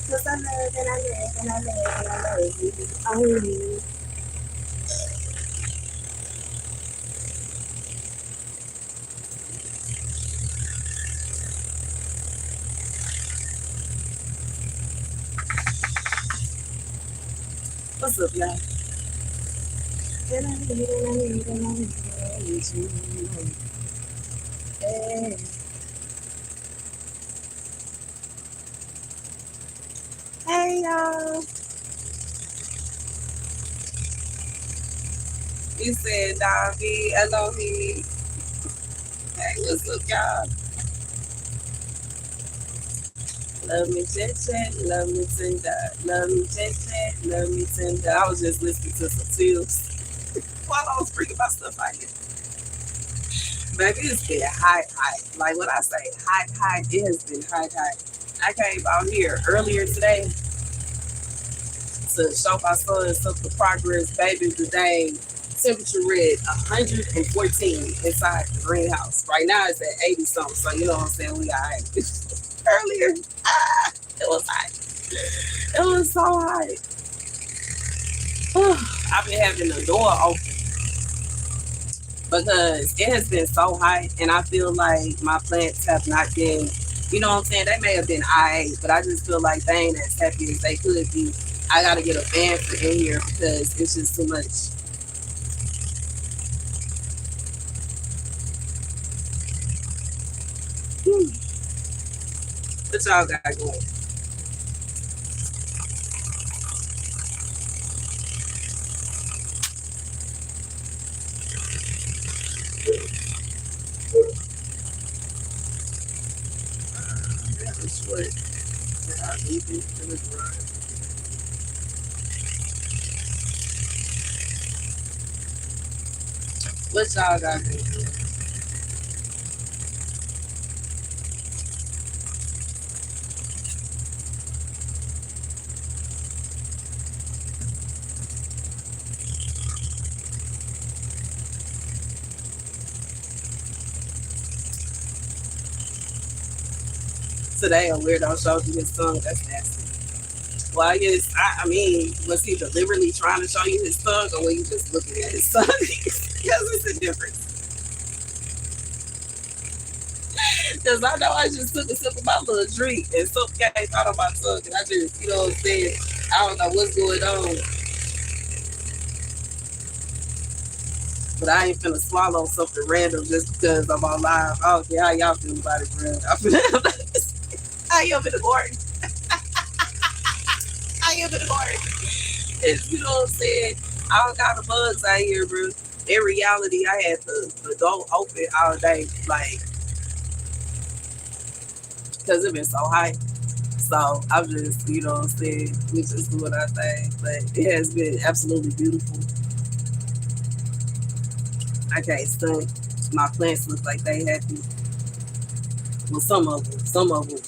Cause I love and I love and I love and I love you. Only. What's up, y'all? And I need and I need and I need and I need you. Hey, hey, y'all. You said Davi, Elohim. Hey, what's up, y'all? Love me chat chat, love me tender, love me chat chat, love me tender. I was just listening to some tunes while I was bringing my stuff out here. Baby, it's been high. Like when I say high, it has been high. I came out here earlier today to show my son some of the progress. Baby, today temperature read 114 inside the greenhouse. Right now it's at 80 something, so you know what I'm saying? We got earlier. It was hot. It was so hot. I've been having the door open because it has been so hot, and I feel like my plants have not been, you know what I'm saying? They may have been alright, but I just feel like they ain't as happy as they could be. I gotta get a fan for in here because it's just too much. What y'all got going? That's what I need to in the garage. What y'all got going? Today a weirdo showed you his tongue. That's nasty. Well, I guess I mean, was he deliberately trying to show you his tongue, or were you just looking at his tongue? Because it's a difference. Because I know I just took a sip of my little drink and something came out of my tongue, and I just, you know what I'm saying? I don't know what's going on, but I ain't finna swallow something random just because I'm on live. I don't care how y'all feel about it, bro. I am in the garden. I am in the garden. It's, you know what I'm saying? I don't got the bugs out here, bro. In reality, I had the door open all day, like, because it been so hot. So I'm just, you know what I'm saying? We just doing our thing. But it has been absolutely beautiful. I can't stunt. My plants look like they happy. Well, some of them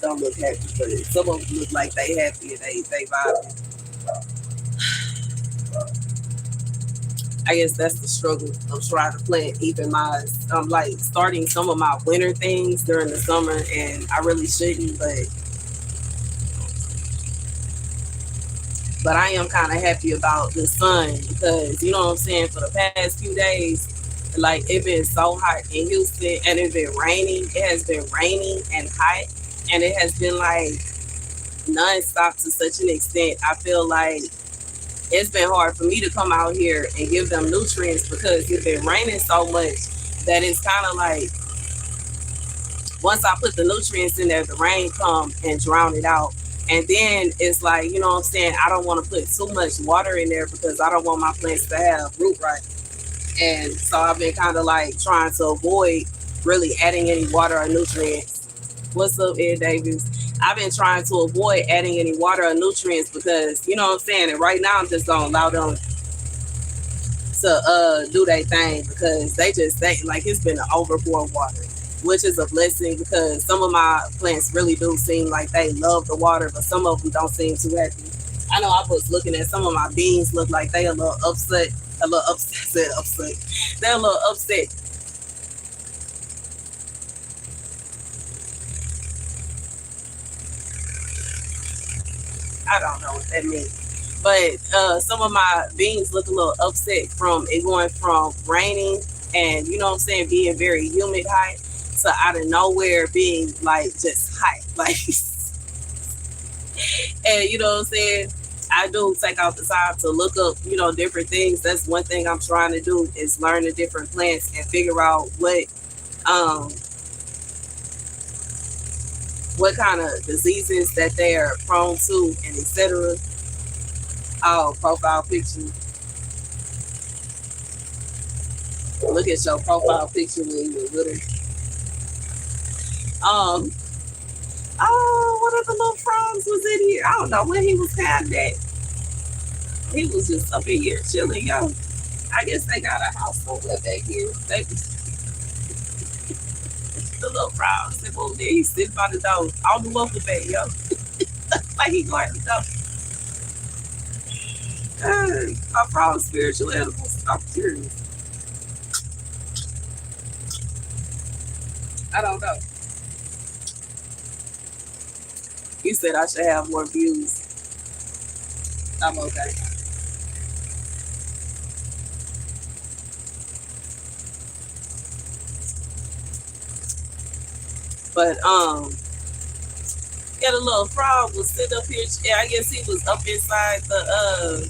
don't look happy, but some of them look like they happy and they vibing. I guess that's the struggle of trying to plant even my like starting some of my winter things during the summer, and I really shouldn't, but I am kind of happy about the sun because you know what I'm saying. For the past few days, like it been so hot in Houston, and it been raining. It has been raining and hot, and it has been like nonstop to such an extent. I feel like it's been hard for me to come out here and give them nutrients because it's been raining so much that it's kind of like once I put the nutrients in there, the rain come and drown it out. And then it's like, you know what I'm saying? I don't want to put too much water in there because I don't want my plants to have root rot. And so I've been kind of like trying to avoid really adding any water or nutrients. What's up, Ed Davis? I've been trying to avoid adding any water or nutrients because, you know what I'm saying? And right now I'm just going to allow them to do their thing because they like it's been an overpour of water, which is a blessing because some of my plants really do seem like they love the water, but some of them don't seem too happy. I know I was looking at some of my beans look like they a little upset, upset. They're a little upset. I don't know what that means. But some of my beans look a little upset from it going from raining and you know what I'm saying, being very humid hot to out of nowhere being like just hot. Like and you know what I'm saying? I do take out the time to look up, you know, different things. That's one thing I'm trying to do is learn the different plants and figure out um what kind of diseases that they are prone to and etc. Oh, profile picture. Look at your profile picture when you were little. Um, oh, one of the little frogs was in here. I don't know when he was kind of that. He was just up in here chilling, yo. I guess they got a house somewhere back here. They, the little frogs that moved there. He's sitting by the door. All the welcome back, yo. Like he going to go. My frog spiritual animals. I'm curious. I don't know. You said I should have more views. I'm okay. But yeah, the little frog was sitting up here. Yeah, I guess he was up inside the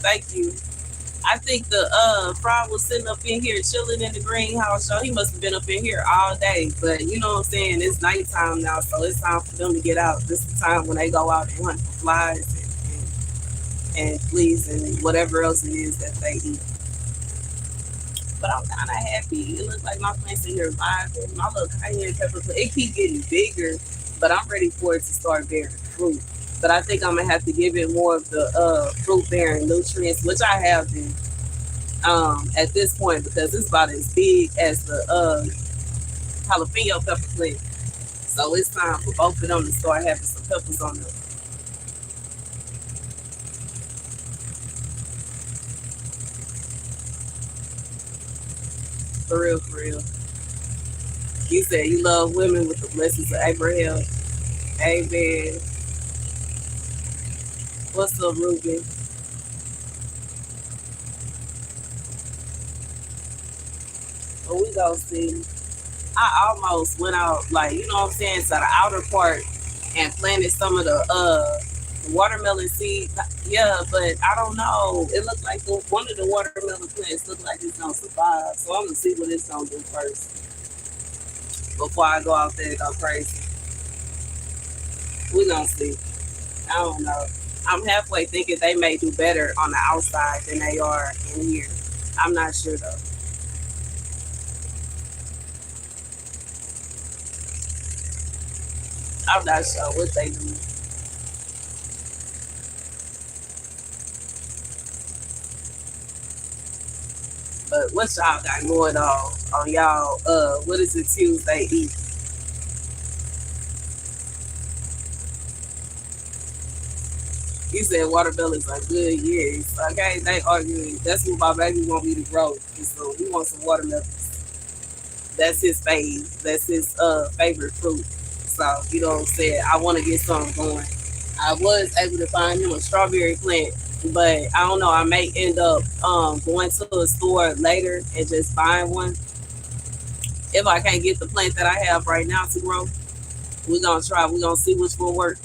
thank you. I think the frog was sitting up in here chilling in the greenhouse. So he must have been up in here all day. But you know what I'm saying? It's nighttime now, so it's time for them to get out. This is the time when they go out and hunt for flies and fleas and whatever else it is that they eat. But I'm kind of happy. It looks like my plants in here vibing. My little cayenne pepper, it keep getting bigger, but I'm ready for it to start bearing fruit. But I think I'm gonna have to give it more of the fruit bearing nutrients, which I have been at this point because it's about as big as the jalapeno pepper plant. So it's time for both of them to start having some peppers on them. For real, for real. You said you love women with the blessings of Abraham. Amen. What's up, Ruby? But we gonna see. I almost went out, like, you know what I'm saying, to the outer part and planted some of the watermelon seed. Yeah, but I don't know. It looked like one of the watermelon plants looked like it's gonna survive. So I'm gonna see what it's gonna do first before I go out there and go crazy. We gonna see. I don't know. I'm halfway thinking they may do better on the outside than they are in here. I'm not sure though. I'm not sure what they do. But what y'all got going on y'all what is it Tuesday eat? You said watermelons are good, yes. Okay, they are good. That's what my baby want me to grow. And so he wants some watermelons. That's his fave. That's his favorite fruit. So, you know what I'm saying? I want to get something going. I was able to find him a strawberry plant, but I don't know. I may end up going to a store later and just buying one. If I can't get the plant that I have right now to grow, we're gonna try. We're gonna see which will work.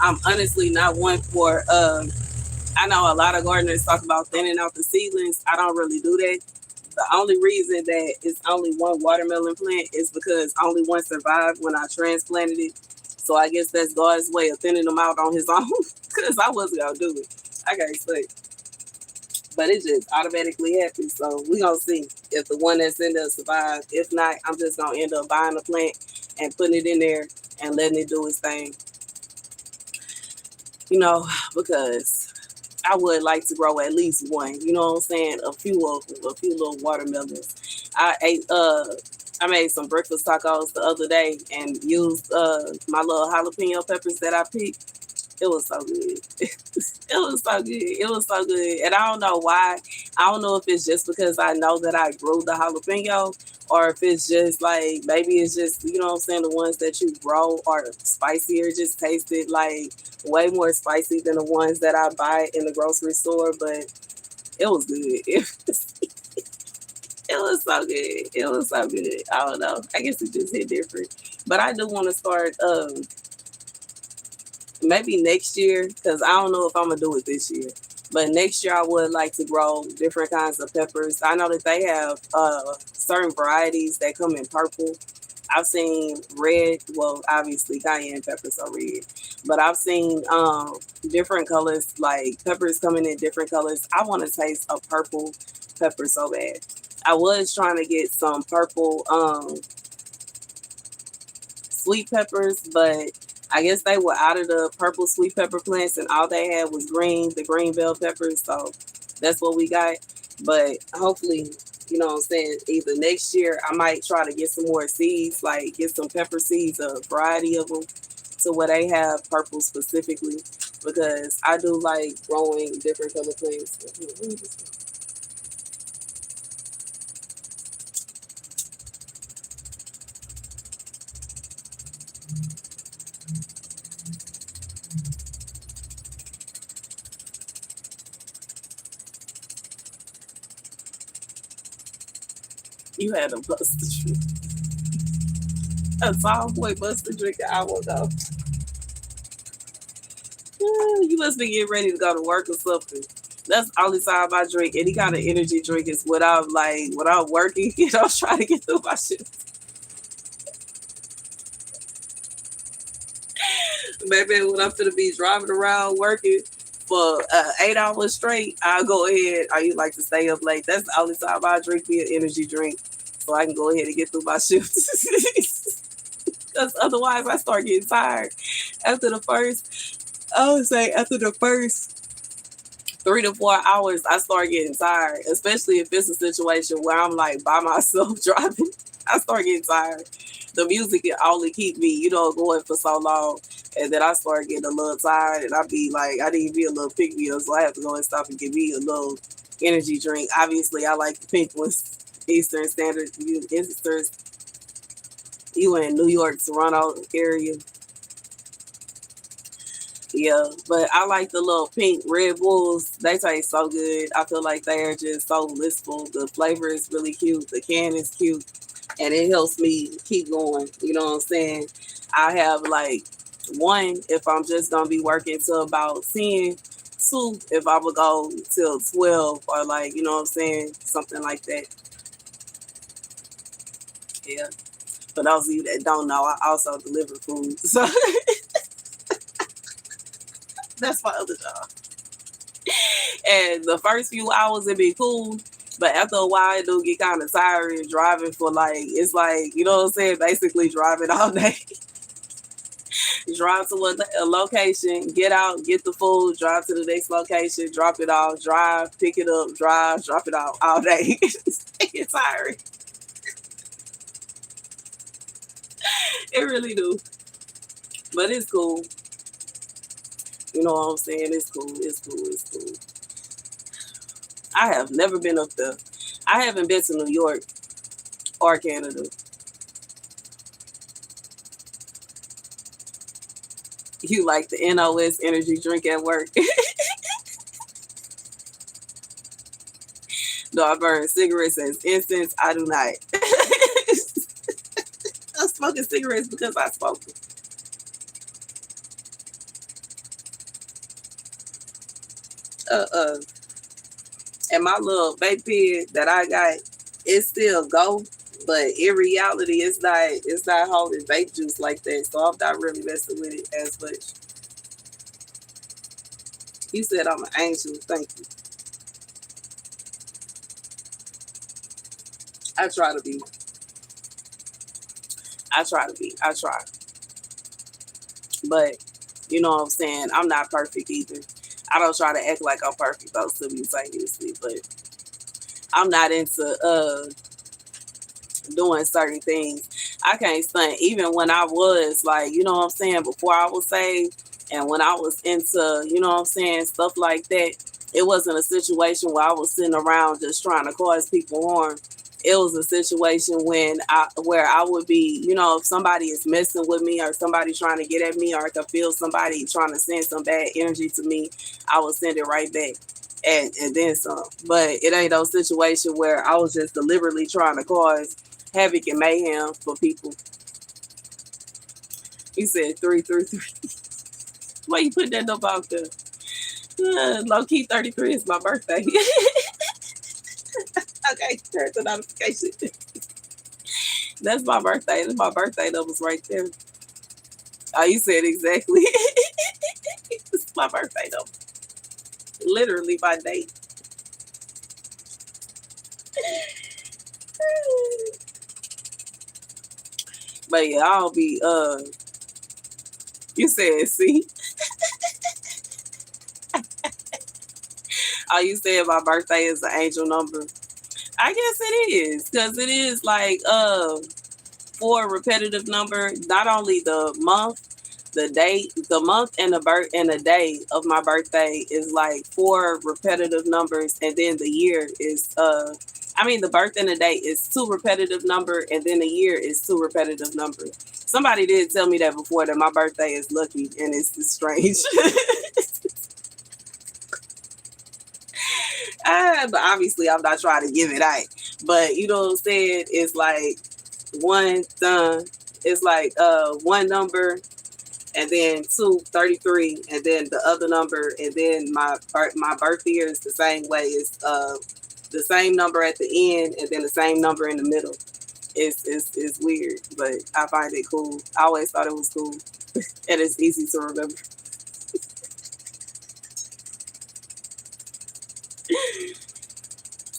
I'm honestly not one for. I know a lot of gardeners talk about thinning out the seedlings. I don't really do that. The only reason that it's only one watermelon plant is because only one survived when I transplanted it. So I guess that's God's way of thinning them out on his own. Because I wasn't gonna do it. I can't say. But it just automatically happens. So we gonna see if the one that's in there survives. If not, I'm just gonna end up buying a plant and putting it in there and letting it do its thing. You know, because I would like to grow at least one. You know what I'm saying? A few of them, a few little watermelons. I made some breakfast tacos the other day and used my little jalapeno peppers that I picked. It was so good. It was so good. It was so good. And I don't know why. I don't know if it's just because I know that I grew the jalapeno or if it's just like maybe it's just, you know what I'm saying, the ones that you grow are spicier, just tasted like way more spicy than the ones that I buy in the grocery store, but it was good. It was so good. It was so good. I don't know. I guess it just hit different. But I do want to start maybe next year, because I don't know if I'm gonna do it this year. But next year I would like to grow different kinds of peppers. I know that they have certain varieties that come in purple. I've seen red, well, obviously cayenne peppers are red, but I've seen different colors, like peppers coming in different colors. I want to taste a purple pepper so bad. I was trying to get some purple sweet peppers, but I guess they were out of the purple sweet pepper plants and all they had was green, the green bell peppers. So that's what we got. But hopefully, you know what I'm saying, either next year I might try to get some more seeds, like get some pepper seeds, a variety of them, to where they have purple specifically, because I do like growing different color plants. You had a buster drink, a soft boy buster drink an hour ago. You must be getting ready to go to work or something. That's the only time I drink any kind of energy drink is without working. You know, trying to get through my shit. Maybe when I'm gonna be driving around working for 8 hours straight, I'll go ahead. I used like to stay up late. That's the only time I drink me an energy drink, so I can go ahead and get through my shift. Because otherwise, I start getting tired after the first. I would say after the first 3 to 4 hours, I start getting tired, especially if it's a situation where I'm like by myself driving. I start getting tired. The music can only keep me, going for so long. And then I start getting a little tired and I be like, I need to be a little pick me up. So I have to go and stop and get me a little energy drink. Obviously, I like the pink ones, Eastern Standard. You in New York, Toronto area. Yeah, but I like the little pink Red Bulls. They taste so good. I feel like they are just so blissful. The flavor is really cute. The can is cute. And it helps me keep going. You know what I'm saying? I have like one if I'm just gonna be working till about 10, two if I would go till 12 or like, you know what I'm saying? Something like that. Yeah. For those of you that don't know, I also deliver food. So that's my other job. And the first few hours it be cool. But after a while, it do get kind of tiring driving for like, it's like, you know what I'm saying? Basically driving all day. Drive to a location, get out, get the food, drive to the next location, drop it off, drive, pick it up, drive, drop it off all day. It gets tiring. It really do. But it's cool. You know what I'm saying? It's cool. It's cool. It's cool. I have never been up there. I haven't been to New York or Canada. You like the NOS energy drink at work? Do I burn cigarettes as incense? I do not. I'm smoking cigarettes because I smoke them. Uh, and my little vape pen that I got, it still go, but in reality, it's not holding vape juice like that. So I'm not really messing with it as much. You said I'm an angel. Thank you. I try to be. I try to be. I try. But you know what I'm saying? I'm not perfect either. I don't try to act like I'm perfect though, simultaneously, but I'm not into doing certain things. I can't stunt. Even when I was like, you know what I'm saying, before I was saved, And when I was into, you know what I'm saying, stuff like that, it wasn't a situation where I was sitting around just trying to cause people harm. It was a situation where I would be, you know, if somebody is messing with me or somebody trying to get at me, or I could feel somebody trying to send some bad energy to me, I would send it right back. And then some. But it ain't no situation where I was just deliberately trying to cause havoc and mayhem for people. He said 333. Why you put that number out there? Low key 33 is my birthday. Okay, turn the notification. That's my birthday. That's my birthday numbers right there. Oh, you said exactly. It's my birthday number. Literally my date. But yeah, I'll be you said see. Oh, you said my birthday is an angel number. I guess it is, because it is like for a repetitive number, not only the month, the date, the month and the day of my birthday is like 4 repetitive numbers, and then the year is the birth and the date is 2 repetitive number, and then the year is 2 repetitive numbers. Somebody did tell me that before, that my birthday is lucky, and it's strange. But obviously I'm not trying to give it out. But you know what I'm saying? It's like it's like one number, and then 233, and then the other number, and then my birth year is the same way. It's the same number at the end, and then the same number in the middle. It's weird, but I find it cool. I always thought it was cool, and it's easy to remember.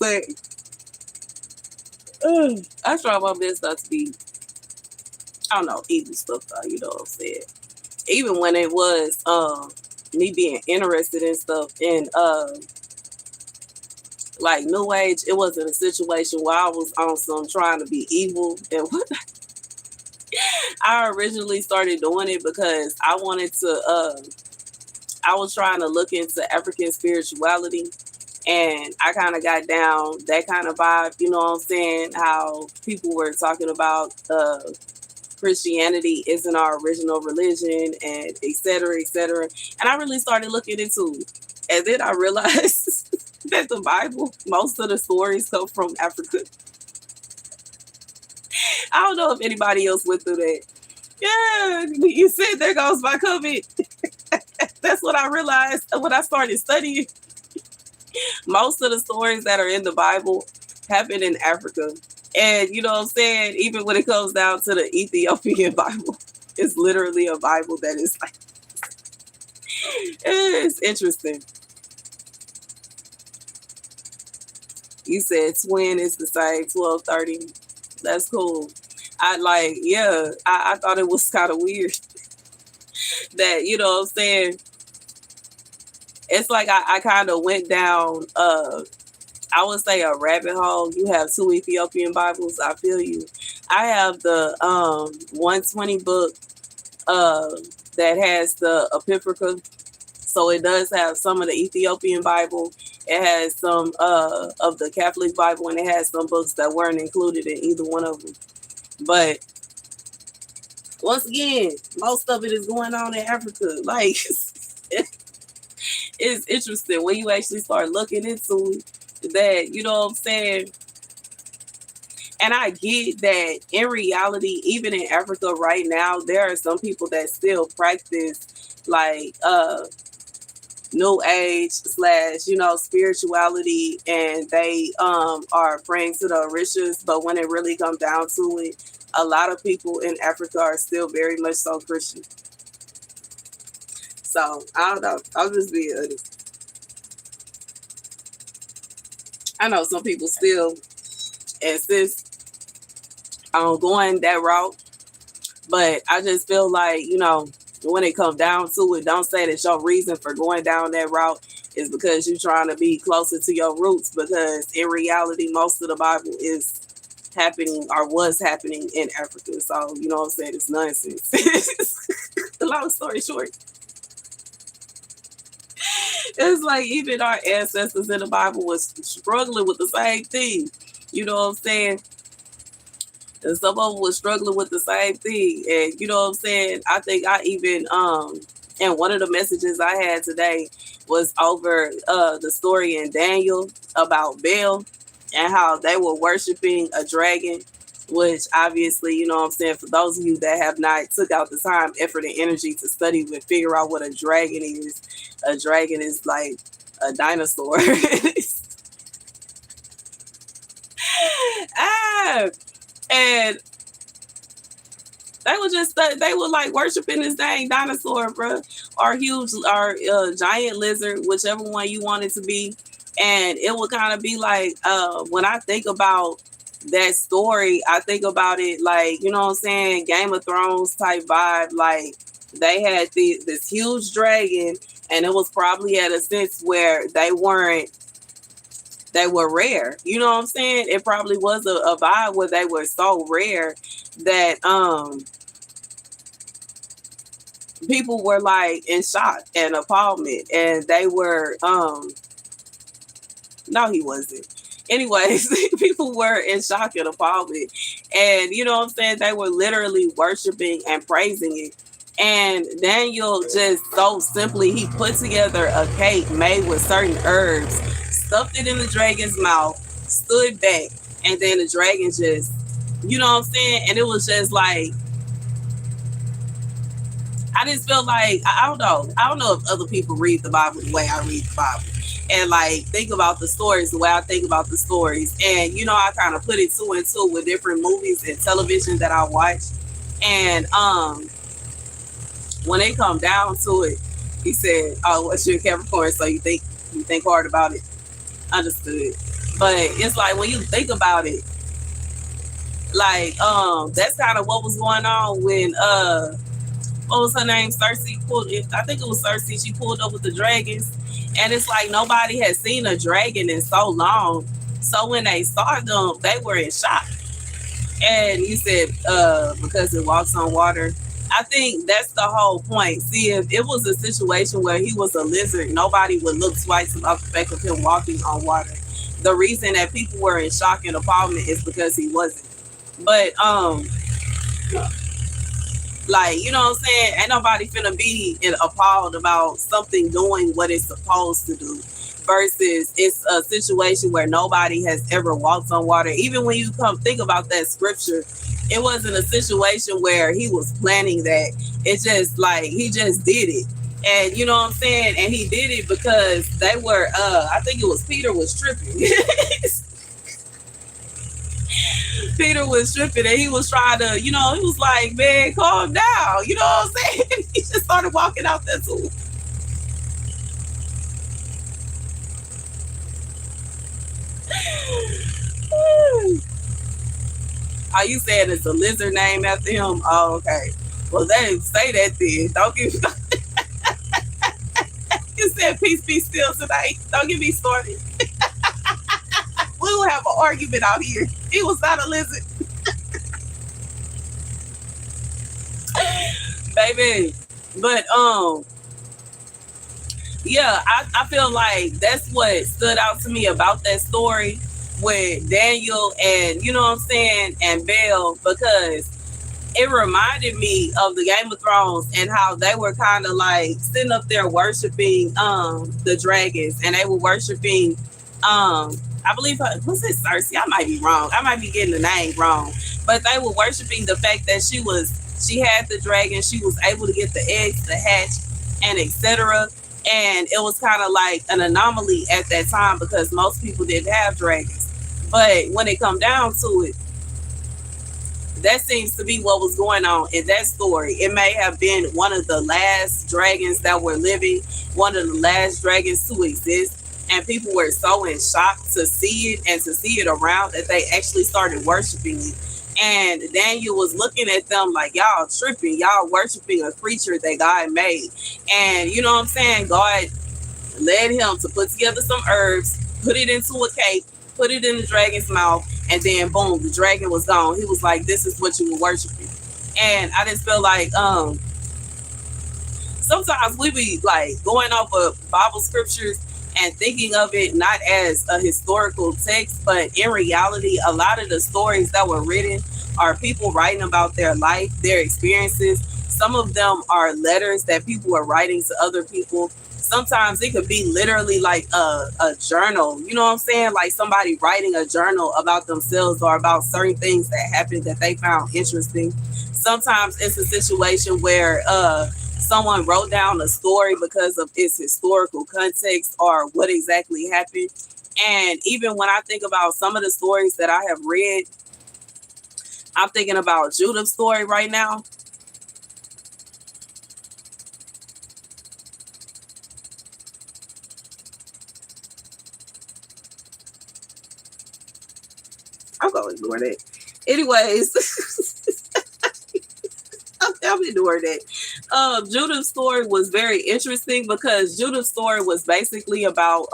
But I try my best not to be, I don't know, evil stuff though, you know what I'm saying? Even when it was me being interested in stuff in like New Age, it wasn't a situation where I was on some trying to be evil and what. I originally started doing it because I wanted to I was trying to look into African spirituality, and I kind of got down that kind of vibe, you know what I'm saying? How people were talking about Christianity isn't our original religion, and et cetera, et cetera. And I really started looking into it. And then I realized that the Bible, most of the stories come from Africa. I don't know if anybody else went through that. Yeah, you said there goes my COVID. That's what I realized when I started studying. Most of the stories that are in the Bible happen in Africa. And you know what I'm saying? Even when it comes down to the Ethiopian Bible, it's literally a Bible that is like, it's interesting. You said twin is the same, 1230. That's cool. I thought it was kind of weird that, you know what I'm saying? It's like I kind of went down, I would say a rabbit hole. You have 2 Ethiopian Bibles. I feel you. I have the 120 book that has the Apocrypha. So it does have some of the Ethiopian Bible. It has some of the Catholic Bible, and it has some books that weren't included in either one of them. But once again, most of it is going on in Africa. Like, it's interesting when you actually start looking into that, you know what I'm saying? And I get that in reality, even in Africa right now, there are some people that still practice like New Age / spirituality, and they are praying to the Orishas. But when it really comes down to it, a lot of people in Africa are still very much so Christian. So I don't know. I'll just be honest. I know some people still insist on going that route, but I just feel like, when it comes down to it, don't say that your reason for going down that route is because you're trying to be closer to your roots, because in reality, most of the Bible is happening or was happening in Africa. So, you know what I'm saying? It's nonsense. Long story short. It's like even our ancestors in the Bible was struggling with the same thing. You know what I'm saying? And some of them was struggling with the same thing. And you know what I'm saying? I think I even and one of the messages I had today was over the story in Daniel about Baal and how they were worshiping a dragon, which obviously, you know what I'm saying, for those of you that have not took out the time, effort, and energy to study and figure out what a dragon is like a dinosaur. ah, and they were like worshiping this dang dinosaur, bro, or huge, or giant lizard, whichever one you want it to be. And it would kind of be like, when I think about that story, I think about it like, you know what I'm saying, Game of Thrones type vibe. Like they had this huge dragon, and it was probably at a sense where they were rare. You know what I'm saying? It probably was a vibe where they were so rare that people were like in shock and appallment, and they were no, he wasn't. Anyways, people were in shock and appallment, and you know what I'm saying, they were literally worshiping and praising it. And Daniel just so simply, he put together a cake made with certain herbs, stuffed it in the dragon's mouth, stood back, and then the dragon just, you know what I'm saying? And it was just like, I just felt like, I don't know. I don't know if other people read the Bible the way I read the Bible and like think about the stories the way I think about the stories. And, you know, I kind of put it two and two with different movies and television that I watch. And when they come down to it, he said, oh, what's your Capricorn? So you think hard about it. Understood. But it's like when you think about it, like that's kind of what was going on when what was her name? Cersei pulled it. I think it was Cersei. She pulled up with the dragons. And it's like nobody had seen a dragon in so long. So when they saw them, they were in shock. And you said because it walks on water. I think that's the whole point. See, if it was a situation where he was a lizard, nobody would look twice about the fact of him walking on water. The reason that people were in shock and appallment is because he wasn't. But like, you know what I'm saying? Ain't nobody finna be appalled about something doing what it's supposed to do versus it's a situation where nobody has ever walked on water. Even when you come think about that scripture, it wasn't a situation where he was planning that. It's just like he just did it. And you know what I'm saying? And he did it because they were, I think it was Peter was tripping. Peter was tripping and he was trying to, you know, he was like, man, calm down. You know what I'm saying? He just started walking out there too. Are you saying it's a lizard name after him? Oh, okay. Well, they didn't say that then. Don't give me... You said peace be still tonight. Don't get me started. We will have an argument out here. He was not a lizard. Baby. But yeah, I feel like that's what stood out to me about that story with Daniel and, you know what I'm saying, and Baal, because it reminded me of the Game of Thrones and how they were kind of like sitting up there worshiping the dragons, and they were worshiping I believe was it Cersei? I might be wrong. I might be getting the name wrong. But they were worshiping the fact that she had the dragon, she was able to get the eggs to hatch, and etc. And it was kind of like an anomaly at that time because most people didn't have dragons. But when it come down to it, that seems to be what was going on in that story. It may have been one of the last dragons that were living, one of the last dragons to exist. And people were so in shock to see it and to see it around that they actually started worshiping it. And Daniel was looking at them like, y'all tripping, y'all worshiping a creature that God made. And you know what I'm saying? God led him to put together some herbs, put it into a cake, put it in the dragon's mouth, and then boom, the dragon was gone. He was like, this is what you were worshiping. And I just feel like sometimes we be like going off of Bible scriptures and thinking of it not as a historical text, but in reality, a lot of the stories that were written are people writing about their life, their experiences. Some of them are letters that people are writing to other people. Sometimes it could be literally like a journal, you know what I'm saying? Like somebody writing a journal about themselves or about certain things that happened that they found interesting. Sometimes it's a situation where someone wrote down a story because of its historical context or what exactly happened. And even when I think about some of the stories that I have read, I'm thinking about Judah's story right now. I'm going to ignore that. Anyways, I'm ignoring that. Judah's story was very interesting because Judah's story was basically about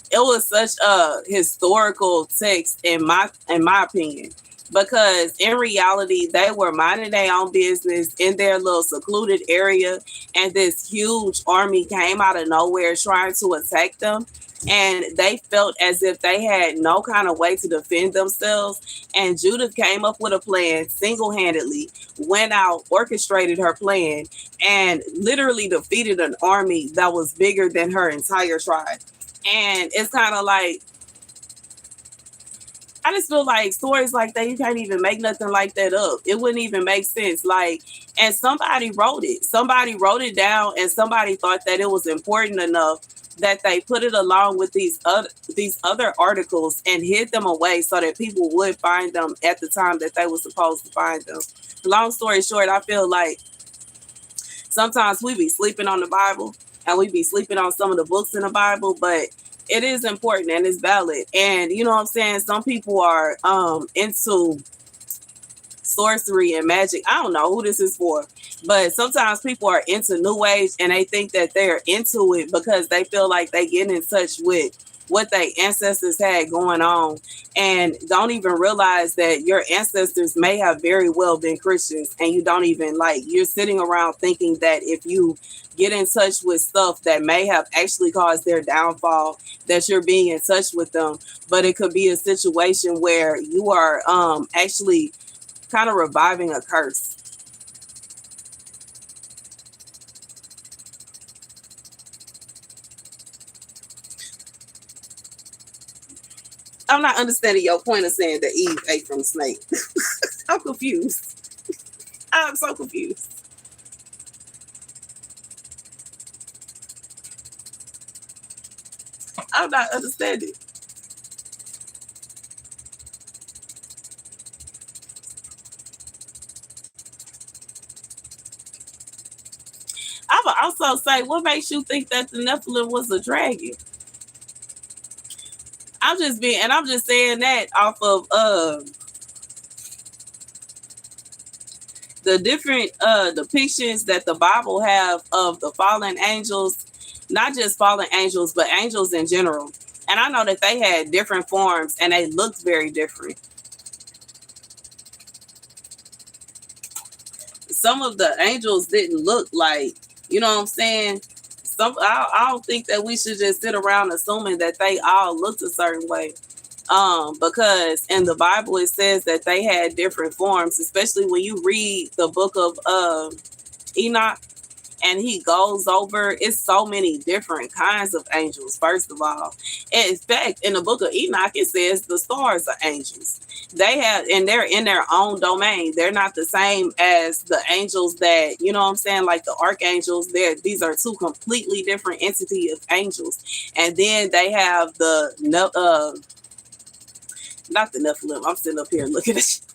it was such a historical text in my opinion, because in reality they were minding their own business in their little secluded area, and this huge army came out of nowhere trying to attack them, and they felt as if they had no kind of way to defend themselves. And Judith came up with a plan single-handedly, went out, orchestrated her plan, and literally defeated an army that was bigger than her entire tribe. And it's kind of like, I just feel like stories like that, you can't even make nothing like that up. It wouldn't even make sense. Like, and somebody wrote it. Somebody wrote it down, and somebody thought that it was important enough that they put it along with these other articles and hid them away so that people would find them at the time that they were supposed to find them. Long story short, I feel like sometimes we be sleeping on the Bible and we be sleeping on some of the books in the Bible, but it is important and it's valid. And you know what I'm saying? Some people are into sorcery and magic. I don't know who this is for, but sometimes people are into new age and they think that they're into it because they feel like they get in touch with what their ancestors had going on, and don't even realize that your ancestors may have very well been Christians, and you don't even, like, you're sitting around thinking that if you get in touch with stuff that may have actually caused their downfall, that you're being in touch with them. But it could be a situation where you are actually kind of reviving a curse. I'm not understanding your point of saying that Eve ate from the snake. I'm confused. I'm so confused. I'm not understanding. I would also say, what makes you think that the Nephilim was a dragon? I'm just saying that off of the different depictions that the Bible have of the fallen angels, not just fallen angels, but angels in general. And I know that they had different forms and they looked very different. Some of the angels didn't look like, you know what I'm saying? I don't think that we should just sit around assuming that they all looked a certain way. Because in the Bible it says that they had different forms, especially when you read the book of Enoch, and he goes over, it's so many different kinds of angels. First of all, and in fact, in the book of Enoch it says the stars are angels. They have, and they're in their own domain. They're not the same as the angels that, you know what I'm saying, like the archangels. These are two completely different entities of angels. And then they have the not the Nephilim. I'm sitting up here looking at you.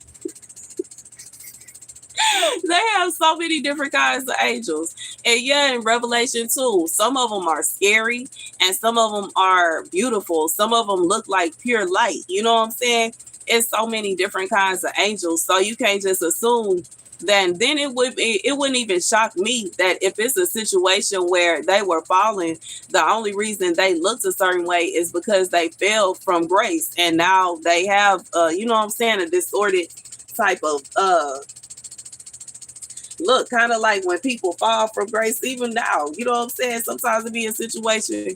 They have so many different kinds of angels. And yeah, in Revelation 2, some of them are scary and some of them are beautiful. Some of them look like pure light. You know what I'm saying? It's so many different kinds of angels. So you can't just assume that. Then it wouldn't even shock me that if it's a situation where they were fallen, the only reason they looked a certain way is because they fell from grace. And now they have you know what I'm saying, a distorted type of Look, kind of like when people fall from grace, even now, you know what I'm saying? Sometimes it be a situation,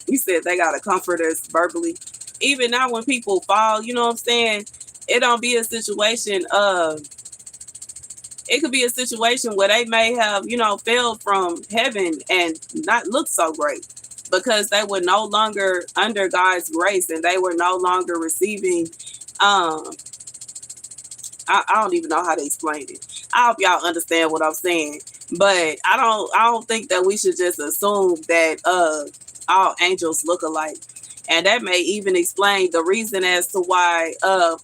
you said they got to comfort us verbally. Even now, when people fall, you know what I'm saying? It don't be a situation of, it could be a situation where they may have, fell from heaven and not look so great because they were no longer under God's grace and they were no longer receiving. Um, I don't even know how to explain it. I hope y'all understand what I'm saying, but I don't think that we should just assume that all angels look alike. And that may even explain the reason as to why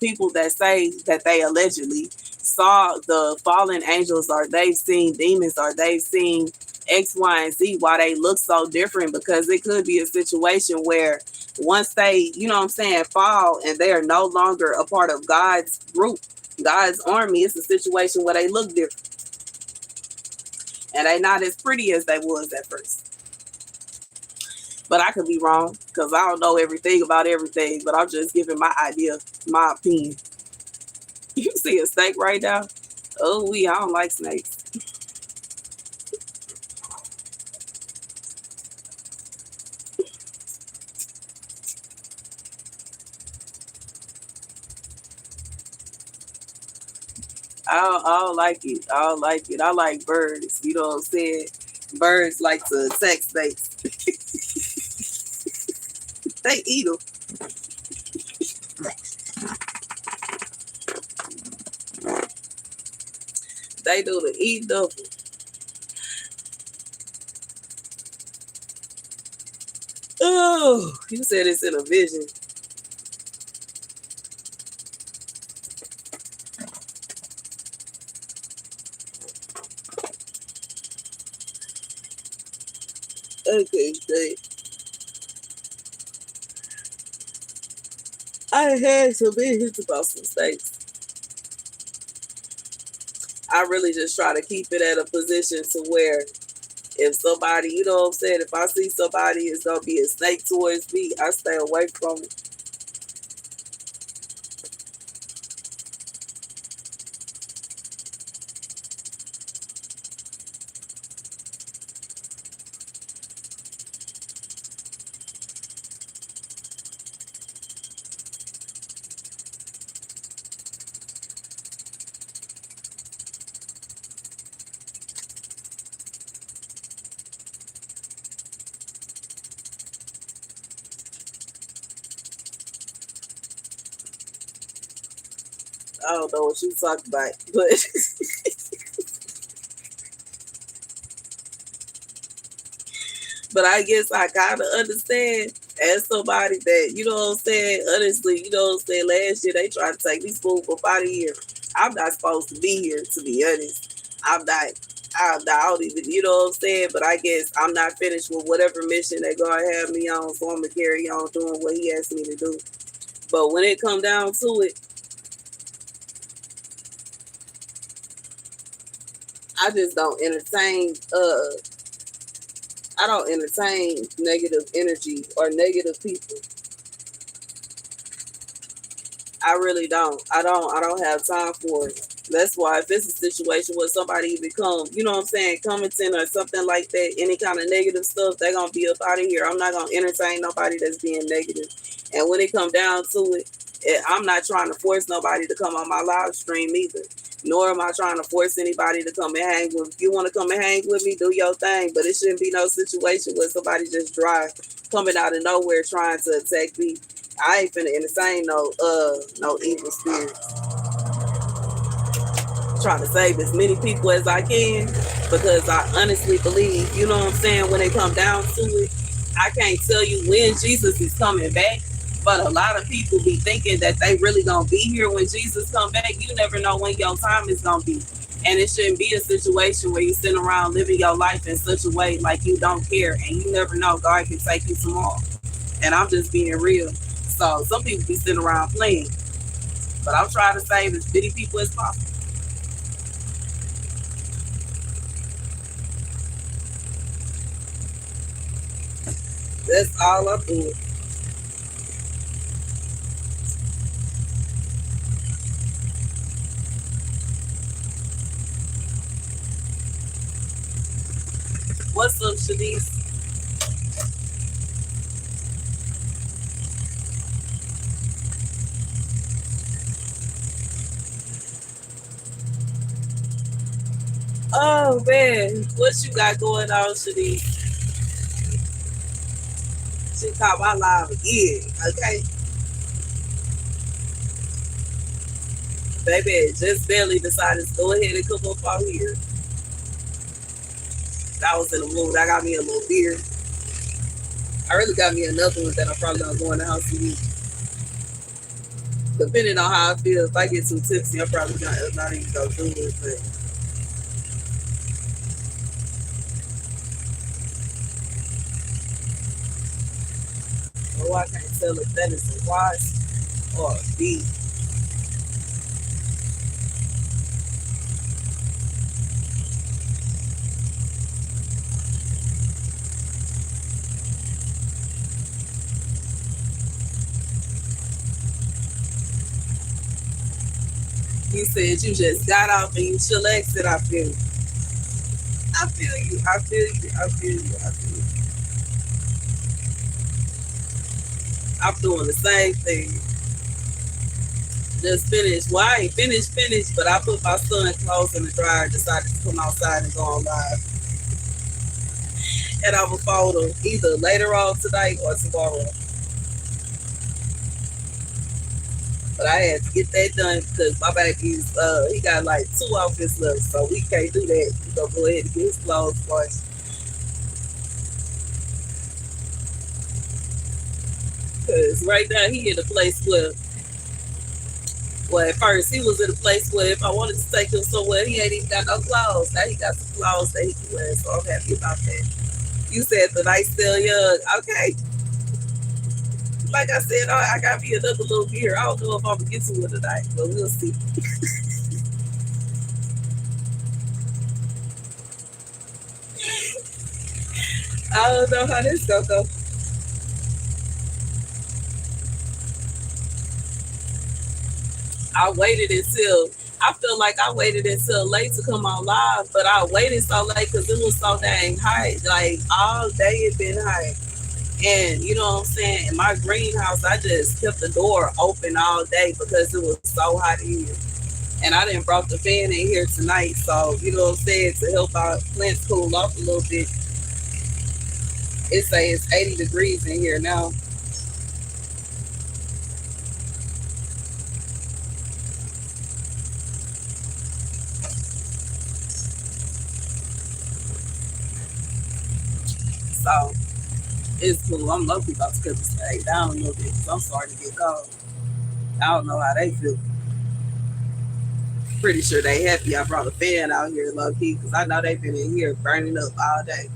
people that say that they allegedly saw the fallen angels or they've seen demons or they've seen X, Y, and Z, why they look so different, because it could be a situation where once they, what I'm saying, fall and they are no longer a part of God's group, God's army, it's a situation where they look different and they not as pretty as they was at first. But I could be wrong because I don't know everything about everything, but I'm just giving my idea, my opinion. You see a snake right now? Oh, I don't like snakes. I don't like it. I don't like it. I like birds. You know what I'm saying? Birds like to attack snakes. They eat them. They do the eat double. Oh, you said it's in a vision. Okay, good. I had some visions about some snakes. I really just try to keep it at a position to where if somebody, you know what I'm saying, if I see somebody is gonna be a snake towards me, I stay away from it. I don't know what you talking about, but but I guess I kind of understand as somebody that, you know what I'm saying, honestly, you know what I'm saying, last year they tried to take me school up out of here. I'm not supposed to be here, to be honest. I don't even, you know what I'm saying, but I guess I'm not finished with whatever mission they God have me on, so I'm going to carry on doing what he asked me to do. But when it come down to it, I just don't entertain, I don't entertain negative energy or negative people. I really don't. I don't have time for it. That's why if it's a situation where somebody even come, you know what I'm saying, commenting or something like that, any kind of negative stuff, they're gonna be up out of here. I'm not gonna entertain nobody that's being negative. And when it come down to it, I'm not trying to force nobody to come on my live stream either. Nor am I trying to force anybody to come and hang with. If you want to come and hang with me, do your thing. But it shouldn't be no situation where somebody just dry coming out of nowhere trying to attack me. I ain't finna entertain no evil spirits. Trying to save as many people as I can because I honestly believe, you know what I'm saying, when it come down to it, I can't tell you when Jesus is coming back, but a lot of people be thinking that they really gonna be here when Jesus come back. You never know when your time is gonna be. And it shouldn't be a situation where you sit around living your life in such a way like you don't care and you never know God can take you tomorrow. And I'm just being real. So some people be sitting around playing, but I'm trying to save as many people as possible. That's all I'm doing. Shanice? Oh man, what you got going on, Shanice? She caught my live again. Okay, baby, just barely decided to go ahead and come up out here. I was in the mood. I got me a little beer. I really got me another one that I'm probably gonna go in the house and eat. Depending on how I feel, if I get too tipsy, I'm probably not even gonna do it. But oh, I can't tell if that is a wasp or a bee. You said you just got off and you chillaxed. I feel you. I feel you. I feel you. I feel you. I feel you. I'm doing the same thing. Just finished. Well, I ain't finished, but I put my son's clothes in the dryer, decided to come outside and go on live. And I will fold them either later on tonight or tomorrow. But I had to get that done because my back is, he got like 2 outfits left, so we can't do that. We gonna go ahead and get his clothes washed. Because right now he in a place where, well, at first he was in a place where if I wanted to take him somewhere, he ain't even got no clothes. Now he got some clothes that he can wear, so I'm happy about that. You said the night's still young. Okay. Like I said, I got me another little beer. I don't know if I'm gonna get to it tonight, but we'll see. I don't know how this gonna go. I waited until I feel like I waited until late to come on live, but I waited so late because it was so dang hot. Like all day it been hot. And you know what I'm saying? In my greenhouse, I just kept the door open all day because it was so hot in here. And I didn't brought the fan in here tonight, so you know what I'm saying, to help our plants cool off a little bit. It say it's 80 degrees in here now. So it's cool. I'm lucky about to cut this thing down a little bit because I'm starting to get cold. I don't know how they feel. Pretty sure they happy I brought a fan out here low key because I know they've been in here burning up all day.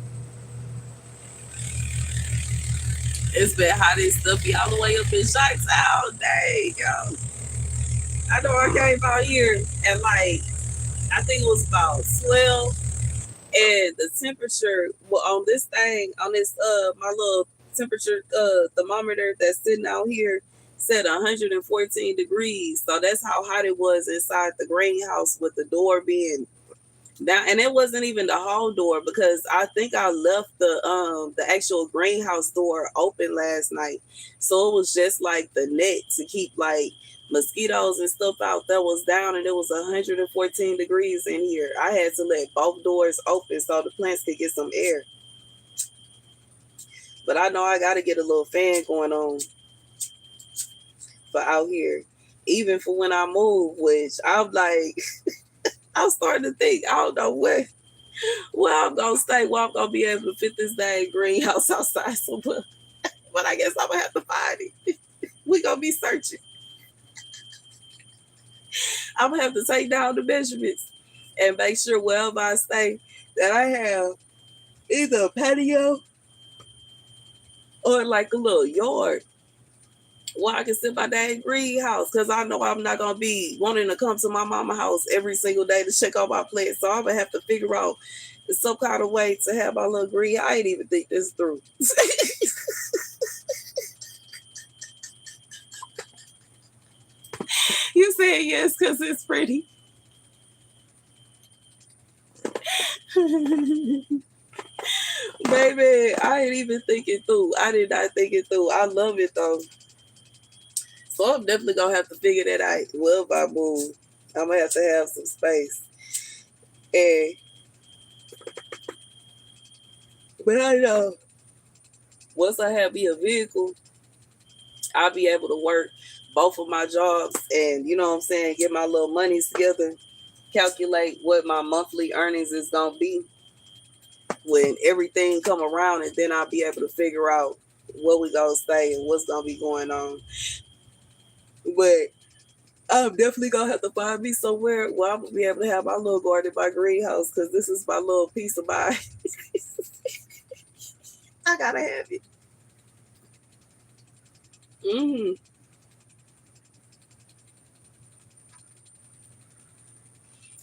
It's been hot and stuffy all the way up in Shots all day, yo. I know I came out here and like I think it was about 12, and the temperature on this thing, on this my little temperature thermometer that's sitting out here said 114 degrees. So that's how hot it was inside the greenhouse with the door being down. And it wasn't even the whole door because I think I left the actual greenhouse door open last night. So it was just like the net to keep like mosquitoes and stuff out that was down, and it was 114 degrees in here. I had to let both doors open so the plants could get some air. But I know I got to get a little fan going on for out here, even for when I move, which I'm like, I'm starting to think, I don't know where I'm going to stay, where I'm going to be able to fit this dang greenhouse outside somewhere. But I guess I'm going to have to find it. We're going to be searching. I'm going to have to take down the measurements and make sure wherever I stay that I have either a patio or like a little yard where I can sit my dang greenhouse, because I know I'm not going to be wanting to come to my mama's house every single day to check on my plants. So I'm going to have to figure out some kind of way to have my little green. I ain't even think this through. You said yes because it's pretty. Man, I ain't even thinking through. I did not think it through. I love it though. So I'm definitely gonna have to figure that out. Well, if I move, I'm gonna have to have some space. And but I know once I have me a vehicle, I'll be able to work both of my jobs and you know what I'm saying, get my little monies together, calculate what my monthly earnings is gonna be when everything come around, and then I'll be able to figure out where we gonna stay and what's gonna be going on. But I'm definitely gonna have to find me somewhere where I'm gonna be able to have my little garden, my greenhouse, because this is my little piece of mind. I gotta have it. Hmm.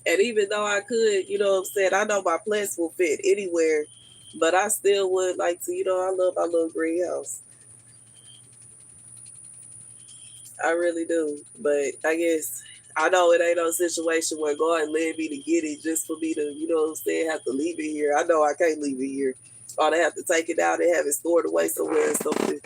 And even though I could, you know what I'm saying, I know my plants will fit anywhere, but I still would like to, I love my little greenhouse. I really do. But I guess I know it ain't no situation where God led me to get it just for me to, you know what I'm saying, have to leave it here. I know I can't leave it here. Or to have to take it out and have it stored away somewhere or something.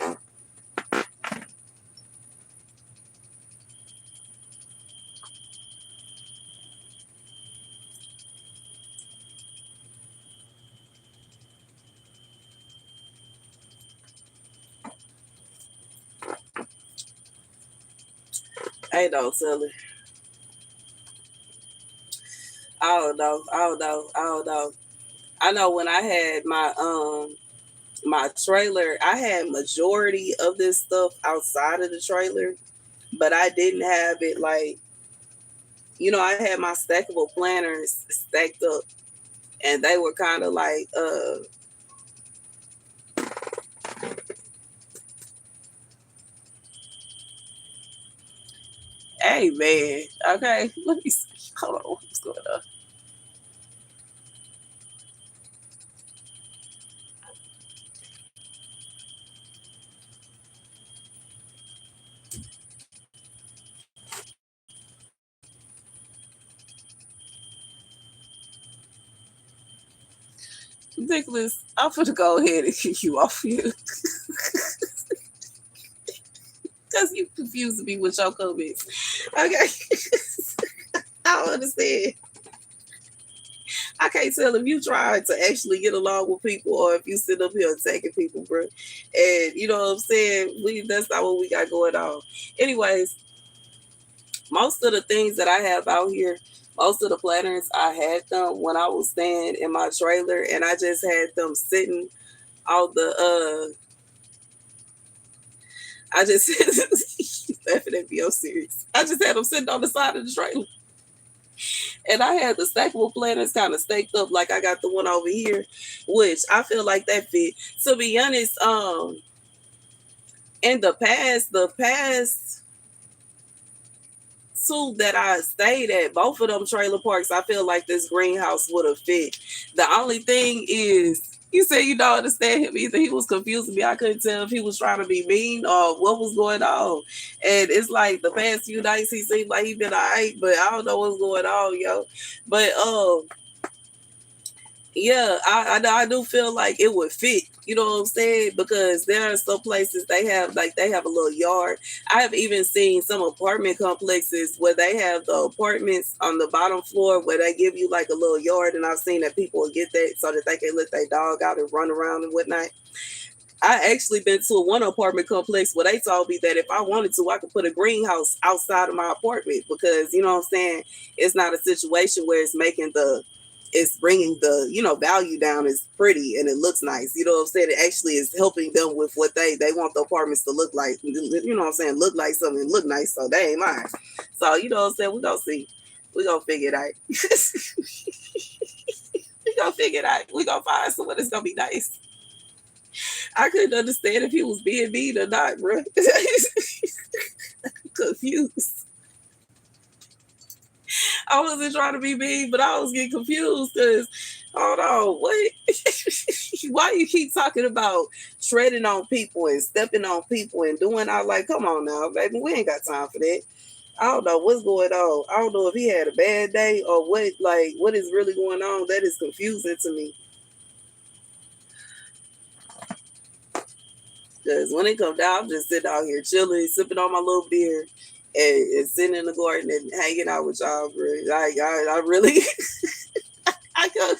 Ain't no telling. I don't know. I don't know. I don't know. I know when I had my trailer, I had majority of this stuff outside of the trailer, but I didn't have it like, I had my stackable planters stacked up, and they were kind of like hey man, okay, let me see. Hold on, what's going on? Nicholas, I'm gonna go ahead and kick you off here because you confusing me with your comments. Okay, I don't understand. I can't tell if you try to actually get along with people or if you sit up here attacking people, bro. And you know what I'm saying? That's not what we got going on. Anyways, most of the things that I have out here, most of the planners, I had them when I was staying in my trailer, and I just had them sitting out the I just laughing at me, I'm serious. I just had them sitting on the side of the trailer. And I had the stackable planners kind of staked up like I got the one over here, which I feel like that fit. To be honest, in the past two that I stayed at, both of them trailer parks, I feel like this greenhouse would have fit. The only thing is, you say you don't understand him either. He was confusing me. I couldn't tell if he was trying to be mean or what was going on. And it's like the past few nights he seemed like he been alright, but I don't know what's going on, yo. But yeah, I do feel like it would fit. You know what I'm saying? Because there are some places they have a little yard. I have even seen some apartment complexes where they have the apartments on the bottom floor where they give you like a little yard, and I've seen that people will get that so that they can let their dog out and run around and whatnot. I actually been to one apartment complex where they told me that if I wanted to, I could put a greenhouse outside of my apartment because you know what I'm saying. It's not a situation where it's bringing the value down. It's pretty and it looks nice. You know what I'm saying. It actually is helping them with what they want the apartments to look like. You know what I'm saying. Look like something, look nice. So they ain't mine. So you know what I'm saying. We gonna see. We gonna figure it out. We gonna figure it out. We gonna find someone that's gonna be nice. I couldn't understand if he was being mean or not, bro. Confused. I wasn't trying to be mean, but I was getting confused because, hold on, what? Why you keep talking about treading on people and stepping on people and doing all like, come on now, baby, we ain't got time for that. I don't know what's going on. I don't know if he had a bad day or what is really going on. That is confusing to me. Because when it comes down, I'm just sitting out here chilling, sipping on my little beer, and sitting in the garden and hanging out with y'all, bro. I really, I go.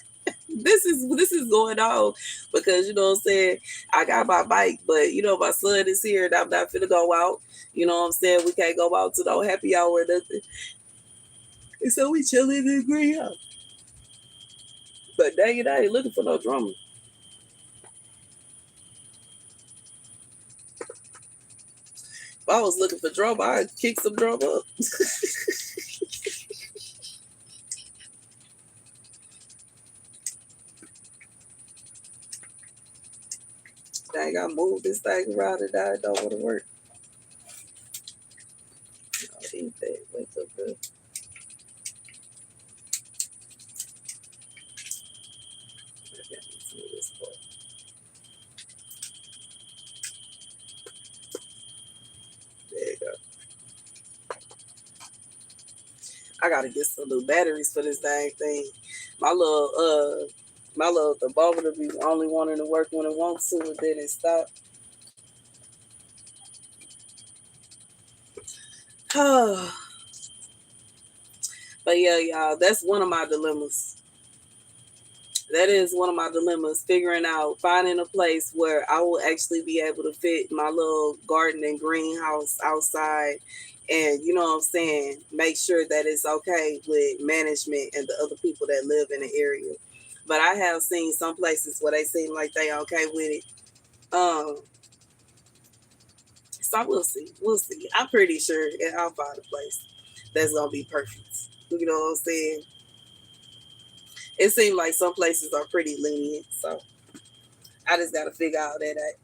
This is going on because you know what I'm saying. I got my bike, but you know my son is here, and I'm not finna go out. You know what I'm saying. We can't go out to no happy hour or nothing, and so we chilling in the greenhouse. But dang it, I ain't looking for no drama. If I was looking for drama, I'd kick some drama up. Dang, I moved this thing around and I don't want to work. I'll eat that. Wake up, bro. There you go. I gotta get some new batteries for this dang thing. My little thermometer be only wanting to work when it wants to, and then it stop. But yeah, y'all, that's one of my dilemmas. That is one of my dilemmas, figuring out finding a place where I will actually be able to fit my little garden and greenhouse outside, and you know what I'm saying, make sure that it's okay with management and the other people that live in the area. But I have seen some places where they seem like they okay with it. Um, so we'll see. We'll see. I'm pretty sure that I'll find a place that's gonna be perfect. You know what I'm saying? It seems like some places are pretty lenient, so I just gotta figure out that out.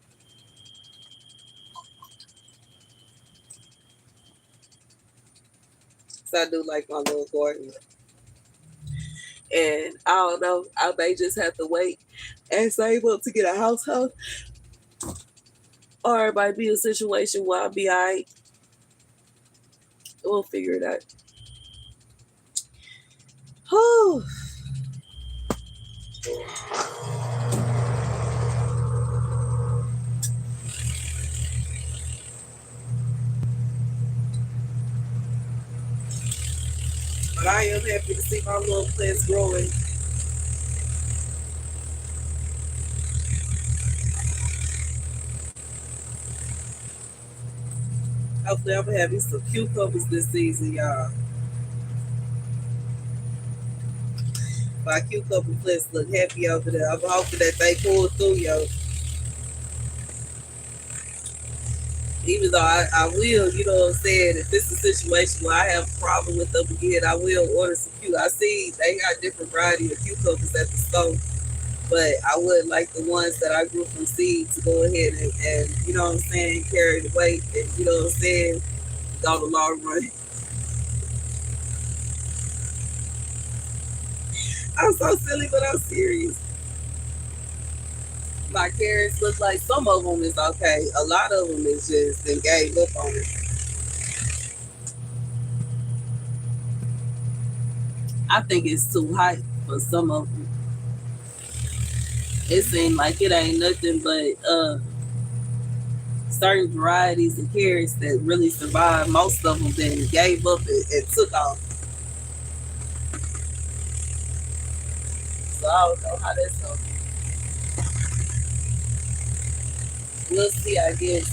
So I do like my little garden. And I don't know, I may just have to wait and save up to get a house, or it might be a situation where I'll be all right. We'll figure it out. Whew. But I am happy to see my little plants growing. Hopefully, I'm gonna have me some cucumbers this season, y'all. My cucumber plants look happy over there. I'm hoping that they pull through, yo. Even though I will, you know what I'm saying, if this is a situation where I have a problem with them again, I will order some cucumbers. I see they got different variety of cucumbers at the store, but I would like the ones that I grew from seed to go ahead and you know what I'm saying, carry the weight and you know what I'm saying, go the long run. I'm so silly, but I'm serious. My carrots look like some of them is okay. A lot of them is just they gave up on it. I think it's too hot for some of them. It seems like it ain't nothing but certain varieties of carrots that really survived. Most of them then gave up and took off. So I don't know how that's going. We'll see, I guess.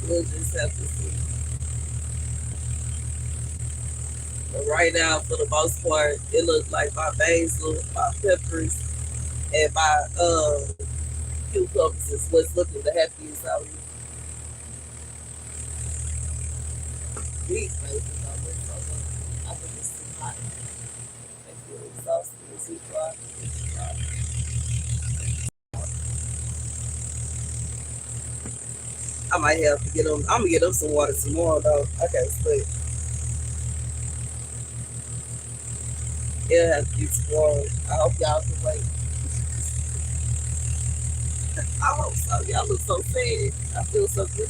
We'll just have to see. But right now, for the most part, it looks like my basil, my peppers, and my cucumbers is what's looking the happiest out here. These places are looking so good. I think it's too hot. They feel exhausted. It's too dry. I might have to get them. I'm gonna get them some water tomorrow though. I can't sleep. It'll have to be tomorrow. I hope y'all can wait. I hope so. Y'all look so sad. I feel so good.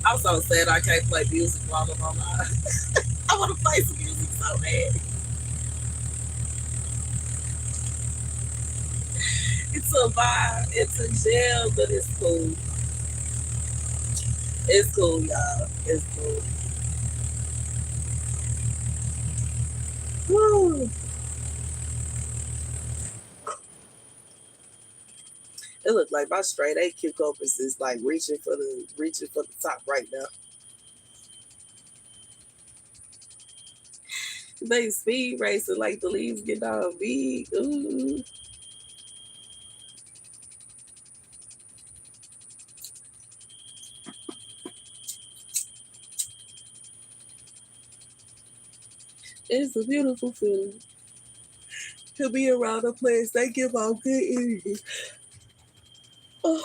I'm so sad I can't play music while I'm on live. I want to play some music so bad. It's a vibe. It's a jam, but it's cool. It's cool, y'all. It's cool. Woo. It looks like my straight A cucumbers is like reaching for the top right now. They speed racing like the leaves get down big. Ooh. It's a beautiful feeling to be around a place that give out good energy. Oh,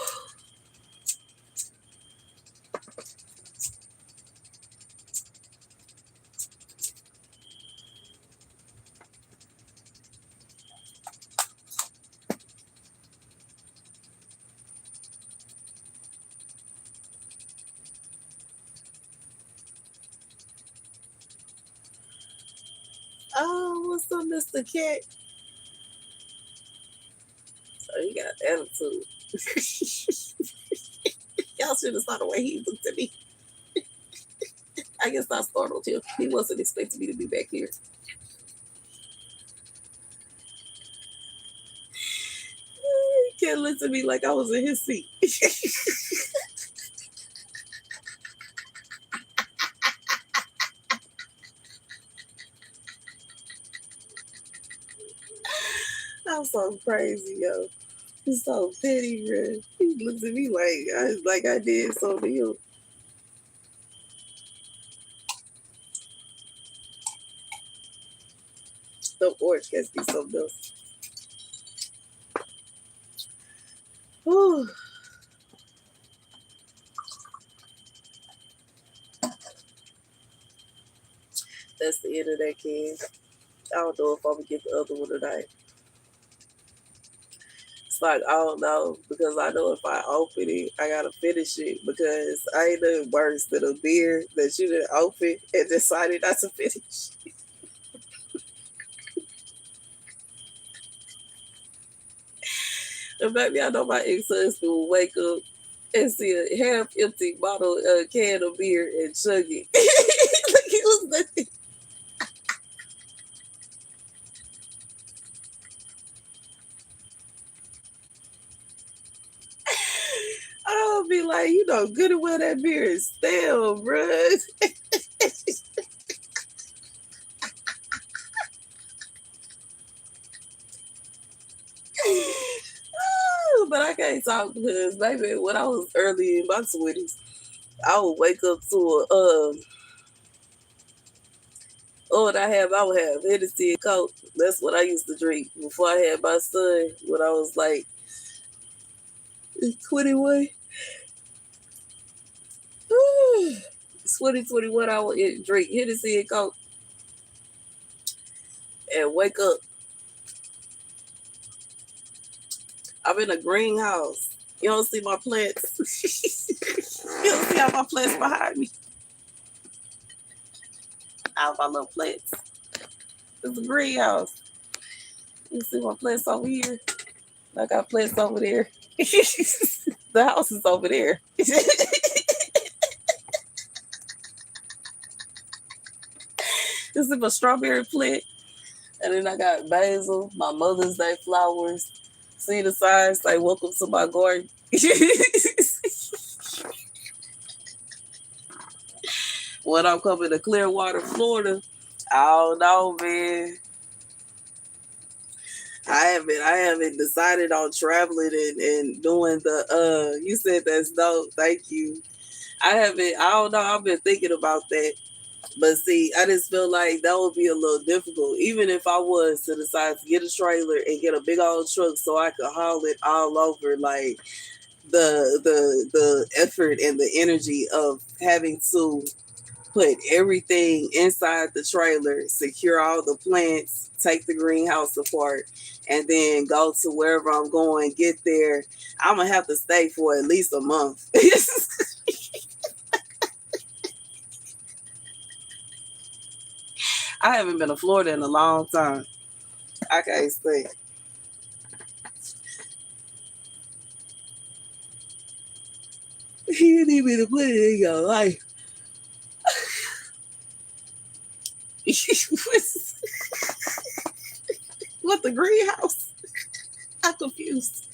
oh, what's up, Mr. Cat? Oh, he got attitude. Y'all should have saw the way he looked at me. I guess I startled him. He wasn't expecting me to be back here. He can't look at me like I was in his seat. I'm so crazy, yo. He's so petty, bro. He looks at me like I did something to him. The orange gets me something else. Whew. That's the end of that can. I don't know if I'm gonna get the other one tonight. It's like I don't know because I know if I open it, I gotta finish it because I ain't nothing worse than a beer that you didn't open and decided not to finish. And maybe I know my ex-husband will wake up and see a half-empty bottle, can of beer and chug it. Like it was nothing. I'll be like, you know, good and well that beer is stale, bruh. But I can't talk because maybe when I was early in my 20s, I would wake up to a I would have Hennessy and Coke. That's what I used to drink before I had my son when I was like 21. 2021, I would drink Hennessy and Coke and wake up. I'm in a greenhouse. You don't see my plants. You don't see all my plants behind me. All my little plants. It's a greenhouse. You see my plants over here? I got plants over there. The house is over there. This is a strawberry plant. And then I got basil, my Mother's Day flowers. See the signs like welcome to my garden. When I'm coming to Clearwater, Florida, I don't know, man. I haven't decided on traveling and doing the you said that's dope. Thank you. I don't know, I've been thinking about that. But see, I just feel like that would be a little difficult, even if I was to decide to get a trailer and get a big old truck so I could haul it all over. Like the effort and the energy of having to put everything inside the trailer, secure all the plants, take the greenhouse apart, and then go to wherever I'm going, get there. I'm gonna have to stay for at least a month. I haven't been to Florida in a long time. I can't stay. You need me to put it in your life. What, the greenhouse? I'm confused.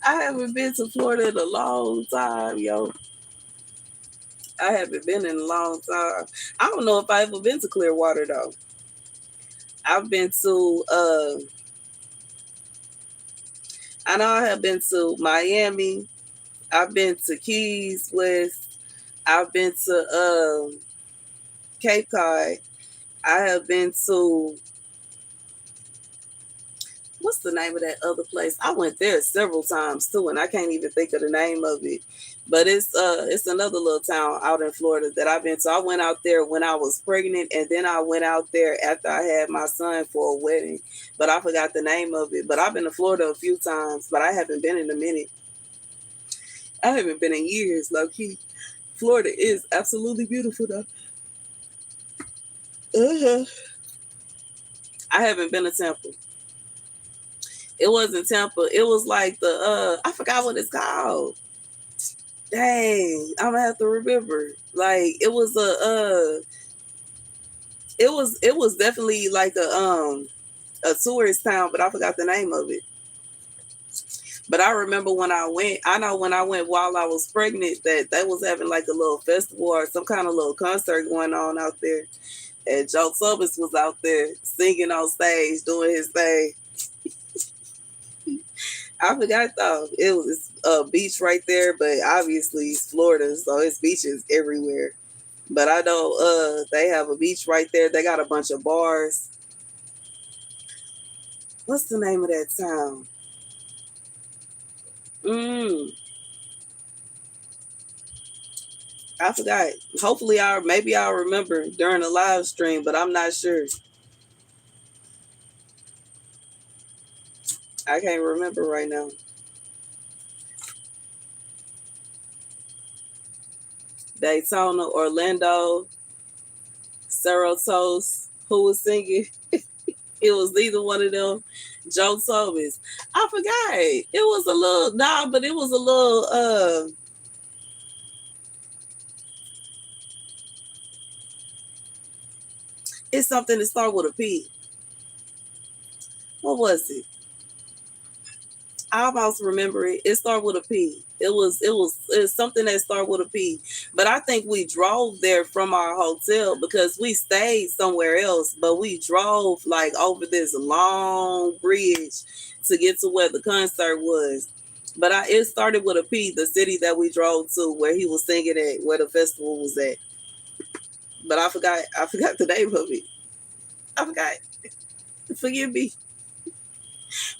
I haven't been to Florida in a long time, yo. I haven't been in a long time. I don't know if I ever been to Clearwater though. I've been to I know I have been to Miami. I've been to Keys West. I've been to Cape Cod. I have been to, what's the name of that other place? I went there several times too, and I can't even think of the name of it. But it's another little town out in Florida that I've been to. I went out there when I was pregnant, and then I went out there after I had my son for a wedding. But I forgot the name of it. But I've been to Florida a few times, but I haven't been in a minute. I haven't been in years, low key. Florida is absolutely beautiful though. Uh-huh. I haven't been to Tampa. It wasn't Tampa. It was like the I forgot what it's called. Dang, I'm gonna have to remember. Like it was definitely like a tourist town, but I forgot the name of it. But I remember when I went, I know when I went while I was pregnant that they was having like a little festival or some kind of little concert going on out there. And Joe Thomas was out there singing on stage, doing his thing. I forgot though. It was a beach right there, but obviously it's Florida, so it's beaches everywhere. But I know they have a beach right there. They got a bunch of bars. What's the name of that town? Mm, I forgot. Hopefully maybe I'll remember during the live stream, but I'm not sure. I can't remember right now. Daytona, Orlando, Cerritos. Who was singing? It was neither one of them. Joe Thomas. I forgot. It was a little but it was a little it's something that start with a P. What was it? I almost remember it. It started with a P. It was something that started with a P. But I think we drove there from our hotel because we stayed somewhere else, but we drove like over this long bridge to get to where the concert was. But it started with a P, the city that we drove to where he was singing at, where the festival was at. But I forgot the name of it. I forgot. Forgive me.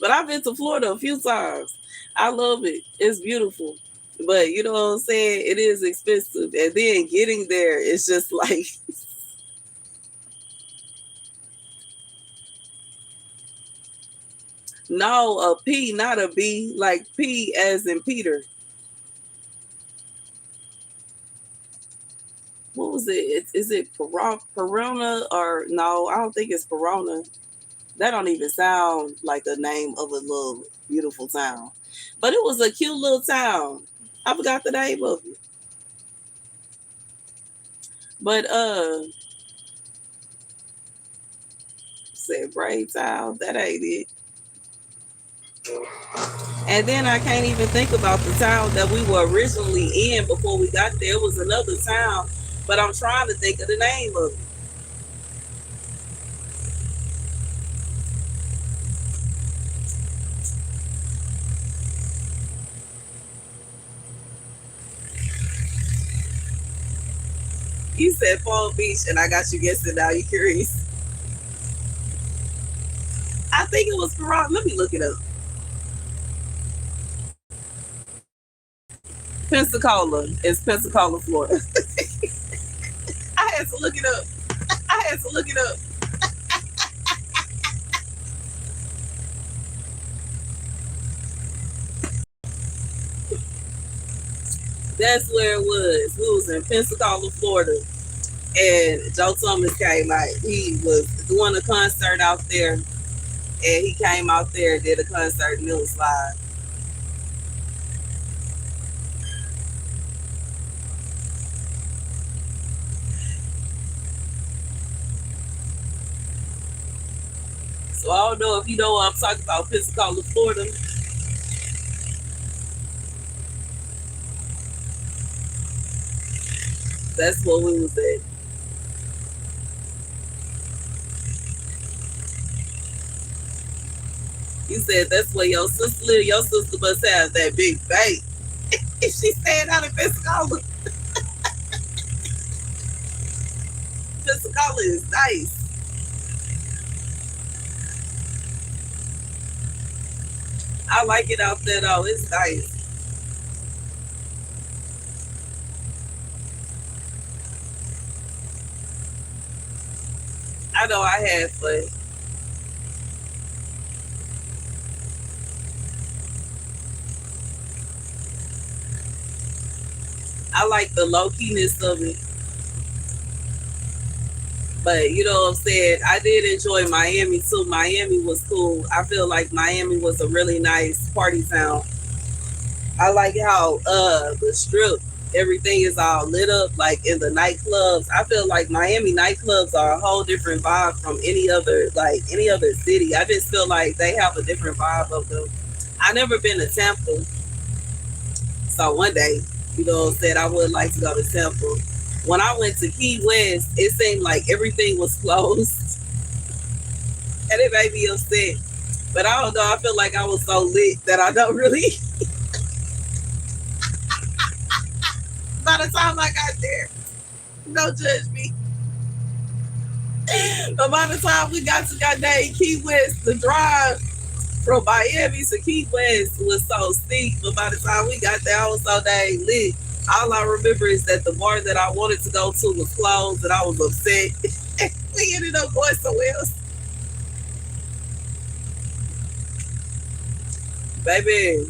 But I've been to Florida a few times. I love it. It's beautiful. But you know what I'm saying? It is expensive. And then getting there, it's just like, no, a P, not a B. Like P as in Peter. what was it? Is it Corona or no? I don't think it's Corona. That don't even sound like the name of a little beautiful town. But it was a cute little town. I forgot the name of it. But said Braid Town. That ain't it. And then I can't even think about the town that we were originally in before we got there. It was another town, but I'm trying to think of the name of it. You said Palm Beach, and I got you guessing now. You curious? I think it was Corona. Let me look it up. Pensacola. It's Pensacola, Florida. I had to look it up. I had to look it up. That's where it was. We was in Pensacola, Florida. And Joe Thomas came out. He was doing a concert out there. And he came out there and did a concert and it was live. So I don't know if you know what I'm talking about, Pensacola, Florida. That's where we was at. You said that's where your sister live. Your sister must have that big bank. If she's staying out in Pensacola, Pensacola is nice. I like it out there though. It's nice. I know I had fun. I like the low keyness of it. But you know what I'm saying? I did enjoy Miami too. Miami was cool. I feel like Miami was a really nice party town. I like how the strip, everything is all lit up like in the nightclubs. I feel like Miami nightclubs are a whole different vibe from any other city. I just feel like they have a different vibe of them. I never been to Tampa, so one day, you know what I'm saying, I would like to go to Tampa. When I went to Key West, it seemed like everything was closed and it made me upset. But I don't know, I feel like I was so lit that I don't really by the time I got there, don't judge me. But by the time we got to goddamn Key West, the drive from Miami to Key West was so steep. But by the time we got there, I was so dang lit. All I remember is that the bar that I wanted to go to was closed and I was upset. We ended up going somewhere else. Baby,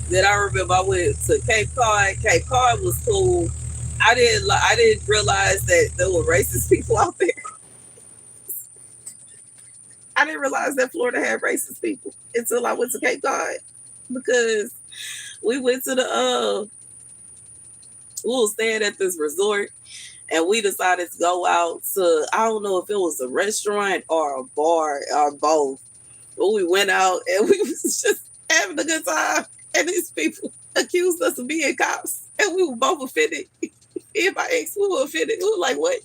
then I remember I went to Cape Cod. Cape Cod was cool. I didn't realize that there were racist people out there. I didn't realize that Florida had racist people until I went to Cape Cod because we went to the we were staying at this resort and we decided to go out to, I don't know if it was a restaurant or a bar or both. But we went out and we was just having a good time and these people accused us of being cops and we were both offended. Me and my ex, we were offended. We were like, what?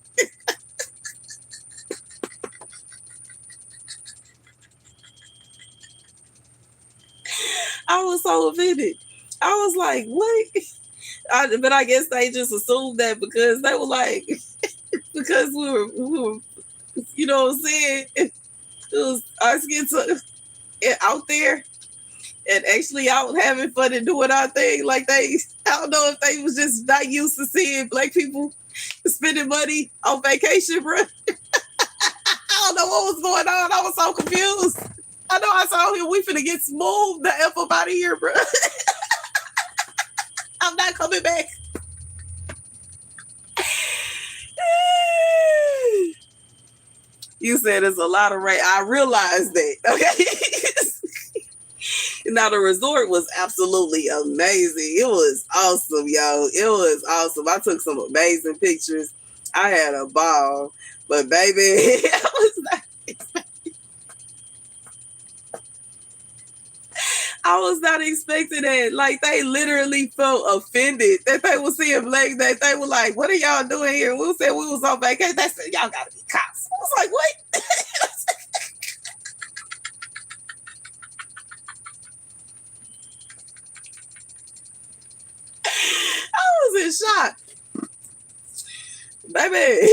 I was so offended. I was like, what? But I guess they just assumed that because they were like, because we were, you know what I'm saying? It was our skin out there and actually out having fun and doing our thing. Like I don't know if they was just not used to seeing black people spending money on vacation, bro. I don't know what was going on. I was so confused. I know I saw him. We finna get smooth the F up out of here, bro. I'm not coming back. You said it's a lot of rain. I realized that. Okay. Now the resort was absolutely amazing. It was awesome, yo. It was awesome. I took some amazing pictures. I had a ball. But baby, I was not expecting that. Like, they literally felt offended that they were seeing black, that they were like, what are y'all doing here? We said we was on vacation. They said, y'all gotta be cops. I was like, what? I was in shock. Baby.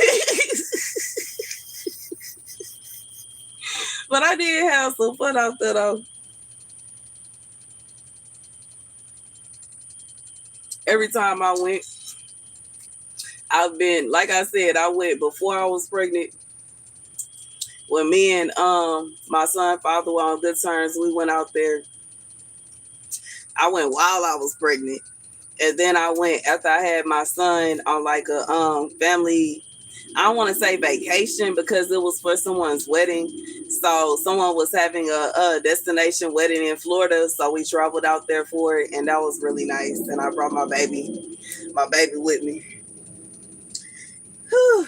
But I did have some fun out there though. Every time I went, I've been, like I said, I went before I was pregnant. When me and my son father were on good terms, we went out there. I went while I was pregnant. And then I went after I had my son on like a family, I don't want to say vacation because it was for someone's wedding. So someone was having a destination wedding in Florida. So we traveled out there for it, and that was really nice. And I brought my baby with me. Whew.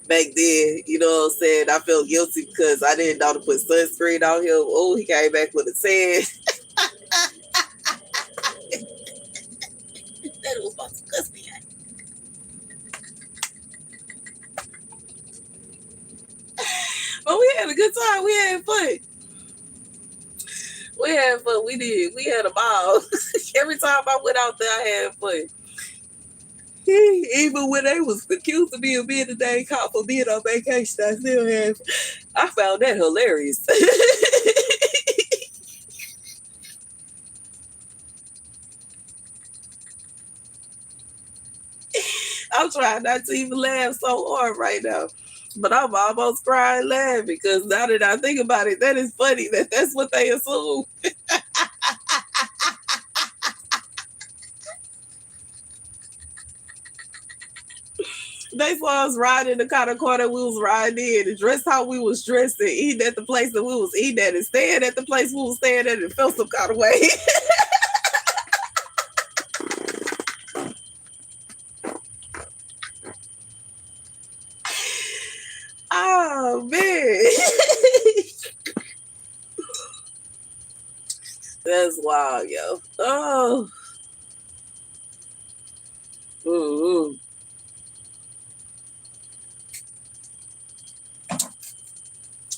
Back then, you know what I'm saying? I felt guilty because I didn't know to put sunscreen on him. Oh, he came back with a tan. That was my disgusting. But we had a good time. We had fun. We had fun. We did. We had a ball. Every time I went out there, I had fun. Even when they was accused of being today, caught for being on vacation, I found that hilarious. I'm trying not to even laugh so hard right now. But I'm almost crying laughing because now that I think about it, that is funny that that's what they assume. They saw us riding the kind of car that we was riding in and dressed how we was dressed and eating at the place that we was eating at and staying at the place we was staying at and felt some kind of way. Oh, man. That's wild, yo. Oh. Mm-hmm.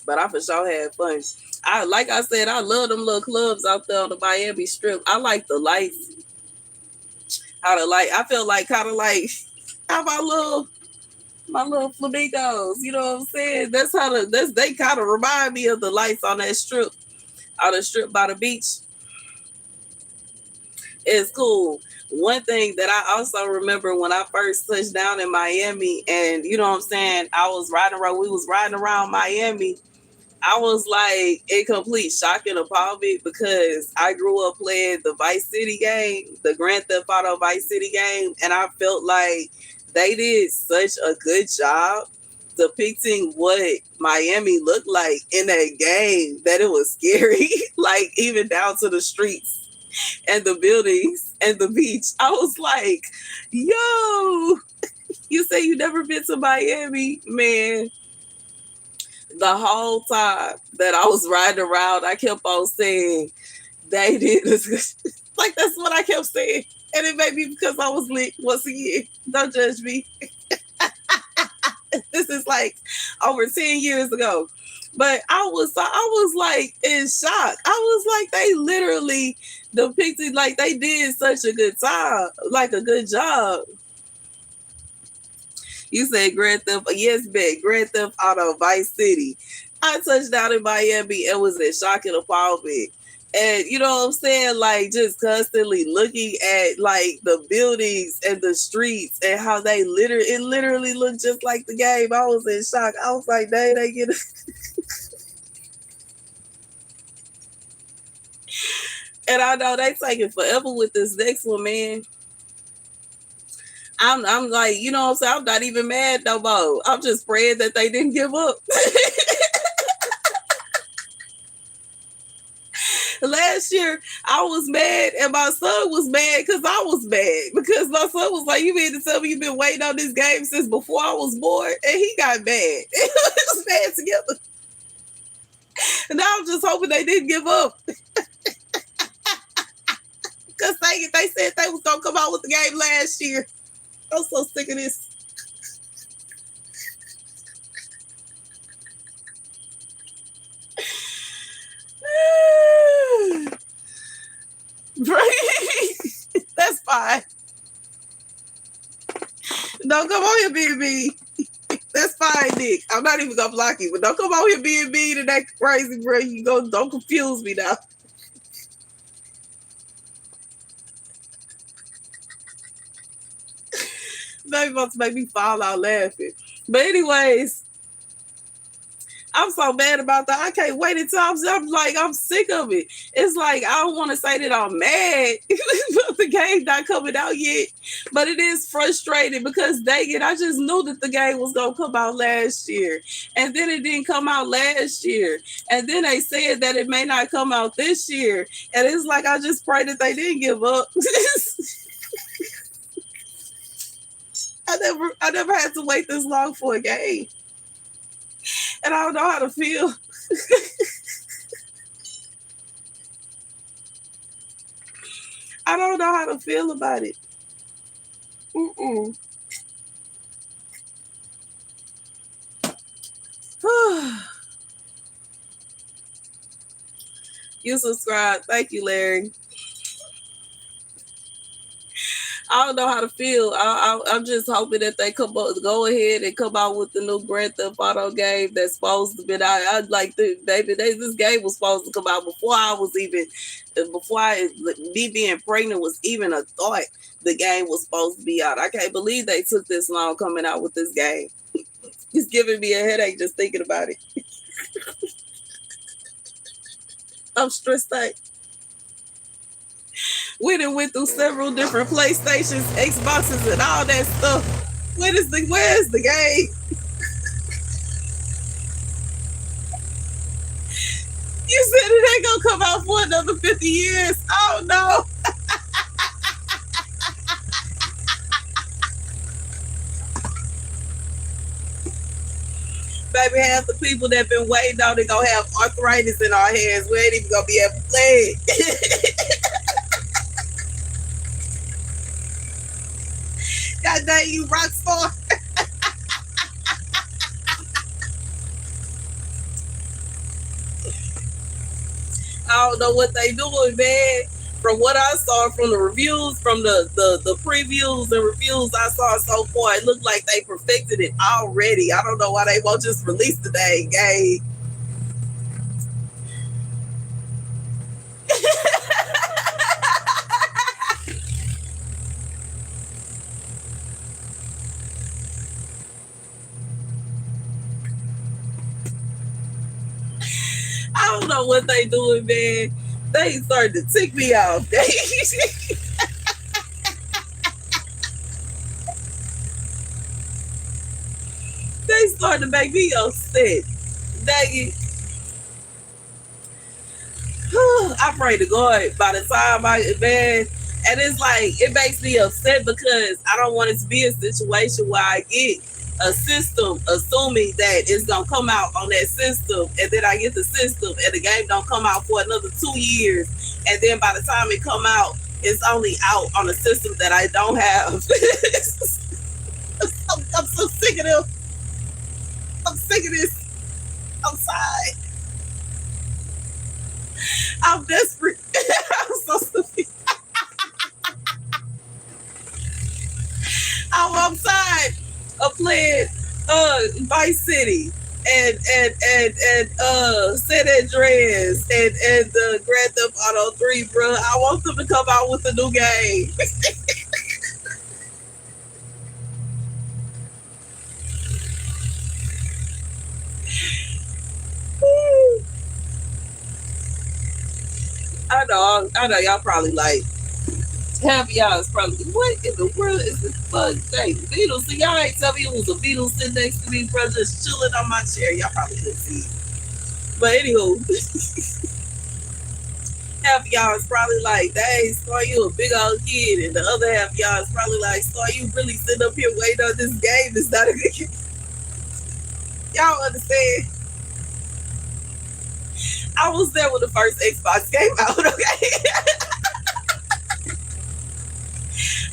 But I for sure had fun. Like I said, I love them little clubs out there on the Miami Strip. I like the lights. I feel like kind of like how my little flamingos. You know what I'm saying? They kind of remind me of the lights on that strip, on the strip by the beach. It's cool. One thing that I also remember when I first touched down in Miami, and you know what I'm saying, we was riding around Miami. I was like in complete shock and appallment because I grew up playing the Vice City game, the Grand Theft Auto Vice City game, and I felt like they did such a good job depicting what Miami looked like in that game that it was scary, like even down to the streets and the buildings and the beach. I was like, yo, you say you never been to Miami, man. The whole time that I was riding around, I kept on saying they did this. Like, that's what I kept saying. And it may be because I was lit once again. Don't judge me. This is like over 10 years ago. But I was like in shock. I was like, they literally depicted like they did such a good time, like a good job. You said Grand Theft, yes, bet Grand Theft Auto Vice City. I touched down in Miami and was in shock and appallment. And you know what I'm saying? Like just constantly looking at like the buildings and the streets and how it literally looked just like the game. I was in shock. I was like, dang, they get it. And I know they taking forever with this next one, man. I'm like, you know what I'm saying? I'm not even mad no more. I'm just praying that they didn't give up. Last year I was mad and my son was mad because I was mad because my son was like, you mean to tell me you've been waiting on this game since before I was born? And he got mad. It was mad together. And now I'm just hoping they didn't give up. Because they said they was going to come out with the game last year. I'm so sick of this. That's fine. Don't come on here being mean. That's fine, Nick. I'm not even gonna block you, but don't come on here being mean and that crazy, bro. Don't confuse me now. Maybe about to make me fall out laughing. But anyways, I'm so mad about that. I can't wait until I'm sick of it. It's like, I don't want to say that I'm mad but the game not coming out yet, but it is frustrating because dang it, I just knew that the game was going to come out last year. And then it didn't come out last year. And then they said that it may not come out this year. And it's like, I just pray that they didn't give up. I never had to wait this long for a game. And I don't know how to feel. I don't know how to feel about it. You subscribe. Thank you, Larry. I don't know how to feel. I'm just hoping that they go ahead and come out with the new Grand Theft Auto game that's supposed to be out. I like this game was supposed to come out before me being pregnant was even a thought. The game was supposed to be out. I can't believe they took this long coming out with this game. It's giving me a headache just thinking about it. I'm stressed out. We done went through several different PlayStations, Xboxes, and all that stuff. Where's the game? You said it ain't gonna come out for another 50 years. Oh no. Baby, half the people that been waiting on it gonna have arthritis in our hands. We ain't even gonna be able to play it. God dang you, Rockstar. I don't know what they doing, man. From what I saw from the reviews, from the previews and reviews I saw so far, it looked like they perfected it already. I don't know why they won't just release the dang game. I don't know what they doing, man. They started to tick me off. They started to make me upset. Dang it. I pray to God by the time man, and it's like, it makes me upset because I don't want it to be a situation where I get a system assuming that it's gonna come out on that system, and then I get the system and the game don't come out for another 2 years, and then by the time it come out, it's only out on a system that I don't have. I'm so sick of them. I'm sick of this. I'm sorry. I'm desperate. I'm so stupid. I'm tired of playing Vice City and San Andreas and Grand Theft Auto 3, bro. I want them to come out with a new game. I know y'all probably like, Half of y'all is probably, what in the world is this bug thing? Beatles. So y'all ain't tell me it was a beetle sitting next to me, bro, just chilling on my chair. Y'all probably couldn't see it. But anywho, half of y'all is probably like, dang, Star, you a big old kid. And the other half of y'all is probably like, Star, you really sitting up here waiting on this game. It's not a good game. Y'all understand? I was there when the first Xbox came out, okay?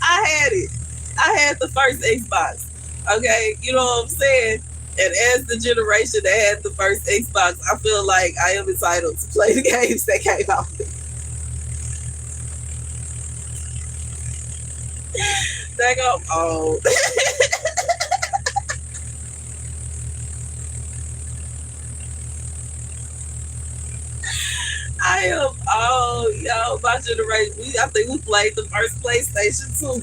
I had it. I had the first Xbox. Okay, you know what I'm saying? And as the generation that had the first Xbox, I feel like I am entitled to play the games that came out. Dang, I'm old. I am old, yo. My generation, I think we played the first PlayStation too.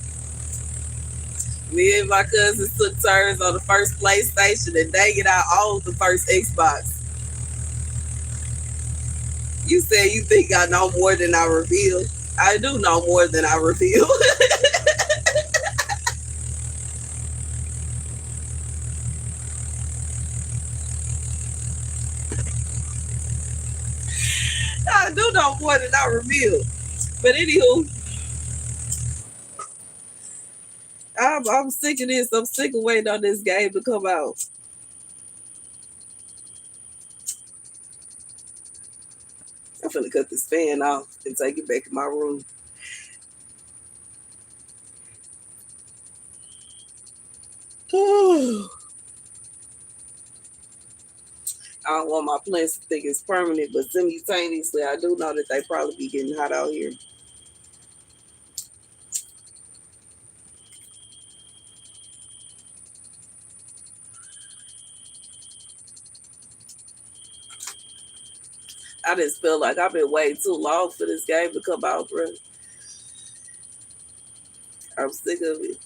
Me and my cousins took turns on the first PlayStation, and dang it, I owned the first Xbox. You said you think I know more than I reveal. I do know more than I reveal. I do know more than I reveal. But anywho, I'm sick of this. I'm sick of waiting on this game to come out. I'm finna cut this fan off and take it back in my room. I don't want my plants to think it's permanent, but simultaneously, I do know that they probably be getting hot out here. I just feel like I've been waiting too long for this game to come out, bro. I'm sick of it.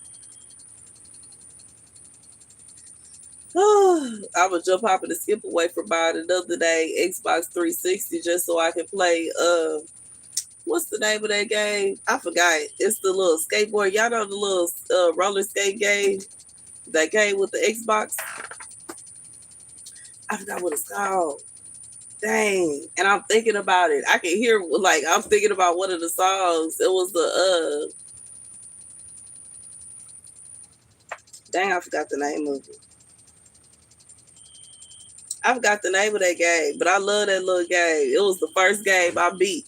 I would jump hop and skip away from buying another day Xbox 360 just so I can play what's the name of that game? I forgot. It's the little skateboard. Y'all know the little roller skate game that came with the Xbox? I forgot what it's called. Dang. And I'm thinking about it. I can hear like I'm thinking about one of the songs. It was the dang, I forgot the name of it. I forgot the name of that game, but I love that little game. It was the first game I beat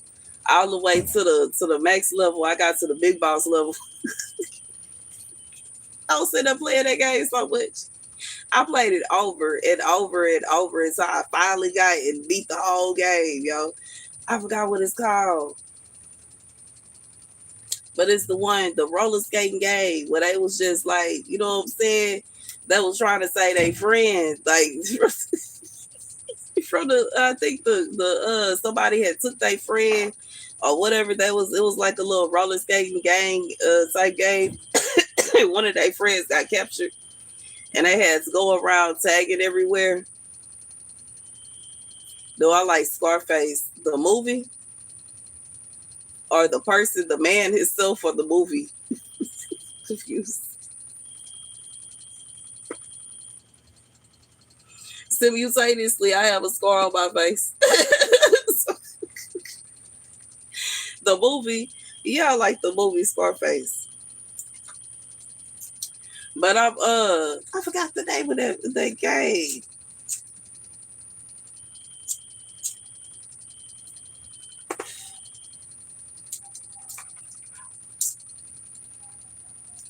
all the way to the max level. I got to the big boss level. I was sitting there playing that game so much. I played it over and over and over until I finally got it and beat the whole game, yo. I forgot what it's called. But it's the one, the roller skating game, where they was just like, you know what I'm saying? They was trying to say they friends. Like from the I think the somebody had took their friend or whatever that was, it was like a little roller skating gang type game. One of their friends got captured and they had to go around tagging everywhere. Do I like Scarface, the movie, or the person, the man himself, or the movie? Confused. Simultaneously, I have a scar on my face. So, the movie, yeah, I like the movie Scarface. But I forgot the name of that game.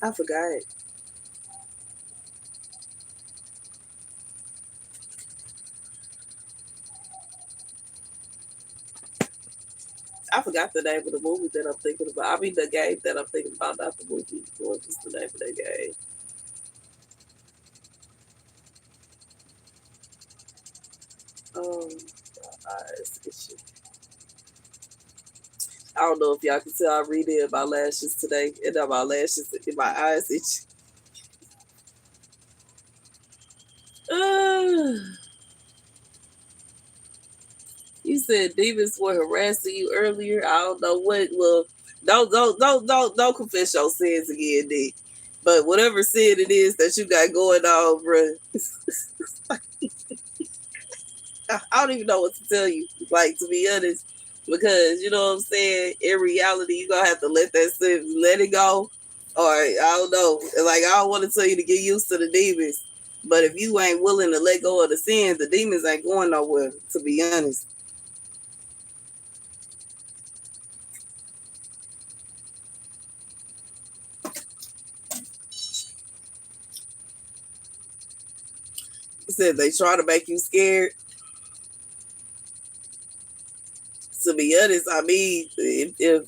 I forgot. I forgot the name of the movie that I'm thinking about. I mean, the game that I'm thinking about, not the movie. What was the name of that game? My eyes itchy. I don't know if y'all can tell I redid my lashes today, and now my lashes in my eyes itchy. Uh, you said demons were harassing you earlier. I don't know what. Well, Don't confess your sins again, Dick. But whatever sin it is that you got going on, bro, I don't even know what to tell you. Like, to be honest, because you know what I'm saying. In reality, you gonna have to let that sin, let it go, or I don't know. Like, I don't want to tell you to get used to the demons, but if you ain't willing to let go of the sin, the demons ain't going nowhere. To be honest. He said they try to make you scared. To be honest, I mean, if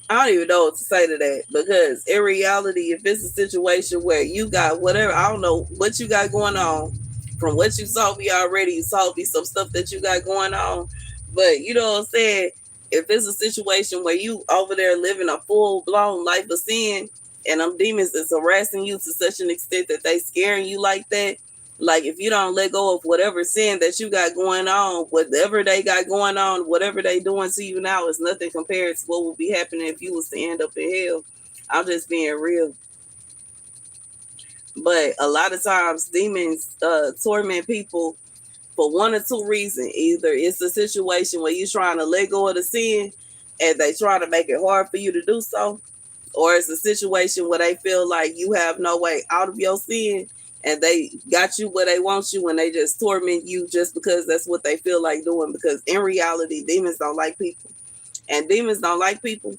I don't even know what to say to that, because in reality, if it's a situation where you got whatever, I don't know what you got going on. From what you told me already, you told me some stuff that you got going on. But you know what I'm saying? If it's a situation where you over there living a full blown life of sin, and them demons is harassing you to such an extent that they scaring you like that, like, if you don't let go of whatever sin that you got going on, whatever they got going on, whatever they doing to you now is nothing compared to what will be happening if you was to end up in hell. I'm just being real. But a lot of times demons torment people for one or two reasons. Either it's a situation where you're trying to let go of the sin and they try to make it hard for you to do so, or it's a situation where they feel like you have no way out of your sin and they got you where they want you and they just torment you just because that's what they feel like doing. Because in reality, demons don't like people. And demons don't like people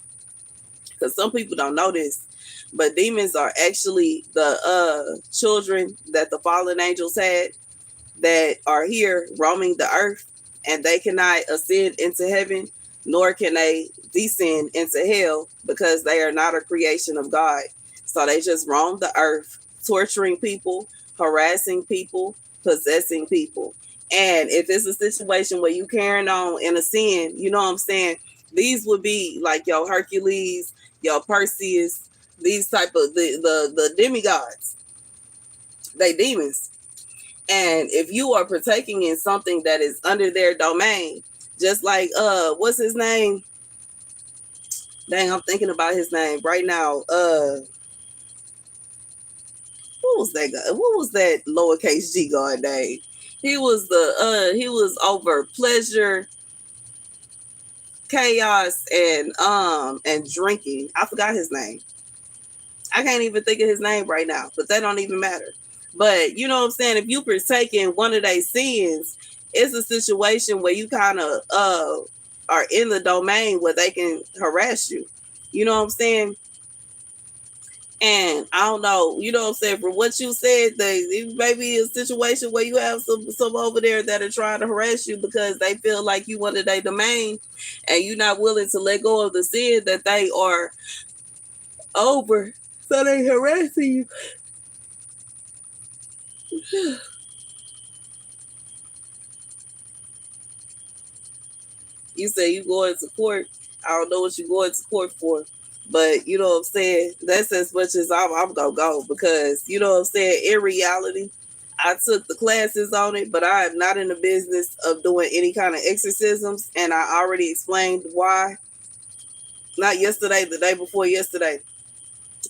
because some people don't know this, but demons are actually the children that the fallen angels had that are here roaming the earth, and they cannot ascend into heaven, nor can they descend into hell because they are not a creation of God. So they just roam the earth, torturing people, harassing people, possessing people. And if it's a situation where you carrying on in a sin, you know what I'm saying? These would be like your Hercules, your Perseus, these type of the demigods. They demons. And if you are partaking in something that is under their domain, just like what's his name? Dang, I'm thinking about his name right now. What was that guy? What was that lowercase g god name? He was over pleasure, chaos, and drinking. I forgot his name. I can't even think of his name right now, but that don't even matter. But you know what I'm saying? If you partake in one of their sins, it's a situation where you kind of are in the domain where they can harass you. You know what I'm saying? And I don't know, you know what I'm saying? From what you said, it may be a situation where you have some over there that are trying to harass you because they feel like you wanted their domain and you're not willing to let go of the sin that they are over. So they harassing you. You say you going to court. I don't know what you're going to court for. But you know what I'm saying? That's as much as I'm gonna go, because you know what I'm saying? In reality, I took the classes on it, but I am not in the business of doing any kind of exorcisms, and I already explained why. Not yesterday, the day before yesterday.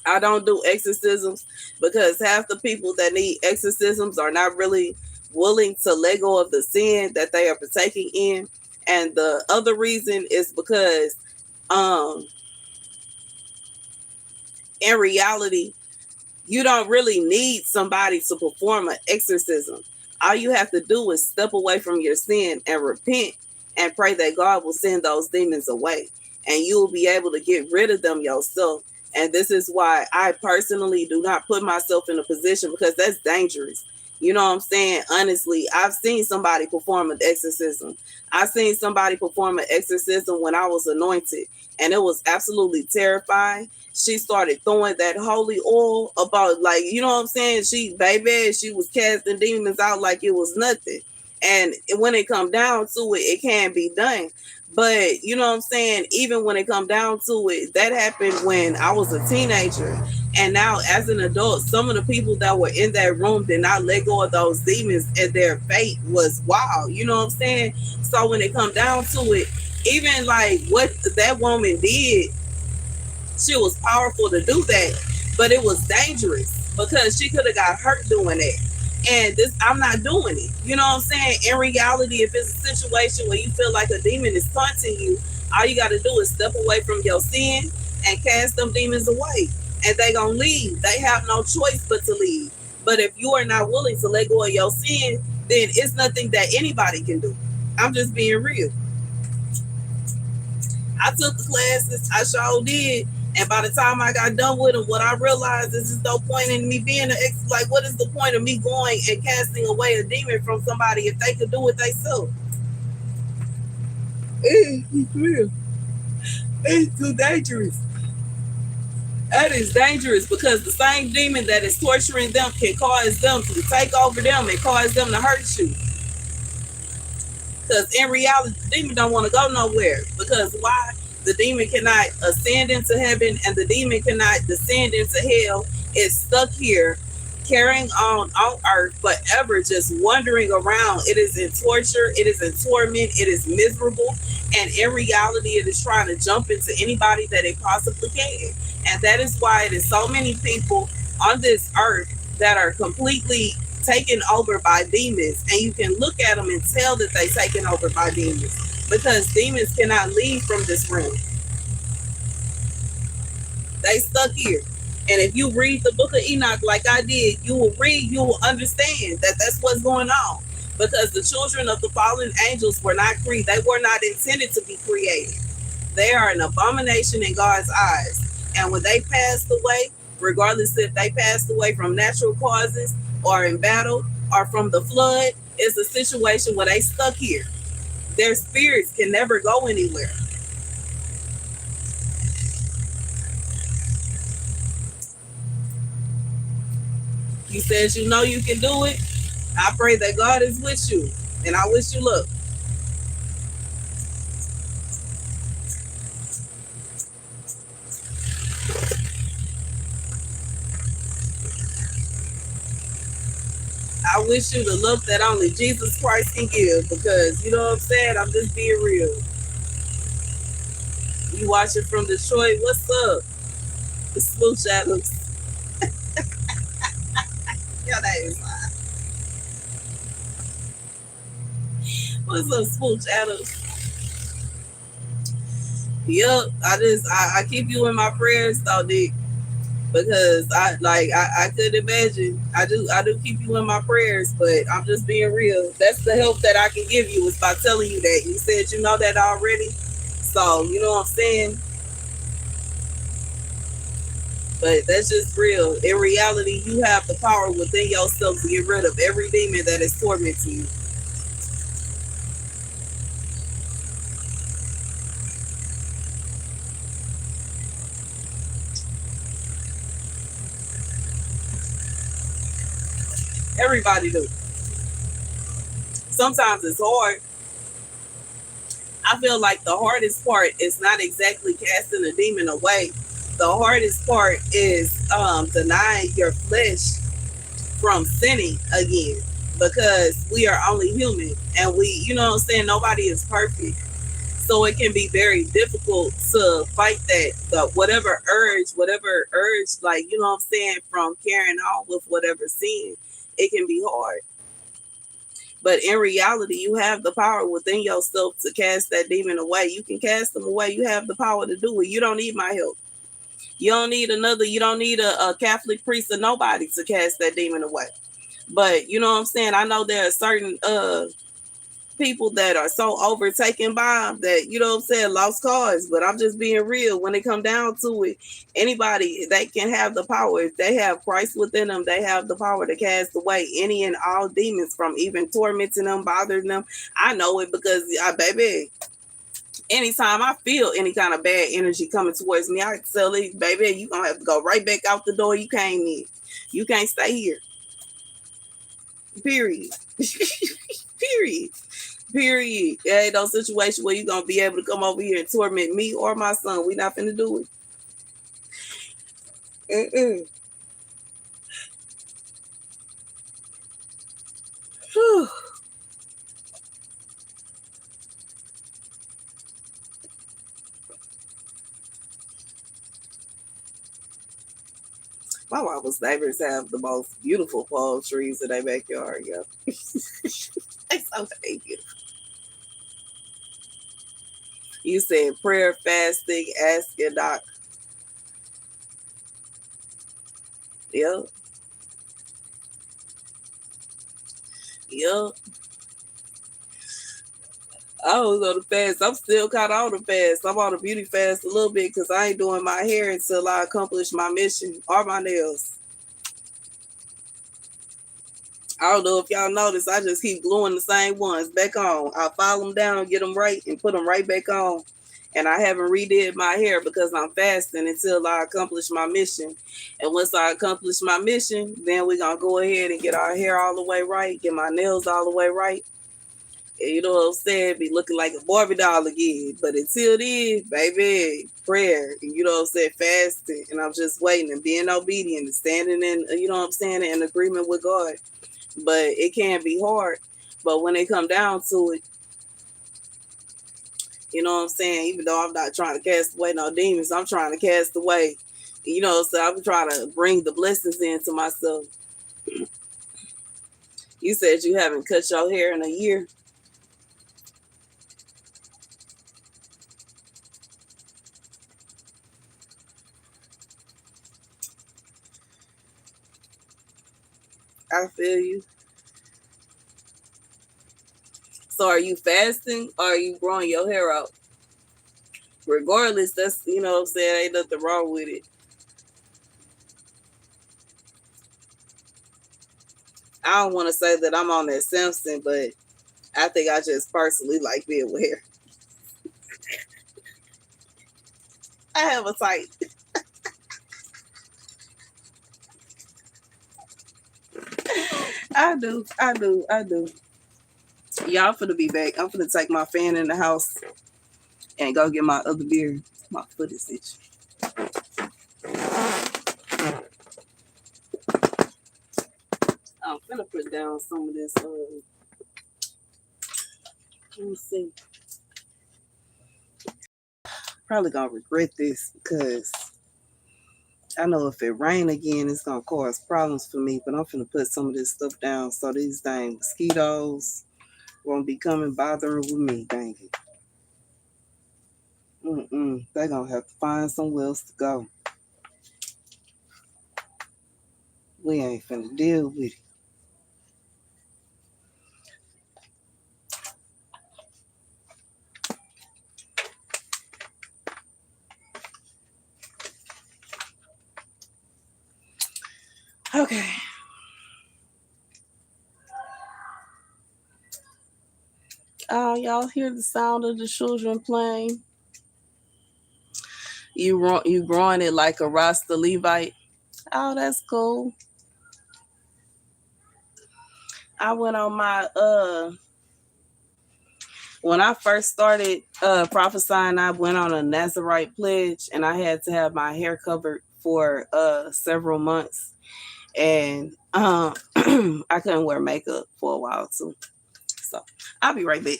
I don't do exorcisms because half the people that need exorcisms are not really willing to let go of the sin that they are partaking in. And the other reason is because in reality, you don't really need somebody to perform an exorcism. All you have to do is step away from your sin and repent and pray that God will send those demons away, and you will be able to get rid of them yourself. And this is why I personally do not put myself in a position, because that's dangerous. You know what I'm saying? Honestly, I've seen somebody perform an exorcism. I've seen somebody perform an exorcism when I was anointed, and it was absolutely terrifying. She started throwing that holy oil about, like, you know what I'm saying? She was casting demons out like it was nothing. And when it come down to it, it can be done. But you know what I'm saying? Even when it come down to it, that happened when I was a teenager. And now, as an adult, some of the people that were in that room did not let go of those demons, and their fate was wild. You know what I'm saying? So when it come down to it, even like what that woman did, she was powerful to do that, but it was dangerous because she could have got hurt doing it. And this, I'm not doing it. You know what I'm saying? In reality, if it's a situation where you feel like a demon is taunting you, all you got to do is step away from your sin and cast them demons away. And they gonna leave. They have no choice but to leave. But if you are not willing to let go of your sin, then it's nothing that anybody can do. I'm just being real. I took the classes, I sure did. And by the time I got done with them, what I realized is there's no point in me being an ex. Like, what is the point of me going and casting away a demon from somebody if they could do it themselves? It's real. It's too dangerous. That is dangerous because the same demon that is torturing them can cause them to take over them and cause them to hurt you. Because in reality, the demon don't want to go nowhere. Because why? The demon cannot ascend into heaven and the demon cannot descend into hell. It's stuck here, carrying on earth forever, just wandering around. It is in torture. It is in torment. It is miserable. And in reality, it is trying to jump into anybody that it possibly can. And that is why it is so many people on this earth that are completely taken over by demons. And you can look at them and tell that they're taken over by demons because demons cannot leave from this realm. They stuck here. And if you read the book of Enoch like I did, you will understand that that's what's going on. Because the children of the fallen angels were not created. They were not intended to be created. They are an abomination in God's eyes. And when they passed away, regardless if they passed away from natural causes or in battle or from the flood, it's a situation where they stuck here. Their spirits can never go anywhere. He says, you know you can do it. I pray that God is with you. And I wish you luck. I wish you the love that only Jesus Christ can give because, you know what I'm saying? I'm just being real. You watching from Detroit? What's up? The Smooch Adams. Yeah, that is fine. What's up, Smooch Adams? Yep, I keep you in my prayers though, Dick. Because I could imagine. I do keep you in my prayers, but I'm just being real. That's the help that I can give you is by telling you that. You said you know that already. So you know what I'm saying? But that's just real. In reality, you have the power within yourself to get rid of every demon that is tormenting you. Everybody do. Sometimes it's hard. I feel like the hardest part is not exactly casting a demon away. The hardest part is denying your flesh from sinning again because we are only human and you know what I'm saying, nobody is perfect. So it can be very difficult to fight that, whatever urge, like, you know what I'm saying, from carrying on with whatever sin, it can be hard. But in reality, you have the power within yourself to cast that demon away. You can cast them away. You have the power to do it. You don't need my help. You don't need a Catholic priest or nobody to cast that demon away. But you know what I'm saying? I know there are certain people that are so overtaken by them that, you know what I'm saying, lost cause. But I'm just being real. When it come down to it, anybody, they can have the power. If they have Christ within them, they have the power to cast away any and all demons from even tormenting them, bothering them. I know it because, baby, anytime I feel any kind of bad energy coming towards me, I tell it, baby, you gonna have to go right back out the door you came in. You can't stay here. Period. Period. Period. There ain't no situation where you gonna be able to come over here and torment me or my son. We not finna do it. Mm-mm. Whew. My mama's neighbors have the most beautiful palm trees in their backyard, yo. They so very beautiful. You said prayer, fasting, asking doc. Yep, yep. I was on the fast. I'm still kind of on the fast. I'm on the beauty fast a little bit because I ain't doing my hair until I accomplish my mission or my nails. I don't know if y'all notice. I just keep gluing the same ones back on. I file them down, get them right, and put them right back on. And I haven't redid my hair because I'm fasting until I accomplish my mission. And once I accomplish my mission, then we're going to go ahead and get our hair all the way right, get my nails all the way right. And you know what I'm saying? Be looking like a Barbie doll again. But until then, baby, prayer. And you know what I'm saying? Fasting. And I'm just waiting and being obedient and standing in, you know what I'm saying, in agreement with God. But it can be hard. But when they come down to it, you know what I'm saying? Even though I'm not trying to cast away no demons, I'm trying to cast away. You know, so I'm trying to bring the blessings into myself. You said you haven't cut your hair in a year. I feel you. So are you fasting or are you growing your hair out? Regardless, that's, you know what I'm saying, ain't nothing wrong with it. I don't want to say that I'm on that Simpson, but I think I just personally like being with hair. I have a type. I do. I do. I do. Y'all finna be back. I'm finna take my fan in the house and go get my other beer. My foot is itching. I'm finna put down some of this. Let me see. Probably gonna regret this because I know if it rain again, it's gonna cause problems for me. But I'm finna put some of this stuff down so these dang mosquitoes won't be coming bothering with me. Dang it. They gonna have to find somewhere else to go. We ain't finna deal with it. Okay. Oh, y'all hear the sound of the children playing? You growing it like a Rasta Levite? Oh, that's cool. I went on my when I first started prophesying, I went on a Nazarite pledge and I had to have my hair covered for several months. And I couldn't wear makeup for a while too. So I'll be right back.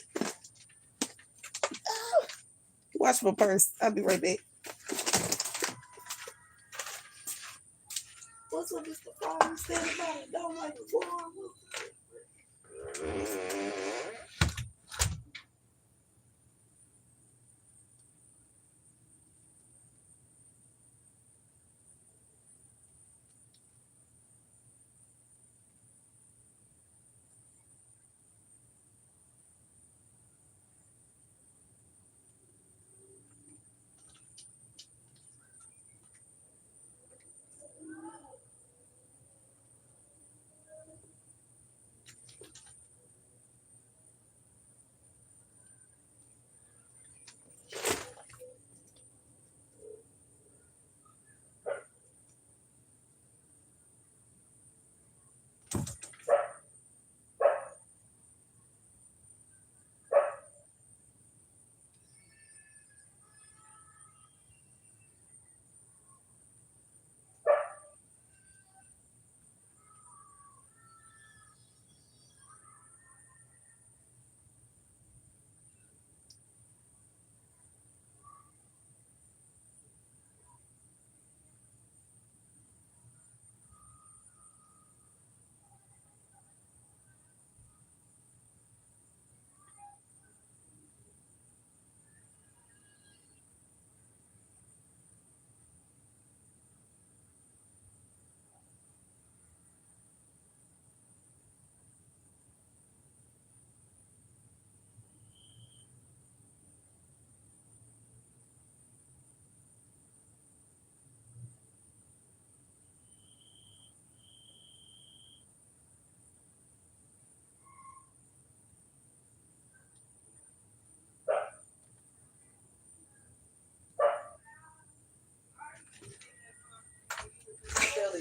Watch my purse. I'll be right back. What's up, Mr. Farmer? Stand about it. Don't like the warm.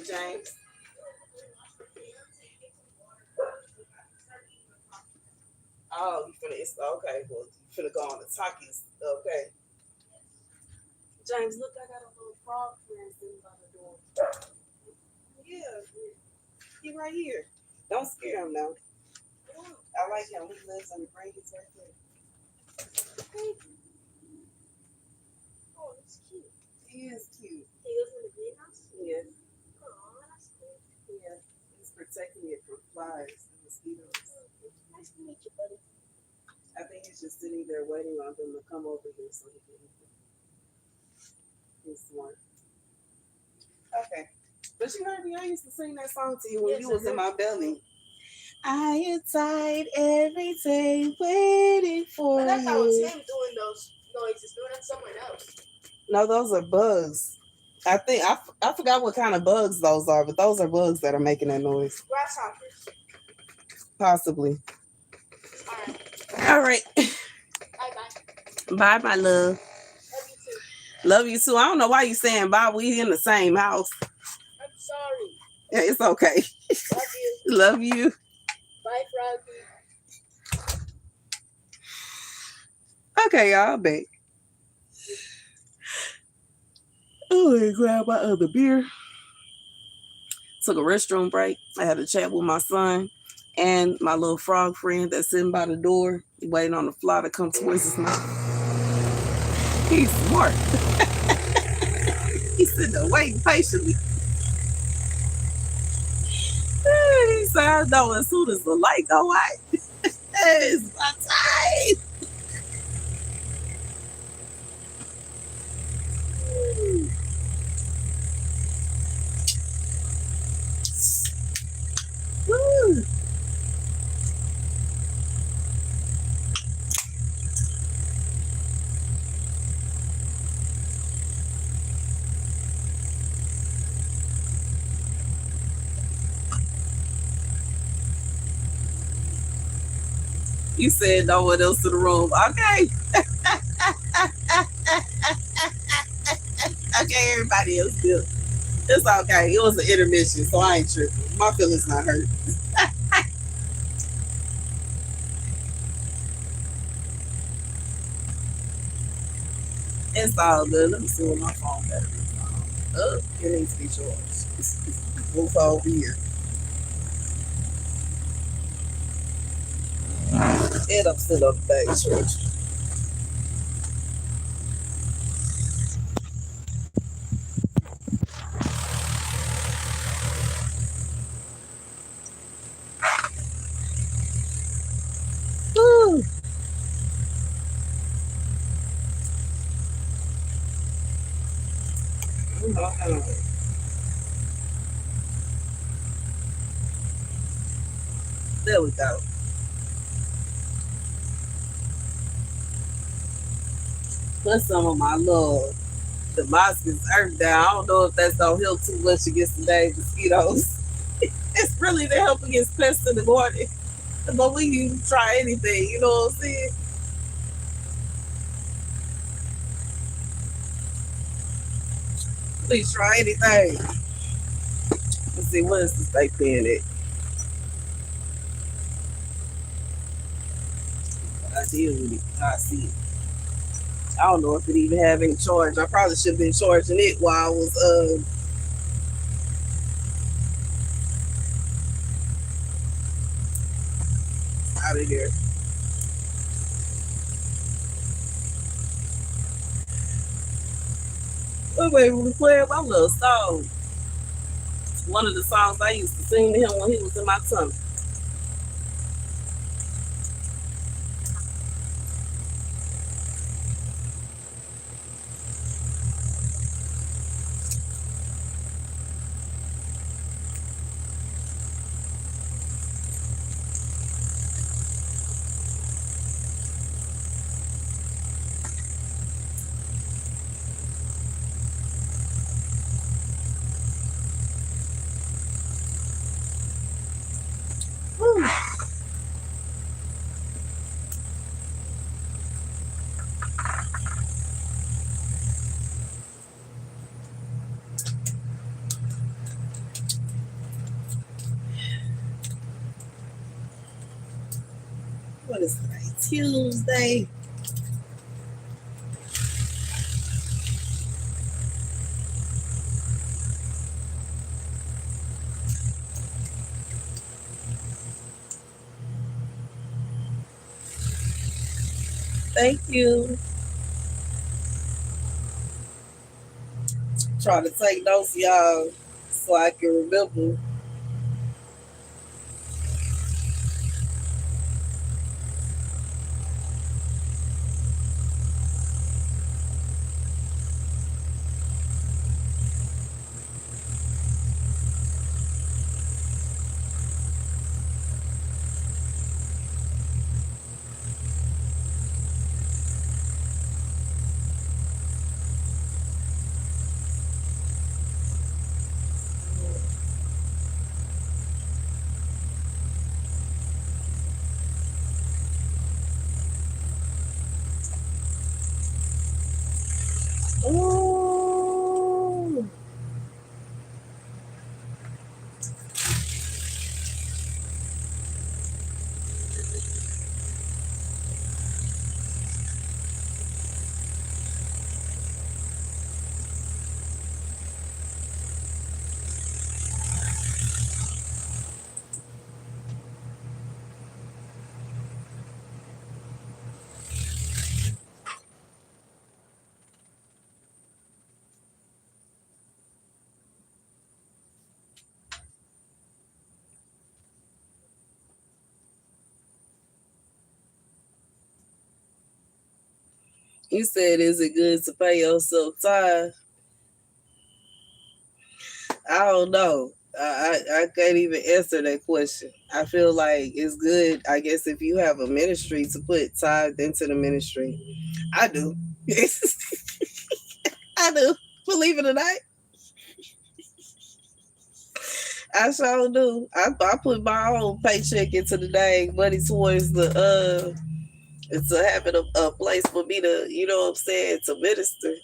James? Oh, you finna, it's okay. Well, you finna go on the talkies. Okay. James, look, I got a little frog friend sitting by the door. Yeah, he right here. Don't scare him now. I like him. He lives on the branches right there. Oh, that's cute. He is cute. He lives in the greenhouse? Yeah. Oh, that's cool. Yeah. He's protecting it from flies and mosquitoes. Nice to meet you, buddy. I think he's just sitting there waiting on them to come over here so he can eat them. He's smart. Okay. But you heard me, I used to sing that song to you when you was in my belly. I am tired every day waiting for you. I thought that was him doing those noises. No, that's someone else. No, those are bugs. I think I forgot what kind of bugs those are, but those are bugs that are making that noise. Grasshoppers. Possibly. All right. Bye-bye. Bye, my love. Love you too. Love you too. I don't know why you saying bye. We in the same house. I'm sorry. Yeah, it's okay. Love you. Love you. Bye, Froggy. Okay, y'all, back. Oh, I grab my other beer. Took a restroom break. I had a chat with my son and my little frog friend that's sitting by the door, waiting on the fly to come towards his mouth. He's smart. He's sitting there waiting patiently. He said, I know as soon as the light go out, it's my time. Woo. You said no one else in the room. Okay. Okay, everybody else good. It's okay. It was an intermission, so I ain't tripping. My feelings not hurt. It's all good. Let me see what my phone battery is on. Oh, it needs to be charged. Move over here. It up still up back church. Woo. There we go. Put some of my little Damascus earth down. I don't know if that's gonna help too much against today's mosquitoes. It's really to help against pests in the garden. But we can try anything, you know what I'm saying? Please try anything. Let's see, what is the state pen at? I deal with it. I see it. I don't know if it even have any charge. I probably should have been charging it while I was out of here. Wait, we were playing my little song. One of the songs I used to sing to him when he was in my tummy. What is today? Tuesday. Thank you. Try to take notes, y'all, so I can remember. Ooh. You said, is it good to pay yourself time? I don't know. I can't even answer that question. I feel like it's good, I guess, if you have a ministry to put time into the ministry. I do. I do. Believe it or not, I sure do. I put my own paycheck into the dang money towards the to having a place for me to, you know what I'm saying, to minister.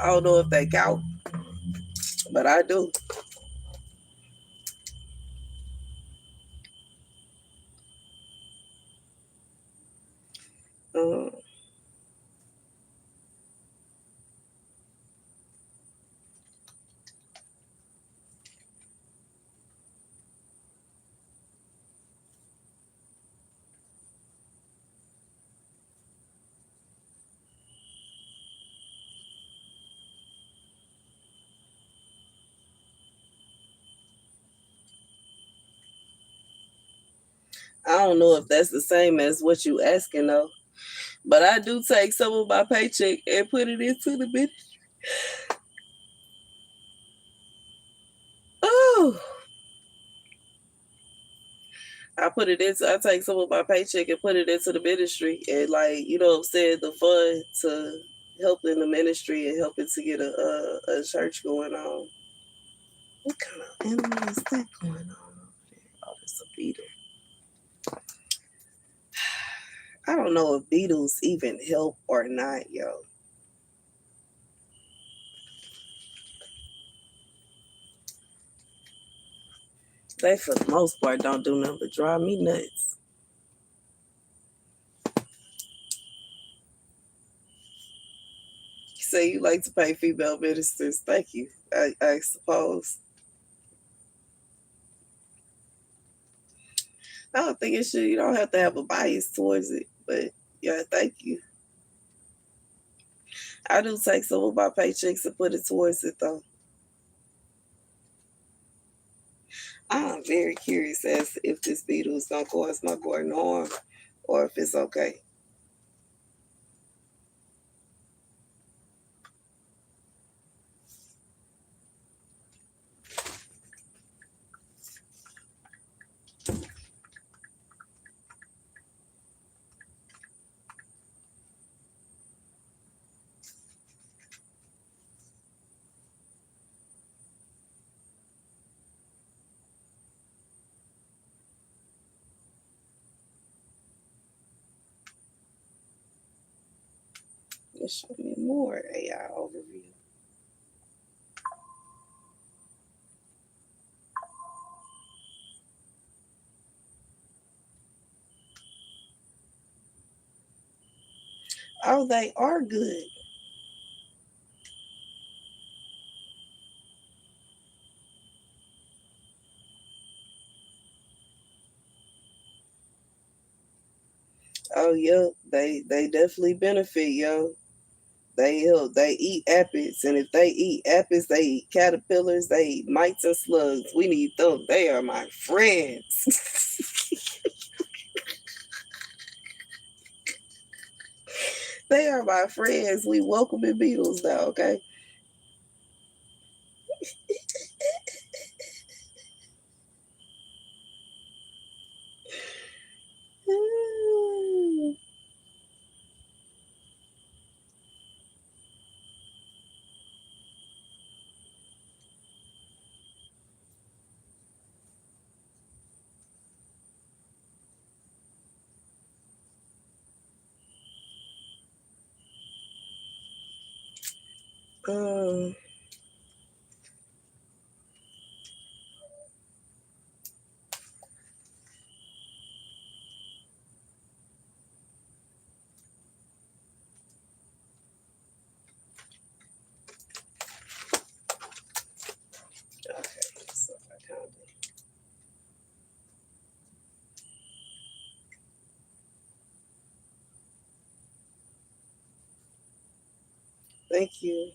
I don't know if they count, but I do. Uh, I don't know if that's the same as what you asking though, but I do take some of my paycheck and put it into the ministry. Oh, I take some of my paycheck and put it into the ministry, and like, you know what I'm saying, the fund to help in the ministry and helping to get a church going on. What kind of animal is that going on over there? Oh, it's a beetle. I don't know if beetles even help or not, yo. They, for the most part, don't do nothing but drive me nuts. You say you like to pay female ministers. Thank you, I suppose. I don't think it should. You don't have to have a bias towards it, but yeah, thank you. I do take some of my paychecks and put it towards it, though. I'm very curious as if this beetle is gonna cause my garden harm or if it's okay. Let's show me more AI overview. Oh, they are good. Oh, yeah, they definitely benefit, yo. They help. They eat aphids, and if they eat aphids, they eat caterpillars. They eat mites and slugs. We need them. They are my friends. They are my friends. We welcoming beetles now. Okay. Um. Okay. So I kind of. Thank you.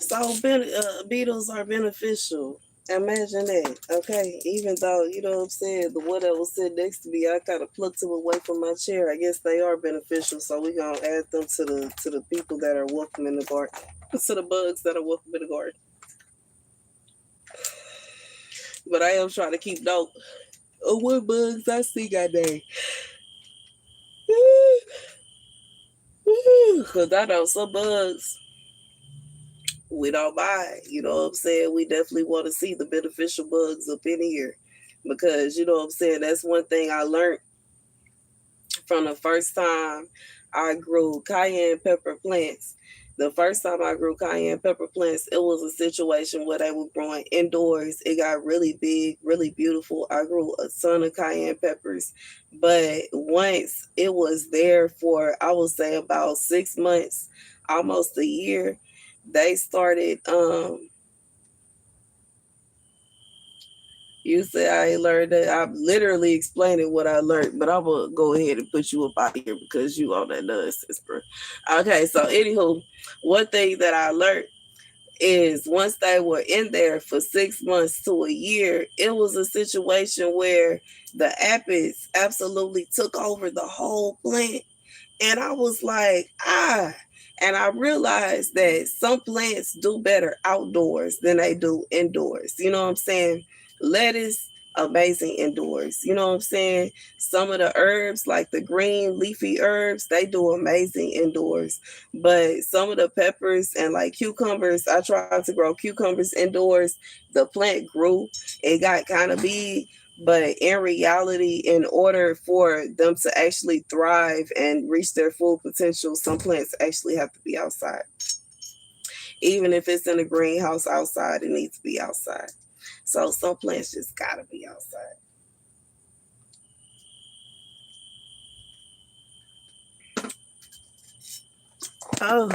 So beetles are beneficial. Imagine that, okay? Even though, you know what I'm saying, the one that was sitting next to me, I kind of plucked him away from my chair. I guess they are beneficial, so we're gonna add them to the people that are welcome in the garden, to the bugs that are welcome in the garden. But I am trying to keep note of what bugs I see got day. Because I know some bugs we don't mind. You know what I'm saying? We definitely want to see the beneficial bugs up in here. Because, you know what I'm saying, that's one thing I learned from the first time I grew cayenne pepper plants. The first time I grew cayenne pepper plants, it was a situation where they were growing indoors. It got really big, really beautiful. I grew a ton of cayenne peppers. But once it was there for, I would say, about 6 months, almost a year, they started you say I ain't learned that. I'm literally explaining what I learned, but I'm gonna go ahead and put you up out of here because you on that nonsense, bro. Okay, so anywho, one thing that I learned is once they were in there for 6 months to a year, it was a situation where the aphids absolutely took over the whole plant. And I was like, ah. And I realized that some plants do better outdoors than they do indoors. You know what I'm saying? Lettuce, amazing indoors. You know what I'm saying? Some of the herbs, like the green leafy herbs, they do amazing indoors. But some of the peppers and like cucumbers, I tried to grow cucumbers indoors. The plant grew, it got kind of big, but in reality, in order for them to actually thrive and reach their full potential, some plants actually have to be outside. Even if it's in a greenhouse outside, it needs to be outside. So some plants just gotta be outside. Oh.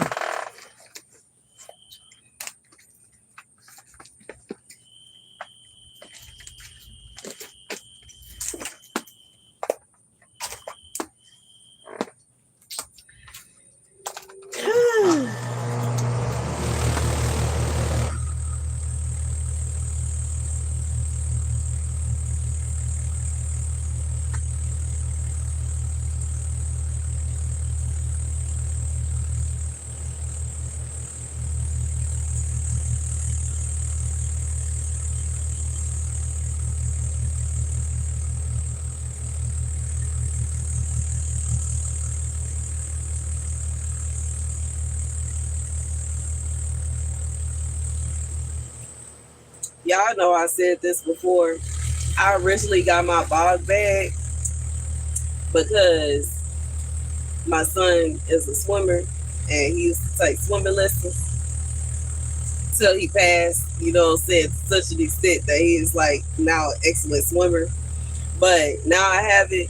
y'all know I said this before. I originally got my bog bag because my son is a swimmer and he used to take swimming lessons till he passed, you know what I'm saying, to such an extent that he is like now an excellent swimmer. But now I have it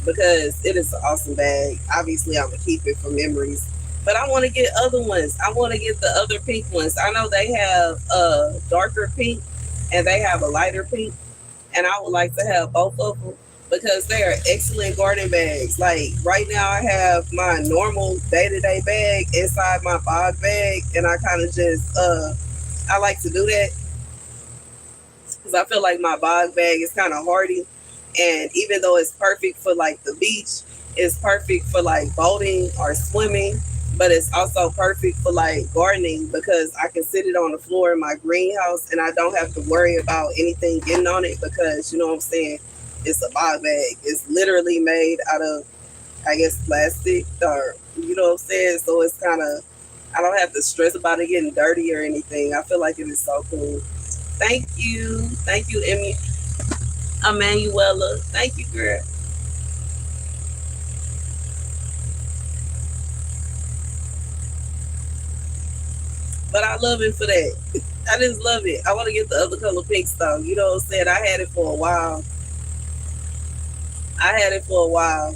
because it is an awesome bag. Obviously, I'm gonna keep it for memories. But I want to get other ones. I want to get the other pink ones. I know they have a darker pink and they have a lighter pink, and I would like to have both of them because they are excellent garden bags. Like right now, I have my normal day-to-day bag inside my bog bag, and I kind of just I like to do that because I feel like my bog bag is kind of hardy, and even though it's perfect for like the beach, it's perfect for like boating or swimming, but it's also perfect for like gardening because I can sit it on the floor in my greenhouse and I don't have to worry about anything getting on it because you know what I'm saying. It's a bog bag. It's literally made out of, I guess, plastic or you know what I'm saying. So it's kind of, I don't have to stress about it getting dirty or anything. I feel like it is so cool. Thank you, Emmy, Emanuela. Thank you, girl. But I love it for that. I just love it. I want to get the other color pinks though. You know what I'm saying? I had it for a while. I had it for a while.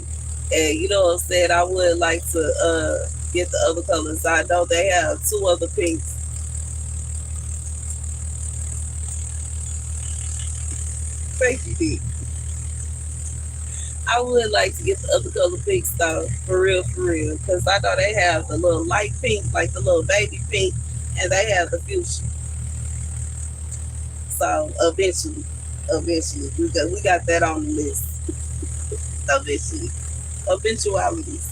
And you know what I'm saying? I would like to get the other colors. I know they have two other pinks. Thank you, D. I would like to get the other color pinks though. For real. Because I know they have the little light pink, like the little baby pink, and they have the fuchsia. So eventually, we got that on the list. Eventually, eventualities.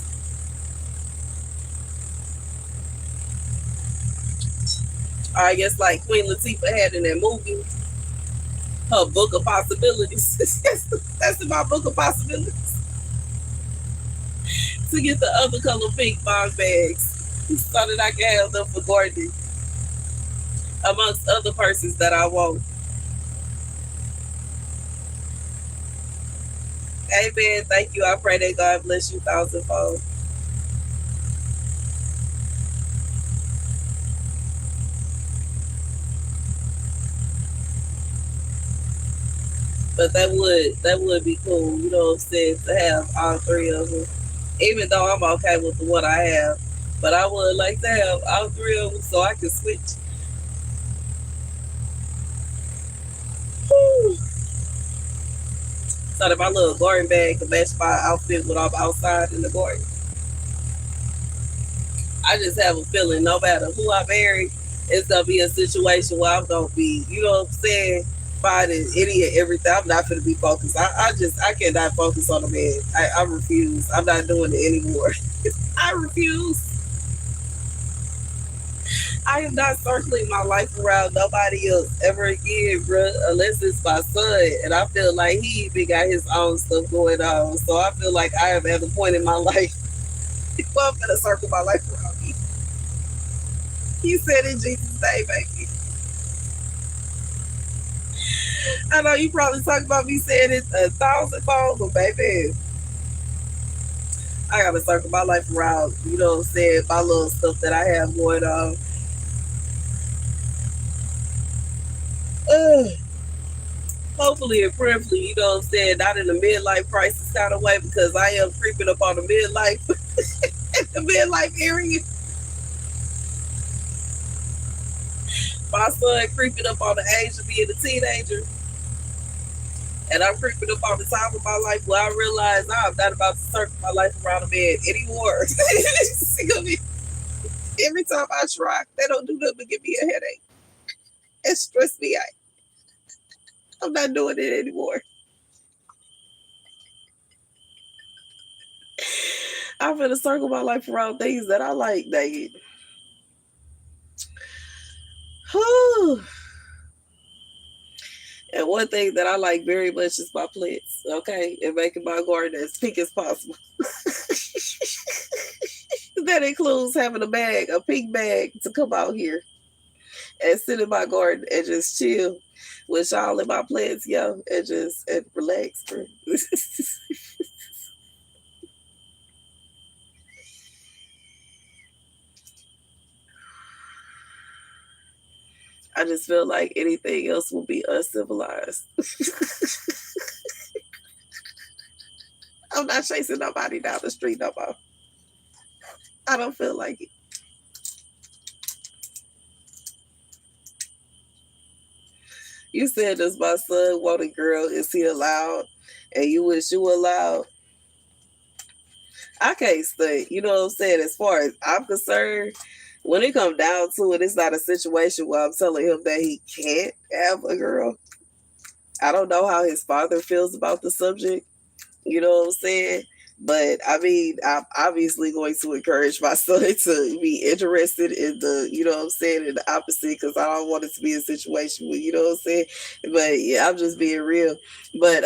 I guess like Queen Latifah had in that movie, her book of possibilities. That's in my book of possibilities. To get the other color pink bond bags so that I can have them for gardening, amongst other persons that I want. Amen. Thank you. I pray that God bless you thousandfold. But that would be cool, you know what I'm saying, to have all three of them. Even though I'm okay with the one I have, but I would like to have all three of them so I can switch. Whew. So that my little garden bag can match my outfit when I'm outside in the garden. I just have a feeling no matter who I marry, it's gonna be a situation where I'm gonna be, you know what I'm saying, finding any and everything. I'm not gonna be focused. I cannot focus on a man. I refuse. I'm not doing it anymore. I refuse. I am not circling my life around nobody else ever again, bruh, unless it's my son. And I feel like he even got his own stuff going on. So I feel like I am at the point in my life where I'm gonna circle my life around me. He said in Jesus' name, baby. I know you probably talk about me saying it a thousand times, but baby, I gotta circle my life around, you know what I'm saying, my little stuff that I have going on. Ugh. Hopefully and prayerfully, you know what I'm saying, not in the midlife crisis kind of way because I am creeping up on the midlife, the midlife area. My son creeping up on the age of being a teenager, and I'm creeping up on the time of my life where I realize I'm not about to circle my life around a man anymore. Every time I try, they don't do nothing but give me a headache and stress me out. I'm not doing it anymore. I'm gonna circle my life around things that I like, dang it. Whew. And one thing that I like very much is my plants, okay? And making my garden as pink as possible. That includes having a pink bag to come out here and sit in my garden and just chill. Wish all in my plans, yo, and relax, bro. I just feel like anything else will be uncivilized. I'm not chasing nobody down the street no more. I don't feel like it. You said, does my son want a girl? Is he allowed? And you wish you were allowed? I can't stay. You know what I'm saying? As far as I'm concerned, when it comes down to it, it's not a situation where I'm telling him that he can't have a girl. I don't know how his father feels about the subject. You know what I'm saying? But I mean, I'm obviously going to encourage my son to be interested in the, you know what I'm saying, in the opposite, because I don't want it to be a situation where, you know what I'm saying. But yeah, I'm just being real. But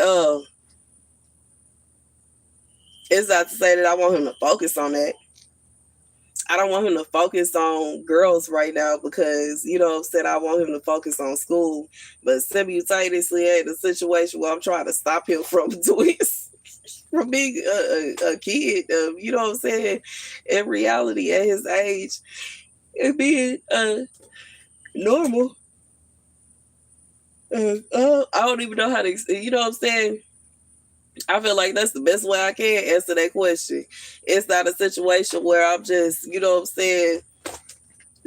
it's not to say that I want him to focus on that. I don't want him to focus on girls right now because, you know what I'm saying, I want him to focus on school. But simultaneously, ain't a situation where I'm trying to stop him from doing from being a kid, you know what I'm saying, in reality at his age and being normal. I don't even know how to, you know what I'm saying? I feel like that's the best way I can answer that question. It's not a situation where I'm just, you know what I'm saying,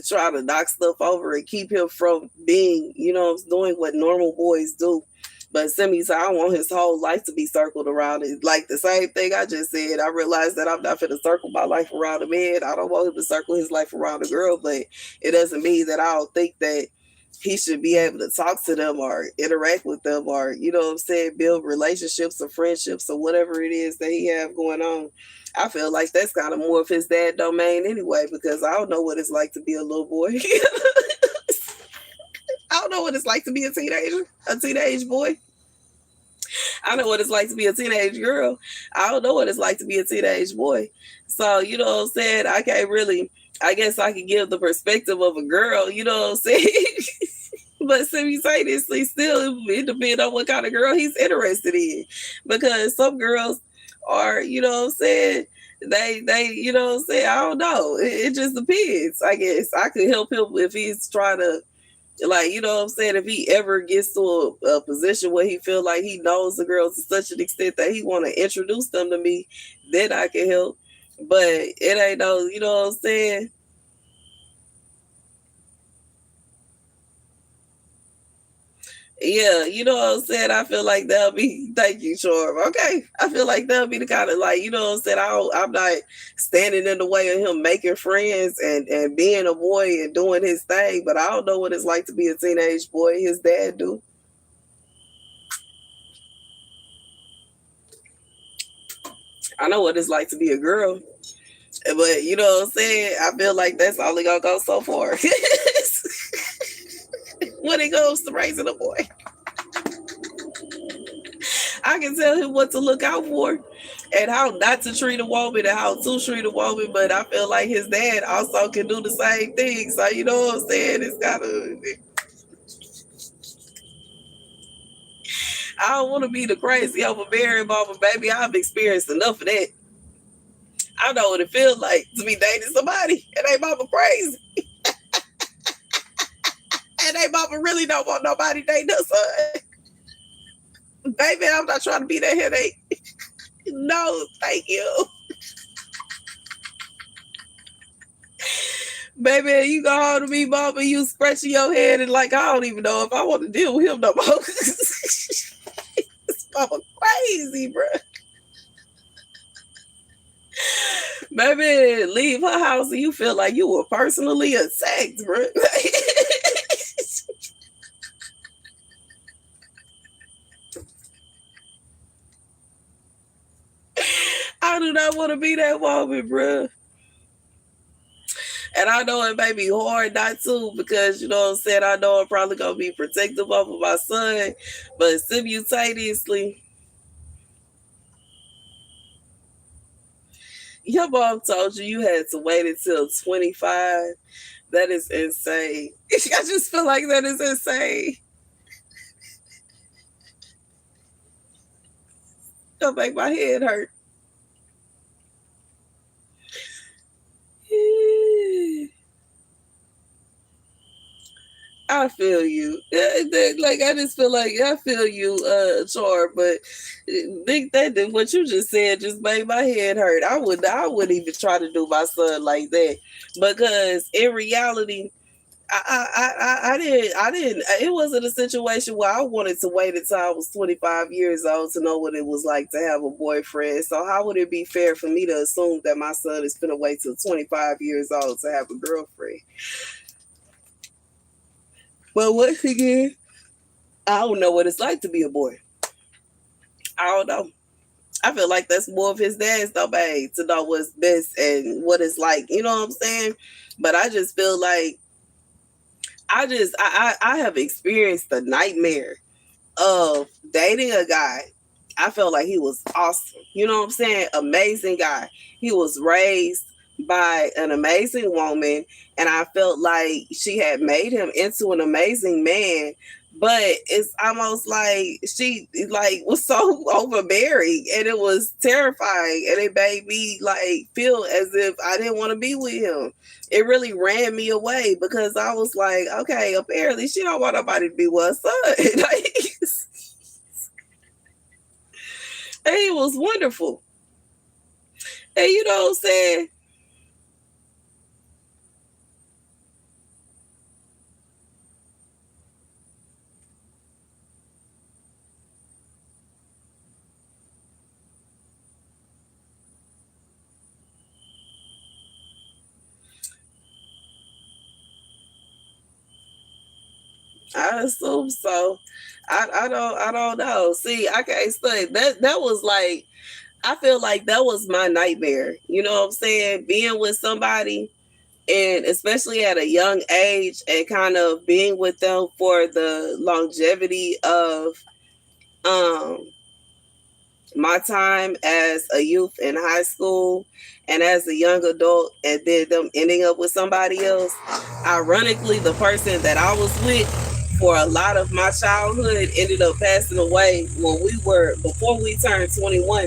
trying to knock stuff over and keep him from being, you know, doing what normal boys do. But Simi said, I want his whole life to be circled around it. Like the same thing I just said. I realized that I'm not going to circle my life around a man. I don't want him to circle his life around a girl, but it doesn't mean that I don't think that he should be able to talk to them or interact with them or, you know what I'm saying, build relationships or friendships or whatever it is that he have going on. I feel like that's kind of more of his dad domain anyway, because I don't know what it's like to be a little boy. I don't know what it's like to be a teenage boy. I know what it's like to be a teenage girl. I don't know what it's like to be a teenage boy. So, you know what I'm saying? I can't really, I guess I can give the perspective of a girl, you know what I'm saying? But simultaneously, still, it depends on what kind of girl he's interested in. Because some girls are, you know what I'm saying? They, you know what I'm saying? I don't know. It just depends, I guess. I could help him if he's trying to, like, you know what I'm saying, if he ever gets to a position where he feel like he knows the girls to such an extent that he want to introduce them to me, then I can help. But it ain't no, you know what I'm saying. Yeah, you know what I'm saying. I feel like that'll be. Thank you, Charm. Okay, I feel like that'll be the kind of, like, you know what I'm saying. I'm not standing in the way of him making friends and being a boy and doing his thing. But I don't know what it's like to be a teenage boy. His dad do. I know what it's like to be a girl. But you know what I'm saying? I feel like that's only gonna go so far when it comes to raising a boy. I can tell him what to look out for and how not to treat a woman and how to treat a woman, but I feel like his dad also can do the same thing. So you know what I'm saying? It's kind of, I don't want to be the crazy overbearing mama, baby. I've experienced enough of that. I know what it feels like to be dating somebody and they mama crazy. And they mama really don't want nobody dating her son. Baby, I'm not trying to be that headache. No, thank you. Baby, you go home to me, mama, you scratching your head and like, I don't even know if I want to deal with him no more. This mama crazy, bro. Baby, leave her house and you feel like you were personally attacked, bro. I do not want to be that woman, bro. And I know it may be hard not to because, you know what I'm saying, I know I'm probably going to be protective over my son. But simultaneously, your mom told you you had to wait until 25. That is insane. I just feel like that is insane. Don't make my head hurt. I feel you. Like I just feel like I feel you, Char. But think that what you just said just made my head hurt. I wouldn't even try to do my son like that because in reality, I didn't. It wasn't a situation where I wanted to wait until I was 25 years old to know what it was like to have a boyfriend. So how would it be fair for me to assume that my son is gonna wait till 25 years old to have a girlfriend? Well, once again, I don't know what it's like to be a boy. I don't know. I feel like that's more of his dad's domain to know what's best and what it's like. You know what I'm saying? But I just feel like I have experienced the nightmare of dating a guy. I felt like he was awesome. You know what I'm saying? Amazing guy. He was raised by an amazing woman, and I felt like she had made him into an amazing man. But it's almost like she like was so overbearing, and it was terrifying, and it made me like feel as if I didn't want to be with him. It really ran me away because I was like, okay, apparently she don't want nobody to be with her son. Like, and he was wonderful. And you know what I'm saying? I assume so. I don't know. See, I can't say that was like I feel like that was my nightmare. You know what I'm saying? Being with somebody and especially at a young age and kind of being with them for the longevity of um my time as a youth in high school and as a young adult and then them ending up with somebody else. Ironically, the person that I was with for a lot of my childhood ended up passing away when we were before we turned 21.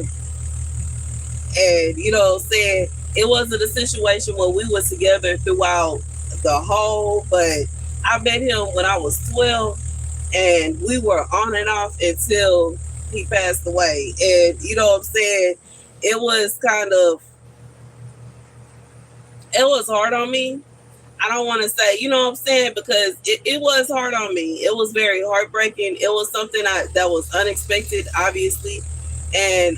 And you know what I'm saying? It wasn't a situation where we were together throughout the whole, but I met him when I was 12 and we were on and off until he passed away. And you know what I'm saying? It was kind of it was hard on me. I don't want to say, you know what I'm saying, because it was hard on me. It was very heartbreaking. It was something that was unexpected, obviously, and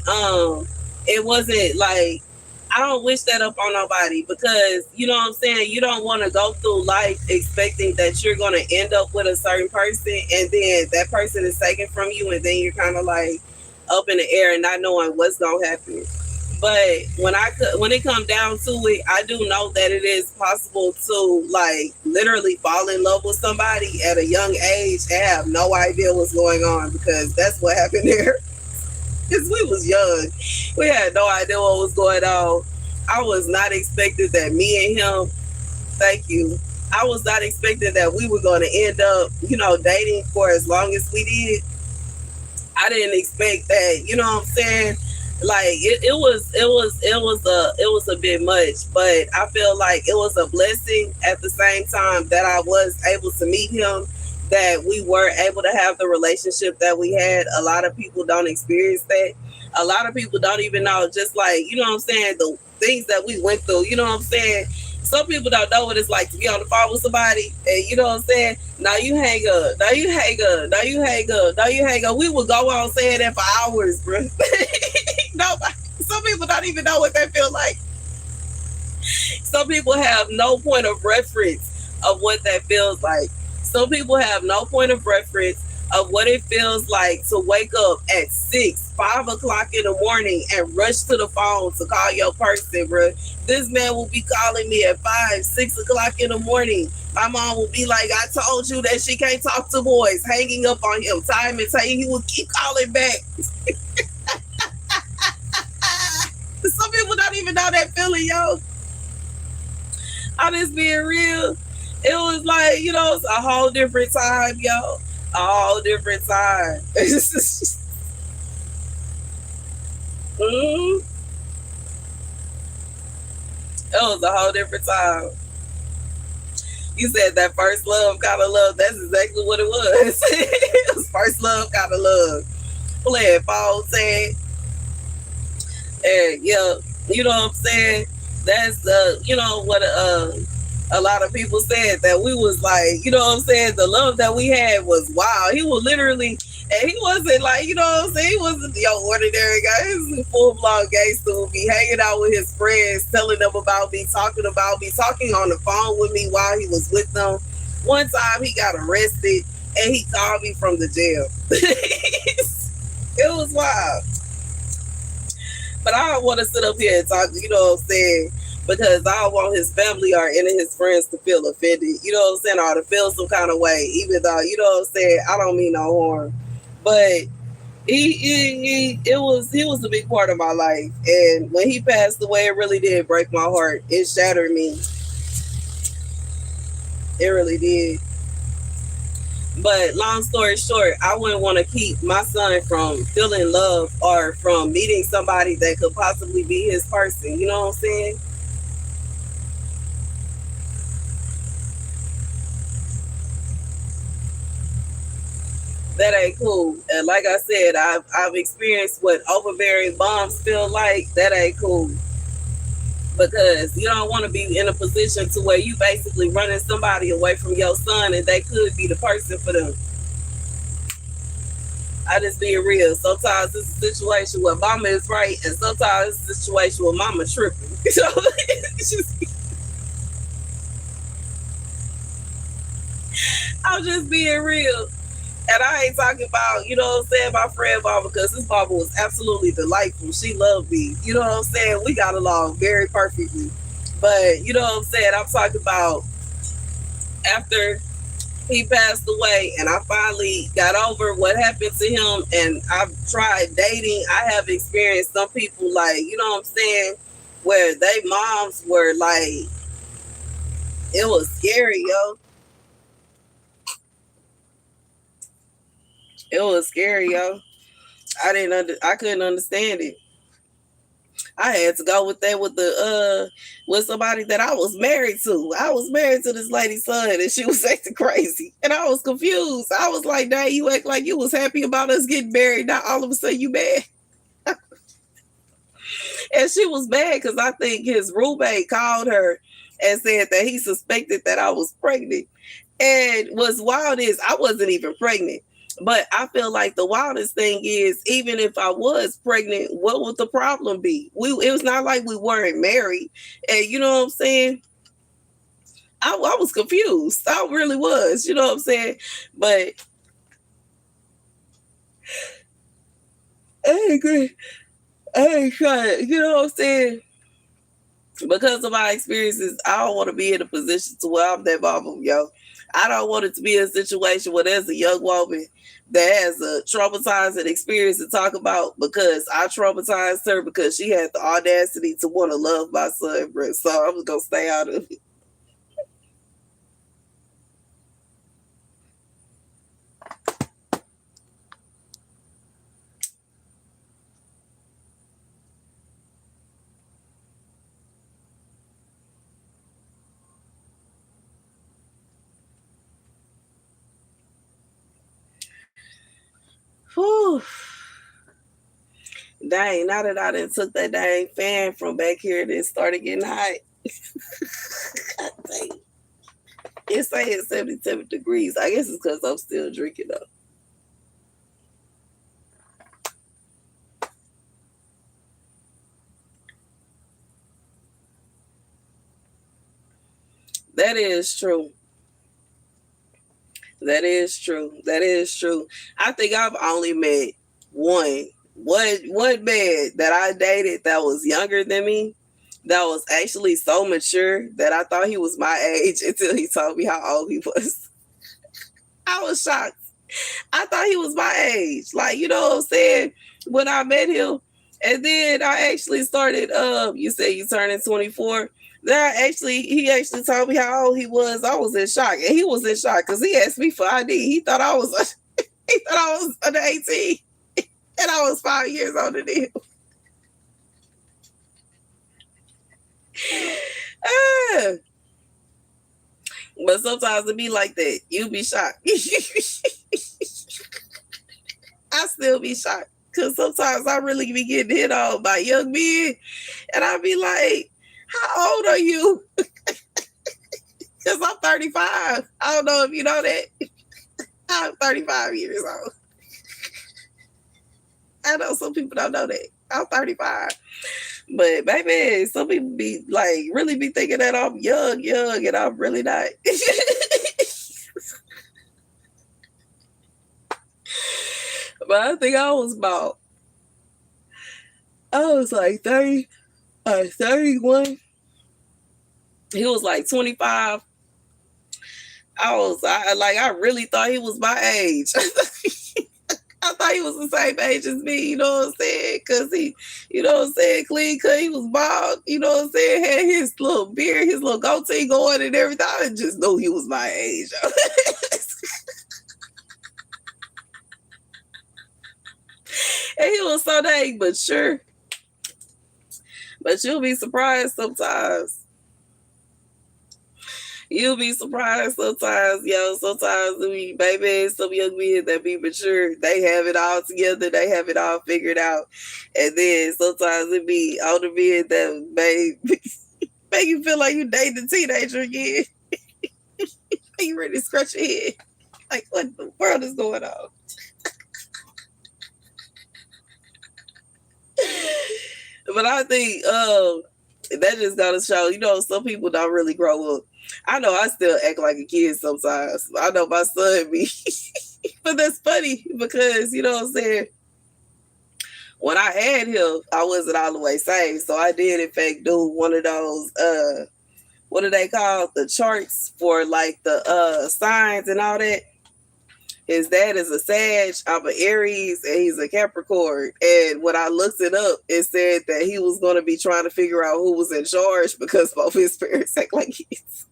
it wasn't like I don't wish that up on nobody because you know what I'm saying. You don't want to go through life expecting that you're going to end up with a certain person, and then that person is taken from you, and then you're kind of like up in the air and not knowing what's going to happen. But when it comes down to it, I do know that it is possible to like literally fall in love with somebody at a young age and have no idea what's going on because that's what happened there. Because we was young, we had no idea what was going on. I was not expecting that me and him. Thank you. I was not expecting that we were going to end up, dating for as long as we did. I didn't expect that. You know what I'm saying? Like it was a bit much, but I feel like it was a blessing at the same time that I was able to meet him, that we were able to have the relationship that we had. A lot of people don't experience that. A lot of people don't even know, just like, you know what I'm saying, the things that we went through, you know what I'm saying? Some people don't know what it's like to be on the phone with somebody, and you know what I'm saying? Now you hang up, now you hang up, now you hang up, now you hang up. We would go on saying that for hours, bro. Nobody, some people don't even know what that feel like. Some people have no point of reference of what that feels like. Some people have no point of reference of what it feels like to wake up at 5 o'clock in the morning and rush to the phone to call your person, bro. This man will be calling me at 6 o'clock in the morning. My mom will be like, I told you that she can't talk to boys, hanging up on him time and time. He will keep calling back. Some people don't even know that feeling, yo. I'm just being real. It was like, it's a whole different time, yo. A whole different time. Mm, it was a whole different time. You said that first love kind of love. That's exactly what it was. It was first love kind of love. Playing phone tag. And yeah, you know what I'm saying? That's you know what a lot of people said that we was like, you know what I'm saying? The love that we had was wild. He was literally, and he wasn't like, you know what I'm saying? He wasn't your ordinary guy. He was a full blown gangster who be hanging out with his friends, telling them about me, talking on the phone with me while he was with them. One time he got arrested and he called me from the jail. It was wild. But I don't want to sit up here and talk, you know what I'm saying? Because I don't want his family or any of his friends to feel offended, you know what I'm saying, or to feel some kind of way, even though, you know what I'm saying, I don't mean no harm. But he was a big part of my life. And when he passed away, it really did break my heart. It shattered me. It really did. But long story short, I wouldn't want to keep my son from feeling love or from meeting somebody that could possibly be his person. You know what I'm saying? That ain't cool. And like I said, I've experienced what overbearing moms feel like. That ain't cool. Because you don't want to be in a position to where you basically running somebody away from your son and they could be the person for them. I just being real. Sometimes it's a situation where mama is right, and sometimes it's a situation where mama tripping. So it's just, I'm just being real. And I ain't talking about, you know what I'm saying, my friend Mama, because this mama was absolutely delightful. She loved me. You know what I'm saying? We got along very perfectly. But you know what I'm saying? I'm talking about after he passed away and I finally got over what happened to him and I've tried dating. I have experienced some people like, you know what I'm saying, where they moms were like, it was scary, yo. It was scary, yo. I couldn't understand it. I had to go with that with the with somebody that I was married to. I was married to this lady's son and she was acting crazy. And I was confused. I was like, dang, you act like you was happy about us getting married. Now all of a sudden you mad. And she was mad because I think his roommate called her and said that he suspected that I was pregnant. And what's wild is I wasn't even pregnant. But I feel like the wildest thing is, even if I was pregnant, what would the problem be? It was not like we weren't married. And you know what I'm saying? I was confused. I really was. You know what I'm saying? But I agree. I ain't trying. You know what I'm saying? Because of my experiences, I don't want to be in a position to where I'm that mama, yo. I don't want it to be a situation where there's a young woman that has a traumatizing experience to talk about because I traumatized her because she had the audacity to want to love my son, bro. So I'm just gonna stay out of it. Whew. Dang, now that I done took that dang fan from back here and it started getting hot. God dang. It's saying 77 degrees. I guess it's because I'm still drinking though. That is true. That is true. That is true. I think I've only met one one man that I dated that was younger than me, that was actually so mature that I thought he was my age until he told me how old he was. I was shocked. I thought he was my age. Like, you know what I'm saying? When I met him. And then I actually started, you said you turned in 24. Then he actually told me how old he was. I was in shock. And he was in shock because he asked me for ID. He thought I was he thought I was under 18. And I was 5 years older than him. Ah, but sometimes it be like that. You be shocked. I still be shocked. Cause sometimes I really be getting hit on by young men. And I be like, how old are you? Cause I'm 35. I don't know if you know that. I'm 35 years old. I know some people don't know that. I'm 35. But baby, some people be like really be thinking that I'm young, and I'm really not. But I think I was like 30 or 31. He was like 25. I really thought he was my age. I thought he was the same age as me, you know what I'm saying? Because he, you know what I'm saying, clean cut, he was bald, you know what I'm saying? Had his little beard, his little goatee going and everything. I just knew he was my age. And he was so dang mature. But you'll be surprised sometimes. You'll be surprised sometimes, yo. Sometimes we, baby, some young men that be mature, they have it all together, they have it all figured out. And then sometimes it be older men that make you feel like you dating a teenager again. You ready to scratch your head. Like, what the world is going on? But I think that just gotta show, you know, some people don't really grow up. I know I still act like a kid sometimes. I know my son be, but that's funny because, you know what I'm saying, when I had him, I wasn't all the way saved. So I did in fact do one of those what are they called? The charts for like the signs and all that. His dad is a Sag, I'm an Aries, and he's a Capricorn. And when I looked it up, it said that he was going to be trying to figure out who was in charge because both his parents act like kids.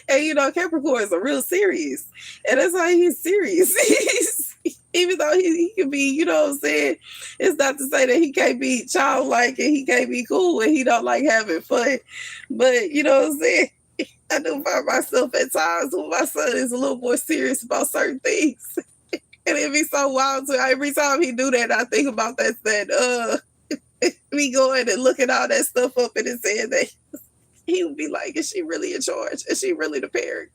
And you know, Capricorns are real serious. And that's why he's serious. Even though he can be, you know what I'm saying? It's not to say that he can't be childlike and he can't be cool and he don't like having fun. But you know what I'm saying? I do find myself at times when my son is a little more serious about certain things. And it'd be so wild too. Every time he do that, I think about that me going and looking all that stuff up and saying that he would be like, is she really in charge? Is she really the parent?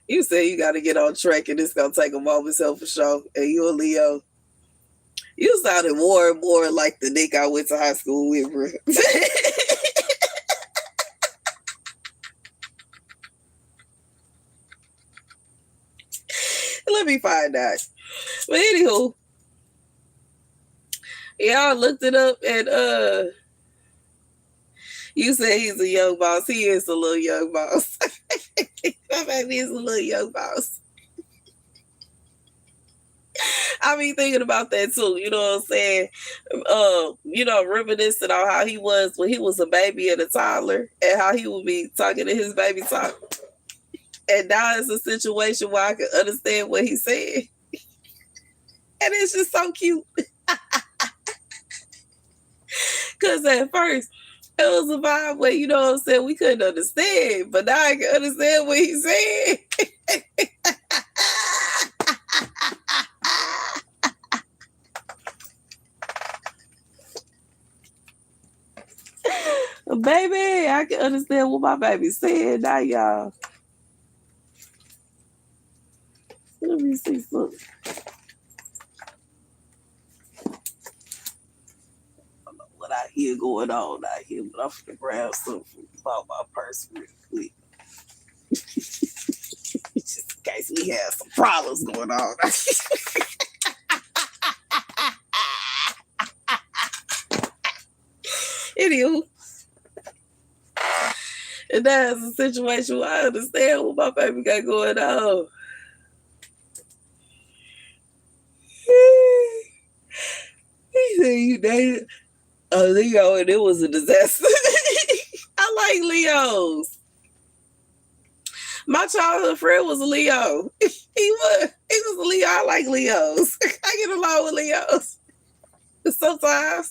You say you got to get on track and it's going to take a moment's help for sure. And you a Leo. You sounded more and more like the Nick I went to high school with, bro. Let me find out. But anywho, yeah, I looked it up and you say he's a young boss. He is a little young boss. My baby is a little young boss. I be thinking about that too, you know what I'm saying? You know, reminiscing on how he was when he was a baby and a toddler and how he would be talking to his baby talk. And now it's a situation where I can understand what he said. And it's just so cute. Because at first, it was a vibe where, you know what I'm saying, we couldn't understand. But now I can understand what he said. Baby, I can understand what my baby said now, y'all. Let me see something. What I hear going on out here, but I'm gonna grab something about my purse real quick. Just in case we have some problems going on. Anywho, and that's a situation where I understand what my baby got going on. say you dated a Leo and it was a disaster. I like Leos. My childhood friend was a Leo. He was a Leo. I like Leos. I get along with Leos. Sometimes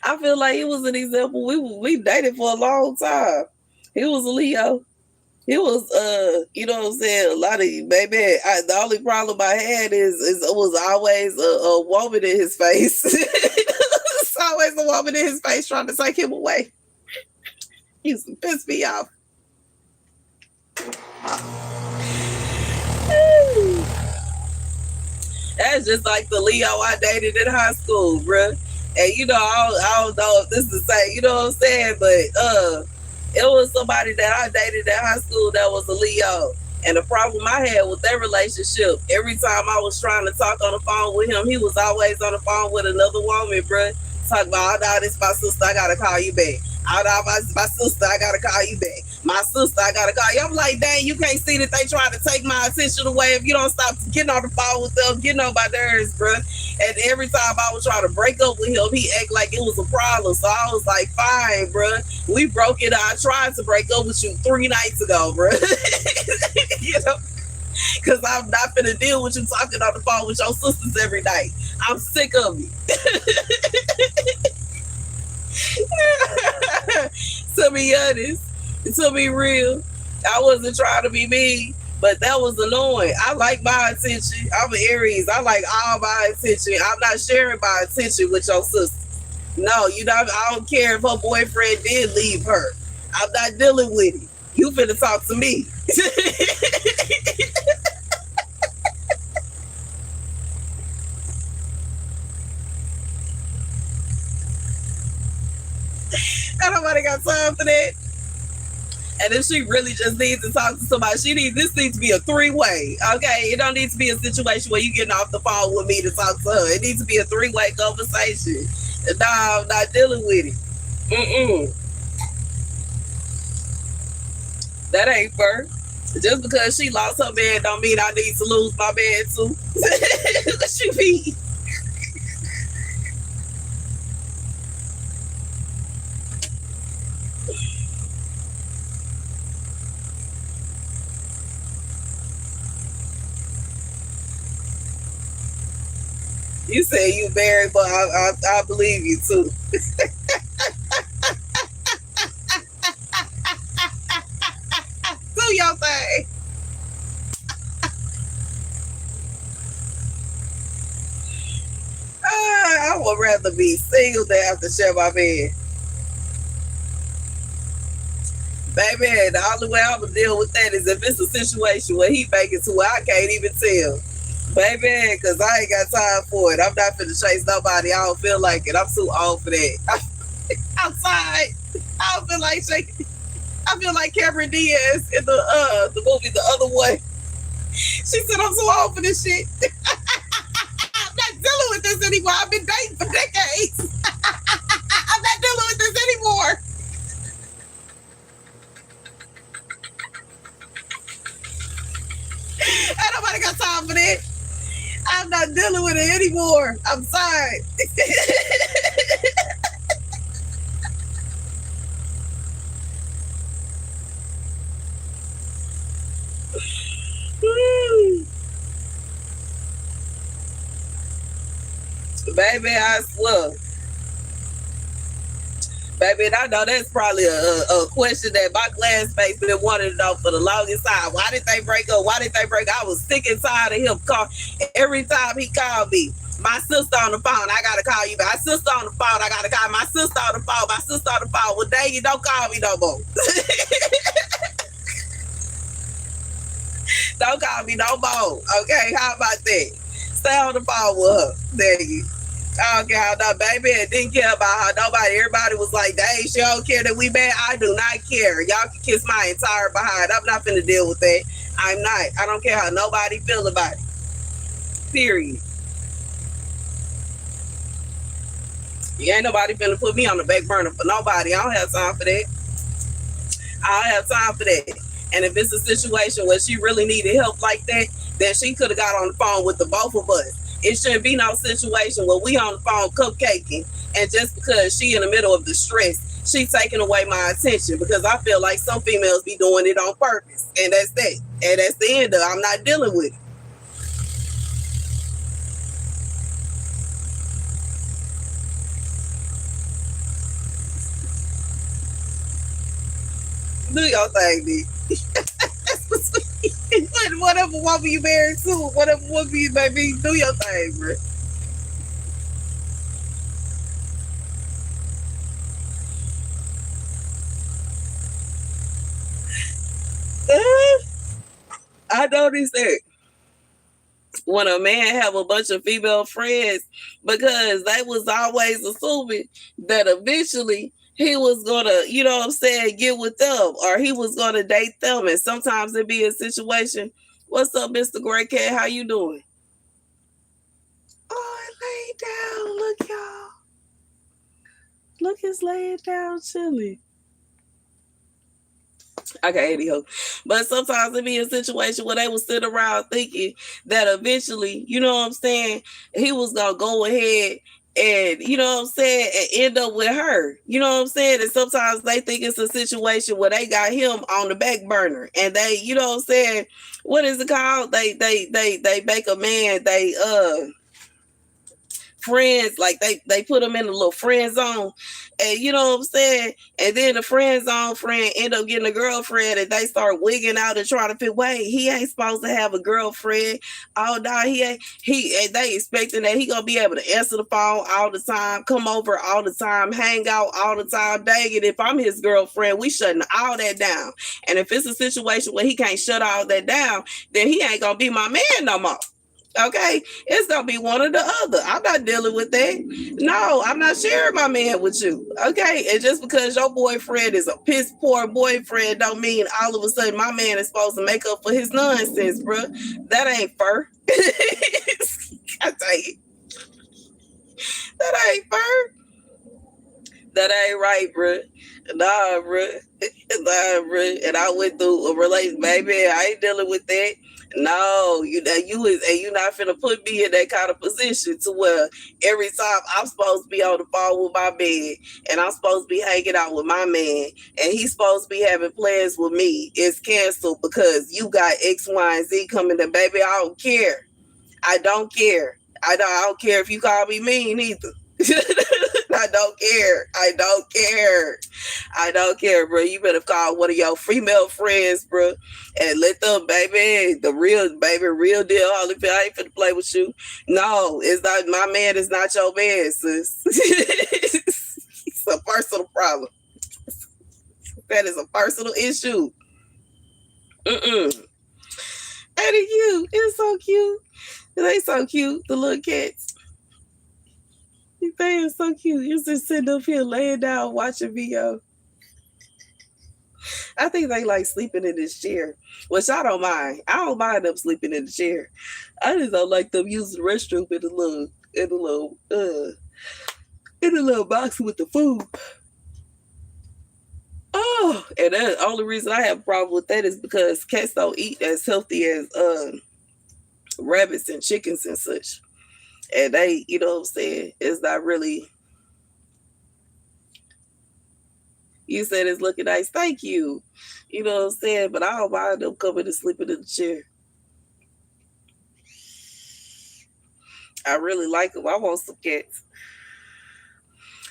I feel like he was an example. We dated for a long time. He was a Leo. He was you know what I'm saying, a lot of baby. The only problem I had is it was always a woman in his face. It's always a woman in his face trying to take him away. He used to piss me off. That's just like the Leo I dated in high school, bruh. And you know, I don't know if this is the same, you know what I'm saying, but it was somebody that I dated in high school that was a Leo. And the problem I had with that relationship, every time I was trying to talk on the phone with him, he was always on the phone with another woman, bruh. Talk about, oh, no, this my sister, I gotta call you back. Oh, no, my sister, I gotta call you back. My sister, I gotta call you. I'm like, dang, you can't see that they trying to take my attention away if you don't stop getting on the phone with them, getting on my nerves, bruh. And every time I was trying to break up with him, he act like it was a problem. So I was like, fine, bruh. We broke it. I tried to break up with you 3 nights ago, bruh. You know? Because I'm not finna deal with you talking on the phone with your sisters every night. I'm sick of it. To be honest, to be real, I wasn't trying to be mean, but that was annoying. I like my attention. I'm an Aries. I like all my attention. I'm not sharing my attention with your sister. No, you know, I don't care if her boyfriend did leave her. I'm not dealing with it. You finna talk to me. Ain't nobody got time for that. And if she really just needs to talk to somebody, this needs to be a 3-way. Okay, it don't need to be a situation where you getting off the phone with me to talk to her. It needs to be a 3-way conversation. And no, I'm not dealing with it. That ain't fair. Just because she lost her man don't mean I need to lose my man too. What you mean? You say you married, but I believe you too. Do your thing. I would rather be single than have to share my bed. Baby, the only way I'm gonna deal with that is if it's a situation where he make it to where I can't even tell. Baby, because I ain't got time for it. I'm not finna chase nobody. I don't feel like it. I'm too old for that. Outside, I don't feel like shaking. I feel like Cameron Diaz in the movie The Other Way. She said, I'm too old for this shit. I'm not dealing with this anymore. I've been dating for decades. I'm not dealing with this anymore. Ain't nobody got time for that. I'm not dealing with it anymore. I'm sorry. Baby, I swear. Baby, and I know that's probably a question that my classmates been wanting to know for the longest time. Why did they break up? Why did they break up? I was sick and tired of him every time he called me. My sister on the phone, I gotta call you. My sister on the phone, I gotta call my sister on the phone. My sister on the phone. Well, dang, you don't call me no more. Don't call me no more. Okay, how about that? Stay on the phone with her. There you. I don't care how that baby didn't care about her. Nobody. Everybody was like, dang, she don't care that we bad. I do not care. Y'all can kiss my entire behind. I'm not finna deal with that. I'm not. I don't care how nobody feel about it. Period. You ain't nobody finna put me on the back burner for nobody. I don't have time for that. I don't have time for that. And if it's a situation where she really needed help like that, then she could have got on the phone with the both of us. It shouldn't be no situation where we on the phone cupcaking, and just because she in the middle of the stress, she taking away my attention, because I feel like some females be doing it on purpose, and that's that. And that's the end of it. I'm not dealing with it. Do your thing, D. Whatever woman you married to, whatever woman you may be, do your thing, bro. I noticed that when a man have a bunch of female friends, because they was always assuming that eventually he was gonna, you know what I'm saying, get with them, or he was gonna date them. And sometimes it be a situation. What's up, Mr. Gray Cat? How you doing? Oh, it laid down. Look, y'all. Look, it's laying down chilly. Okay, anyhow. But sometimes it be a situation where they will sit around thinking that eventually, you know what I'm saying, he was gonna go ahead and, you know what I'm saying, and end up with her. You know what I'm saying? And sometimes they think it's a situation where they got him on the back burner, and they, you know what I'm saying, what is it called? They make a man, friends, like they put them in a little friend zone, and you know what I'm saying, and then the friend zone friend end up getting a girlfriend, and they start wigging out and trying to fit, wait, he ain't supposed to have a girlfriend. Oh no, he ain't. And they expecting that he gonna be able to answer the phone all the time, come over all the time, hang out all the time. Dang it, if I'm his girlfriend, we shutting all that down. And if it's a situation where he can't shut all that down, then he ain't gonna be my man no more. Okay, it's gonna be one or the other. I'm not dealing with that. No, I'm not sharing my man with you. Okay, and just because your boyfriend is a piss poor boyfriend, don't mean all of a sudden my man is supposed to make up for his nonsense, bro. That ain't fair. I tell you, that ain't fair. That ain't right, bro. Nah, bro. Nah, bro. And I went through a relationship, baby. I ain't dealing with that. No, you not finna put me in that kind of position to where every time I'm supposed to be on the phone with my man, and I'm supposed to be hanging out with my man, and he's supposed to be having plans with me, it's canceled because you got X, Y, and Z coming to, baby. I don't care. I don't care. I don't care if you call me mean either. I don't care. I don't care. I don't care, bro. You better call one of your female friends, bro, and let them, baby, the real, baby, real deal. Holyfield, I ain't finna play with you. No, it's not. My man is not your man, sis. It's a personal problem. That is a personal issue. Mm-mm. Ain't it cute? It's so cute. They so cute, the little cats. They are so cute. You just sitting up here laying down watching video. I think they like sleeping in this chair, which I don't mind. I don't mind them sleeping in the chair. I just don't like them using the restroom in the little box with the food. Oh, and the only reason I have a problem with that is because cats don't eat as healthy as rabbits and chickens and such. And they, you know what I'm saying, it's not really. You said it's looking nice. Thank you. You know what I'm saying? But I don't mind them coming and sleeping in the chair. I really like them. I want some cats.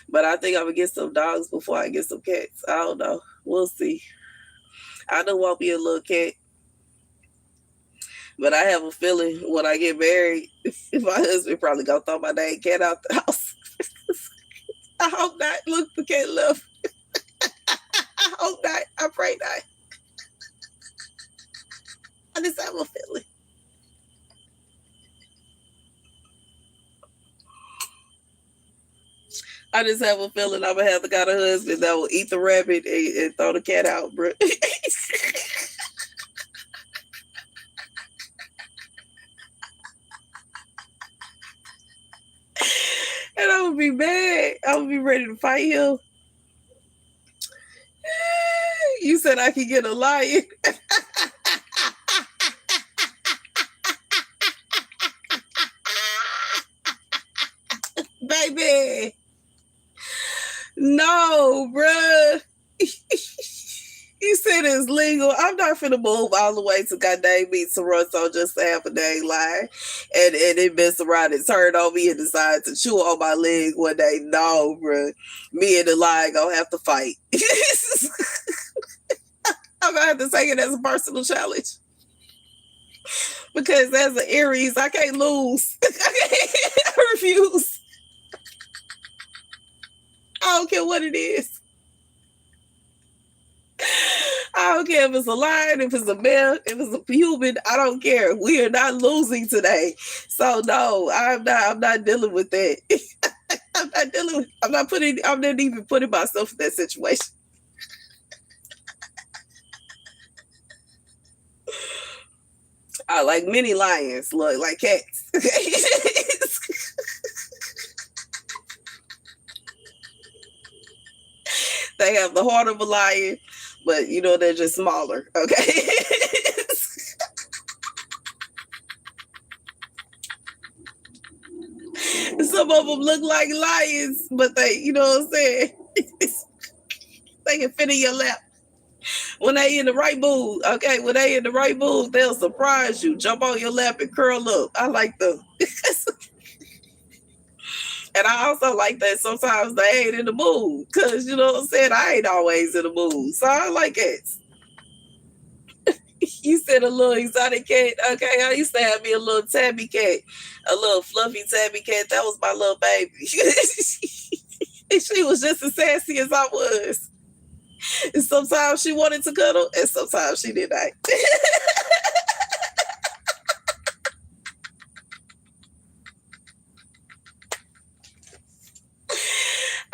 But I think I'm going to get some dogs before I get some cats. I don't know. We'll see. I don't want me a little cat. But I have a feeling when I get married, my husband probably going to throw my dang cat out the house. I hope not. Look, the cat left. I hope not. I pray not. I just have a feeling. I just have a feeling I'm gonna have the kind of husband that will eat the rabbit and throw the cat out, bro. And I would be mad. I would be ready to fight him. You said I could get a lion. Baby, no, bruh. You said it's legal. I'm not finna move all the way to goddamn meet Toronto just to have a dang lie. And it mess around and turn on me and decide to chew on my leg one day. No, bruh. Me and the lie gonna have to fight. I'm gonna have to take it as a personal challenge. Because as an Aries, I can't lose. I refuse. I don't care what it is. I don't care if it's a lion, if it's a male, if it's a human. I don't care. We are not losing today. So no, I'm not dealing with that. I'm not even putting myself in that situation. I like many lions, look like cats. They have the heart of a lion, but they're just smaller. Okay. Some of them look like lions, but they, you know what I'm saying? They can fit in your lap. When they in the right mood, okay, when they in the right mood, they'll surprise you, jump on your lap and curl up. I like them. And I also like that sometimes they ain't in the mood. Cause you know what I'm saying? I ain't always in the mood. So I like it. You said a little exotic cat. Okay, I used to have me a little tabby cat. A little fluffy tabby cat. That was my little baby. She was just as sassy as I was. And sometimes she wanted to cuddle, and sometimes she did not.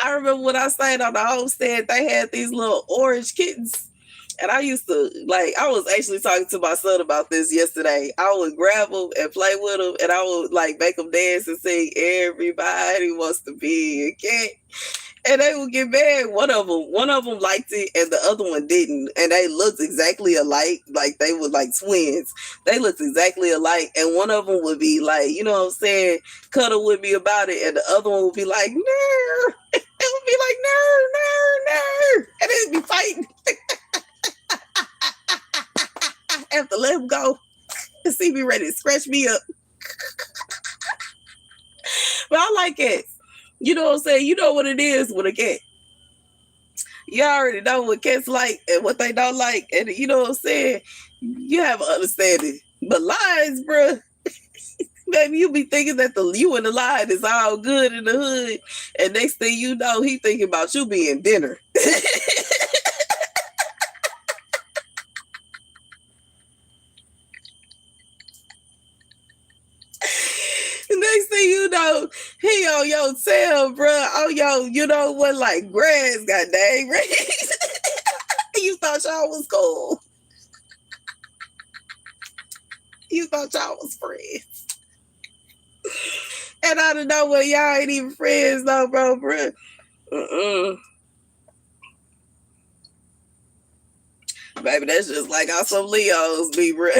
I remember when I stayed on the homestead, they had these little orange kittens. And I used to, I was actually talking to my son about this yesterday. I would grab them and play with them, and I would, make them dance and sing, "Everybody wants to be a cat." And they would get mad. One of them liked it, and the other one didn't. And they looked exactly alike, like they were like twins. They looked exactly alike. And one of them would be like, you know what I'm saying, cuddle with me about it, and the other one would be like, "No." It would be like, "No, no, no," and they'd be fighting. I have to let him go and see me ready to scratch me up. But I like cats. You know what I'm saying? You know what it is with a cat. You already know what cats like and what they don't like. And you know what I'm saying? You have an understanding. But lions, bruh, maybe you be thinking that you and the lion is all good in the hood. And next thing you know, he thinking about you being dinner. Next thing you know, he on your tail, bro. On your, you know what, like grass, goddamn, right? You thought y'all was cool. You thought y'all was friends. And out of nowhere, y'all ain't even friends, though, bro. Baby, that's just like how some Leos be, bro.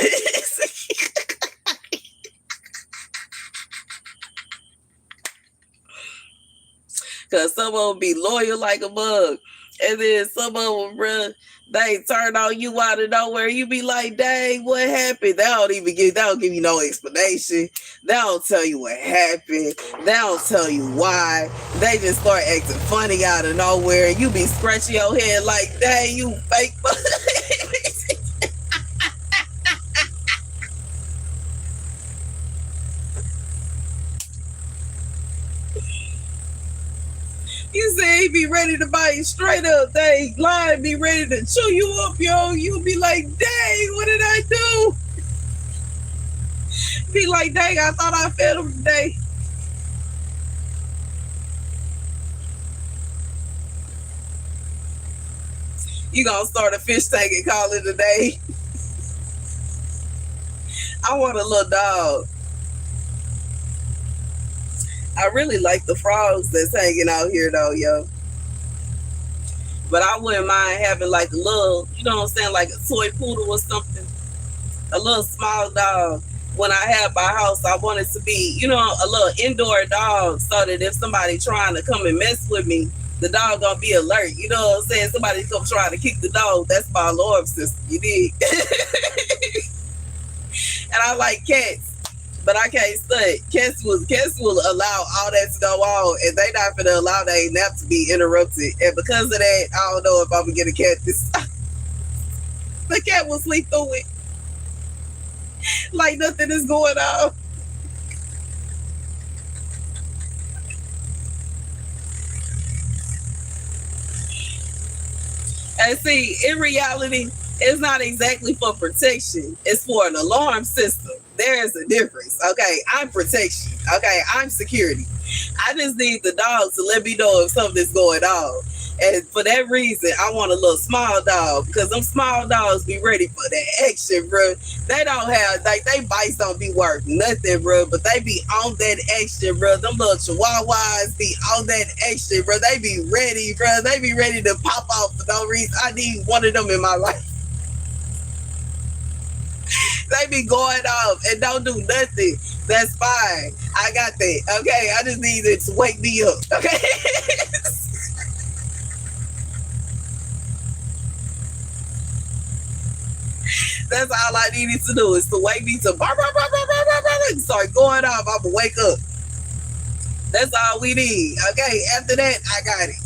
Because some of them be loyal like a mug. And then some of them, bruh, they turn on you out of nowhere. You be like, dang, what happened? They don't give you no explanation. They don't tell you what happened. They don't tell you why. They just start acting funny out of nowhere. You be scratching your head like, dang, you fake. You say he be ready to bite straight up. Dang, lion be ready to chew you up, yo. You be like, dang, what did I do? Be like, dang, I thought I fed him today. You gonna start a fish tank and call it a day. I want a little dog. I really like the frogs that's hanging out here though, yo. But I wouldn't mind having like a little, you know what I'm saying, like a toy poodle or something. A little small dog. when I have my house, I want it to be, a little indoor dog so that if somebody trying to come and mess with me, the dog gonna be alert. You know what I'm saying? Somebody come try to kick the dog. That's my alarm system. You dig? And I like cats. But I can't study. Cats will allow all that to go on, and they not gonna allow their nap to be interrupted. And because of that, I don't know if I'm gonna get a cat this time. The cat will sleep through it like nothing is going on. And see, in reality, it's not exactly for protection. It's for an alarm system. There's a difference. Okay, I'm protection. Okay, I'm security. I just need the dog to let me know if something's going on. And for that reason, I want a little small dog because them small dogs be ready for that action, bro. They don't have, like, they bites don't be worth nothing, bro, but they be on that action, bro. Them little chihuahuas be on that action, bro. They be ready, bro. They be ready to pop off for no reason. I need one of them in my life. They be going off and don't do nothing. That's fine. I got that. Okay, I just need it to wake me up. Okay. That's all I needed to do is to wake me to start going off. I'm gonna wake up. That's all we need. Okay. After that, I got it.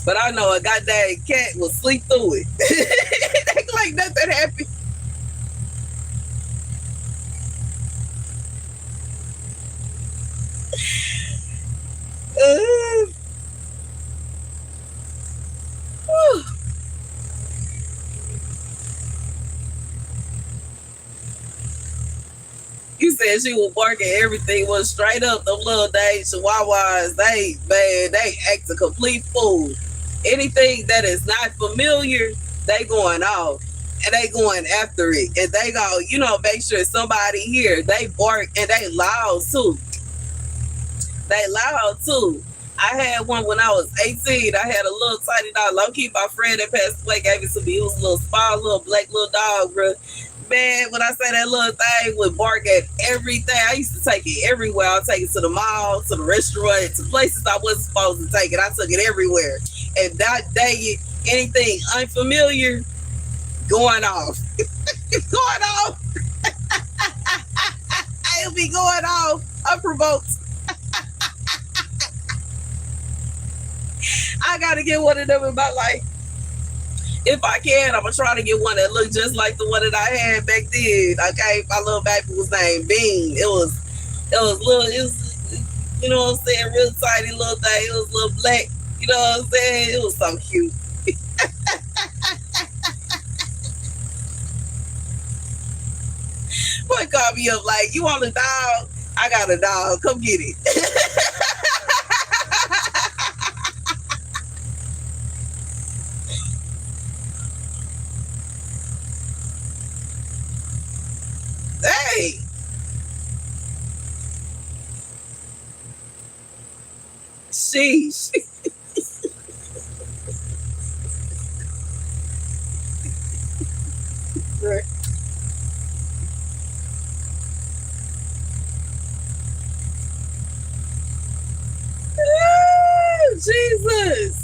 But I know a goddamn cat will sleep through it. Like nothing happened. You said she was barking everything was straight up. Them little days chihuahuas, they act a complete fool. Anything that is not familiar, they going off and they going after it. And they go, make sure somebody here. They bark and they loud too. They loud too. I had one when I was 18. I had a little tiny dog. Low key, my friend that passed away gave it to me. It was a little small, little black little dog, bro. Man, when I say that little thing would bark at everything, I used to take it everywhere. I'll take it to the mall, to the restaurant, to places I wasn't supposed to take it. I took it everywhere. And that day, anything unfamiliar, going off. Going off. It'll be going off unprovoked. I gotta get one of them in my life. If I can, I'm gonna try to get one that looked just like the one that I had back then. Okay, my little baby was named Bean. It was little, it was, you know what I'm saying, real tiny little thing. It was a little black, you know what I'm saying? It was so cute. Boy called me up like, you want a dog? I got a dog. Come get it. Hey. Sheesh. Right. Oh, Jesus.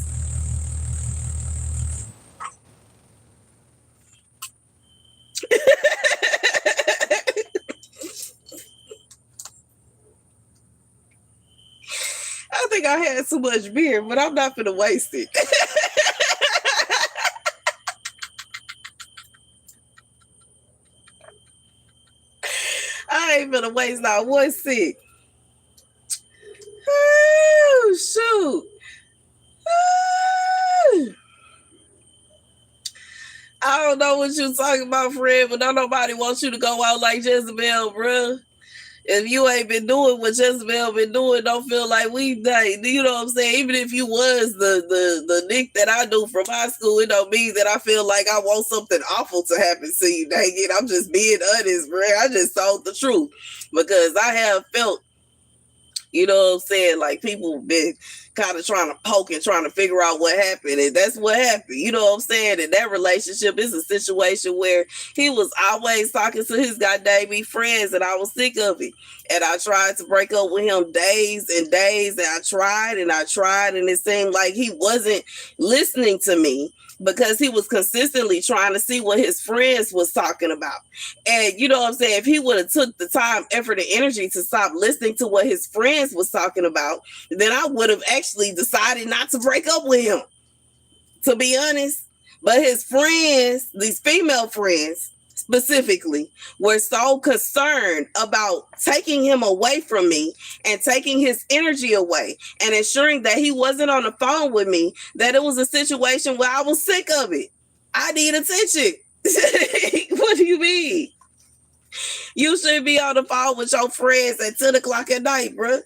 I think I had too much beer, but I'm not gonna waste it. I ain't gonna waste not one sip. Oh, shoot. Oh. I don't know what you're talking about, Fred, but don't nobody wants you to go out like Jezebel, bruh. If you ain't been doing what Jezebel been doing, don't feel like we died. You know what I'm saying? Even if you was the Nick that I do from high school, it don't mean that I feel like I want something awful to happen to you. Dang it, I'm just being honest, bro. I just told the truth because I have felt, you know what I'm saying, like people been kind of trying to poke and trying to figure out what happened. And that's what happened. You know what I'm saying? And that relationship is a situation where he was always talking to his goddamn friends, and I was sick of it. And I tried to break up with him days and days, and I tried, and it seemed like he wasn't listening to me because he was consistently trying to see what his friends was talking about. And you know what I'm saying? If he would have took the time, effort, and energy to stop listening to what his friends was talking about, then I would have actually decided not to break up with him, to be honest. But his friends, these female friends specifically, were so concerned about taking him away from me and taking his energy away and ensuring that he wasn't on the phone with me, that it was a situation where I was sick of it. I need attention. What do you mean? You should be on the phone with your friends at 10 o'clock at night, bro.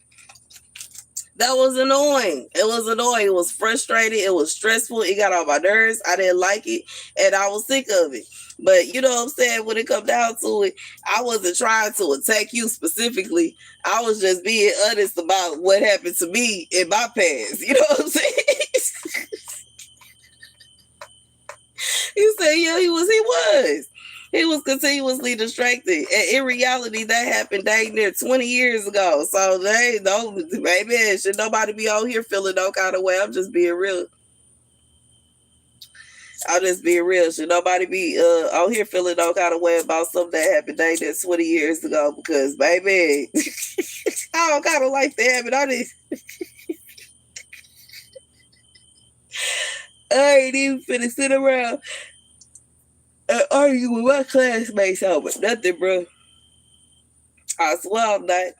That was annoying. It was annoying. It was frustrating. It was stressful. It got on my nerves. I didn't like it. And I was sick of it. But you know what I'm saying? When it comes down to it, I wasn't trying to attack you specifically. I was just being honest about what happened to me in my past. You know what I'm saying? You say, yeah, he was. He was continuously distracted. And in reality, that happened dang near 20 years ago. So, baby, should nobody be out here feeling no kind of way? I'm just being real. Should nobody be out here feeling no kind of way about something that happened dang near 20 years ago? Because, baby, I don't kind of like that happen on this. I ain't even finna sit around and argue with my classmates over nothing, bro. I swear I'm not.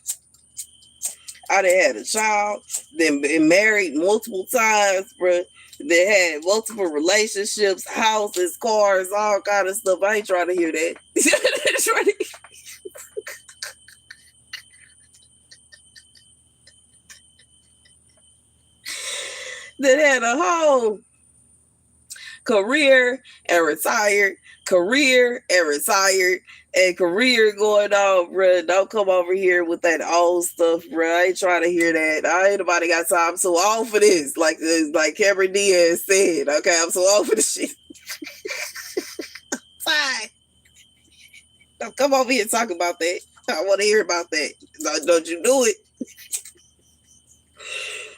I done had a child, then been married multiple times, bro. They had multiple relationships, houses, cars, all kind of stuff. I ain't trying to hear that. Then had a whole career and retired and career going on, bro. Don't come over here with that old stuff, bro. I ain't trying to hear that. I ain't nobody got time. I'm so old for this. Like Cameron Diaz said, okay, I'm so old for this shit. Fine. Don't come over here and talk about that. I want to hear about that. Don't you do it.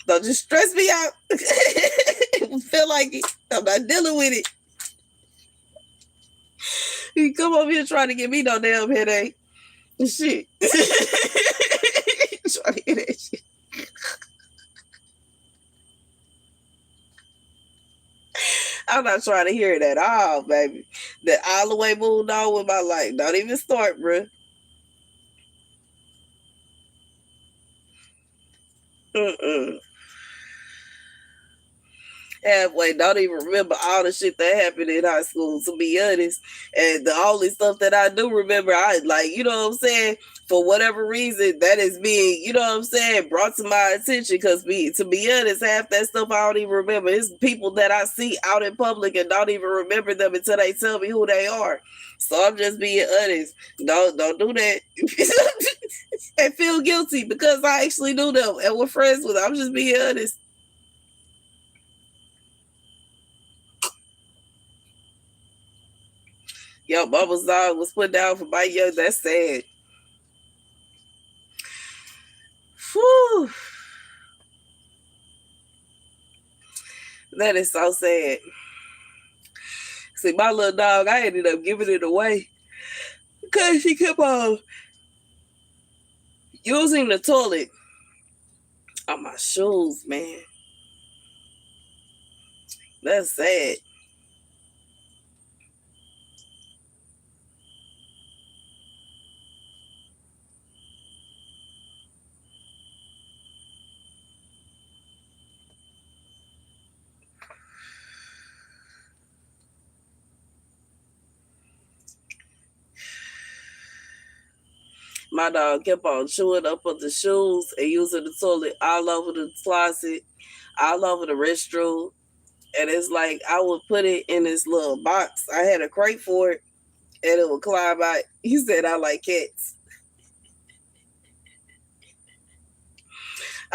Don't just stress me out. Feel like it. I'm not dealing with it. You come over here trying to give me no damn headache. Shit. Trying to hear that shit. I'm not trying to hear it at all, baby. That all the way moved on with my life. Don't even start, bro. Halfway, don't even remember all the shit that happened in high school, to be honest. And the only stuff that I do remember, I like, you know what I'm saying? For whatever reason, that is being, you know what I'm saying, brought to my attention. Because to be honest, half that stuff I don't even remember. It's people that I see out in public and don't even remember them until they tell me who they are. So I'm just being honest. Don't do that. And feel guilty because I actually knew them and were friends with them. I'm just being honest. Yo, mama's dog was put down for my young. That's sad. Whew. That is so sad. See, my little dog, I ended up giving it away because she kept on using the toilet on my shoes, man. That's sad. My dog kept on chewing up on the shoes and using the toilet all over the closet, all over the restroom. And it's like I would put it in this little box. I had a crate for it, and it would climb out. He said, I like cats.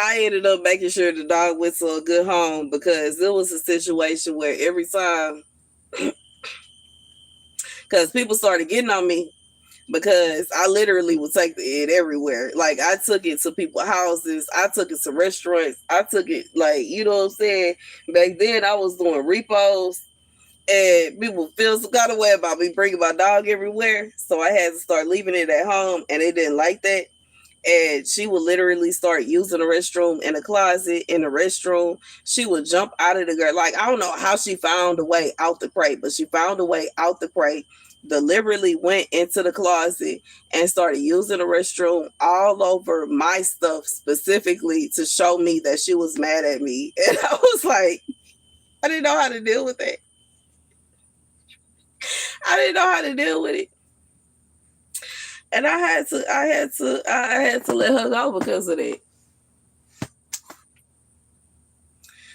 I ended up making sure the dog went to a good home because it was a situation where every time, because people started getting on me because I literally would take it everywhere. Like I took it to people's houses, I took it to restaurants, I took it like, you know what I'm saying? Back then I was doing repos and people feel some kind of way about me bringing my dog everywhere. So I had to start leaving it at home and they didn't like that. And she would literally start using the restroom in the closet, in the restroom. She would jump out of the girl. Like, I don't know how she found a way out the crate, but she found a way out the crate, deliberately went into the closet and started using the restroom all over my stuff specifically to show me that she was mad at me. And I was like, I didn't know how to deal with it. I didn't know how to deal with it. And I had to let her go because of that.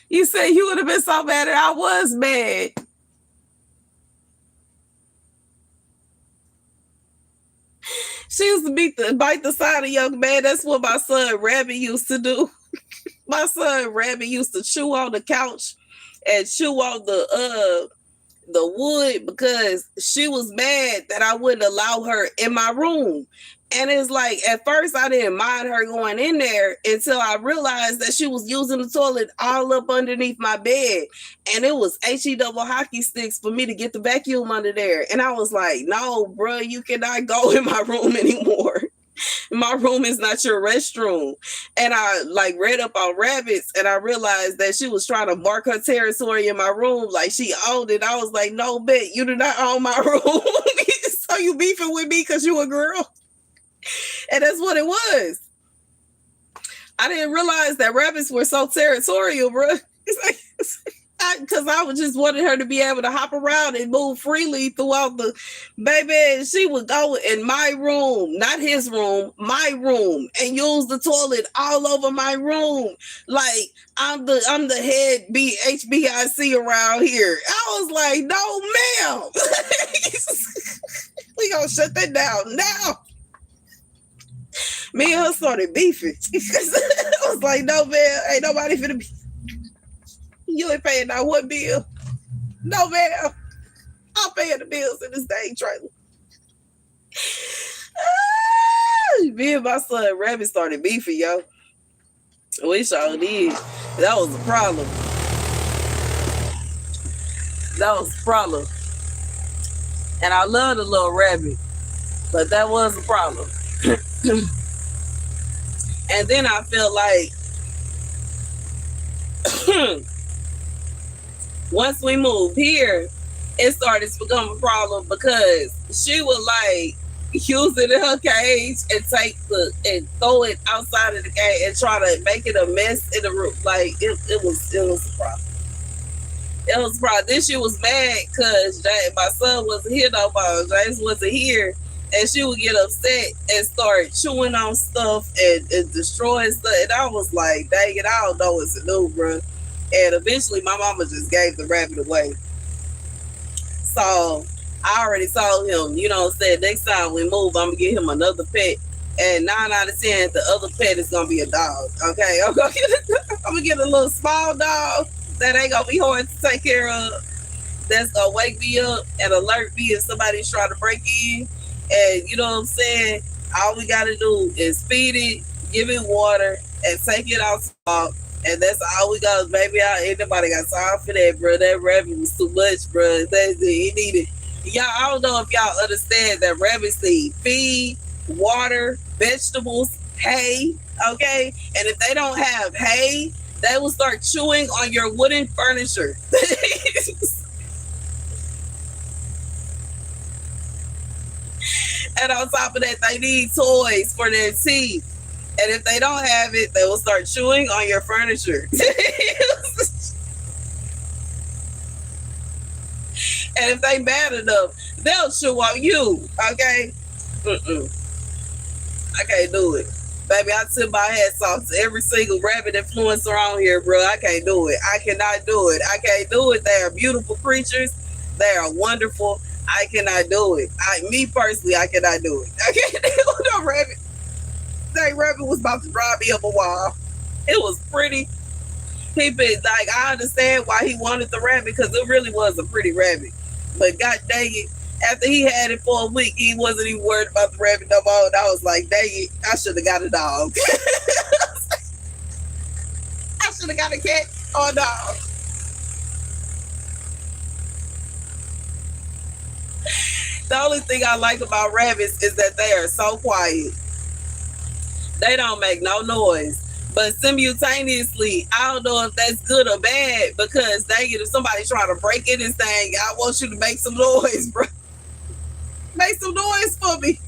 You say you would have been so mad, and I was mad. She used to bite the side of young man. That's what my son Rabbit used to do. My son Rabbit used to chew on the couch and chew on the wood because she was mad that I wouldn't allow her in my room. And it's like, at first I didn't mind her going in there until I realized that she was using the toilet all up underneath my bed. And it was HE double hockey sticks for me to get the vacuum under there. And I was like, no, bro, you cannot go in my room anymore. My room is not your restroom. And I like read up on rabbits and I realized that she was trying to mark her territory in my room like she owned it. I was like, no, bet you do not own my room. So you beefing with me because you a girl? And that's what it was. I didn't realize that rabbits were so territorial, bro. It's like, because I was just wanted her to be able to hop around and move freely throughout the baby. She would go in my room, not his room, my room, and use the toilet all over my room. Like I'm the head HBIC around here. I was like, no, ma'am. We gonna shut that down now. Me and her started beefing. I was like, no, man, ain't nobody finna be. You ain't paying not one bill. No, man. I'm paying the bills in this dang trailer. Me and my son Rabbit started beefing, yo. We sure did. That was a problem. That was a problem. And I love the little rabbit. But that was a problem. And then I felt like once we moved here, it started to become a problem because she would like use it in her cage and throw it outside of the cage and try to make it a mess in the room. Like it was a problem. It was a problem. Then she was mad because my son wasn't here no more. James wasn't here. And she would get upset and start chewing on stuff and destroying stuff. And I was like, dang it, I don't know what to do, bro. And eventually my mama just gave the rabbit away. So I already told him, you know what I'm saying, next time we move, I'm going to get him another pet. And 9 out of 10, the other pet is going to be a dog. Okay, I'm going to get a little small dog that ain't going to be hard to take care of. That's going to wake me up and alert me if somebody's trying to break in. And you know what I'm saying? All we got to do is feed it, give it water, and take it outside. And that's all we got. Baby, ain't nobody got time for that, bro. That rabbit was too much, bro. It needed. Y'all, I don't know if y'all understand that rabbits need feed, water, vegetables, hay, okay? And if they don't have hay, they will start chewing on your wooden furniture. And on top of that, they need toys for their teeth. And if they don't have it, they will start chewing on your furniture. And if they bad enough, they'll chew on you. Okay? I can't do it. Baby, I tip my hats off to every single rabbit influencer on here, bro. I can't do it. I cannot do it. I can't do it. They are beautiful creatures. They are wonderful. I cannot do it. Me personally, I cannot do it. I can't do no rabbit. That rabbit was about to drive me up a wall. It was pretty. He been like, I understand why he wanted the rabbit because it really was a pretty rabbit. But god dang it, after he had it for a week, he wasn't even worried about the rabbit no more. And I was like, dang it, I should have got a dog. I should have got a cat or a dog. The only thing I like about rabbits is that they are so quiet. They don't make no noise. But simultaneously, I don't know if that's good or bad because dang it, if somebody trying to break in this thing, I want you to make some noise, bro. Make some noise for me.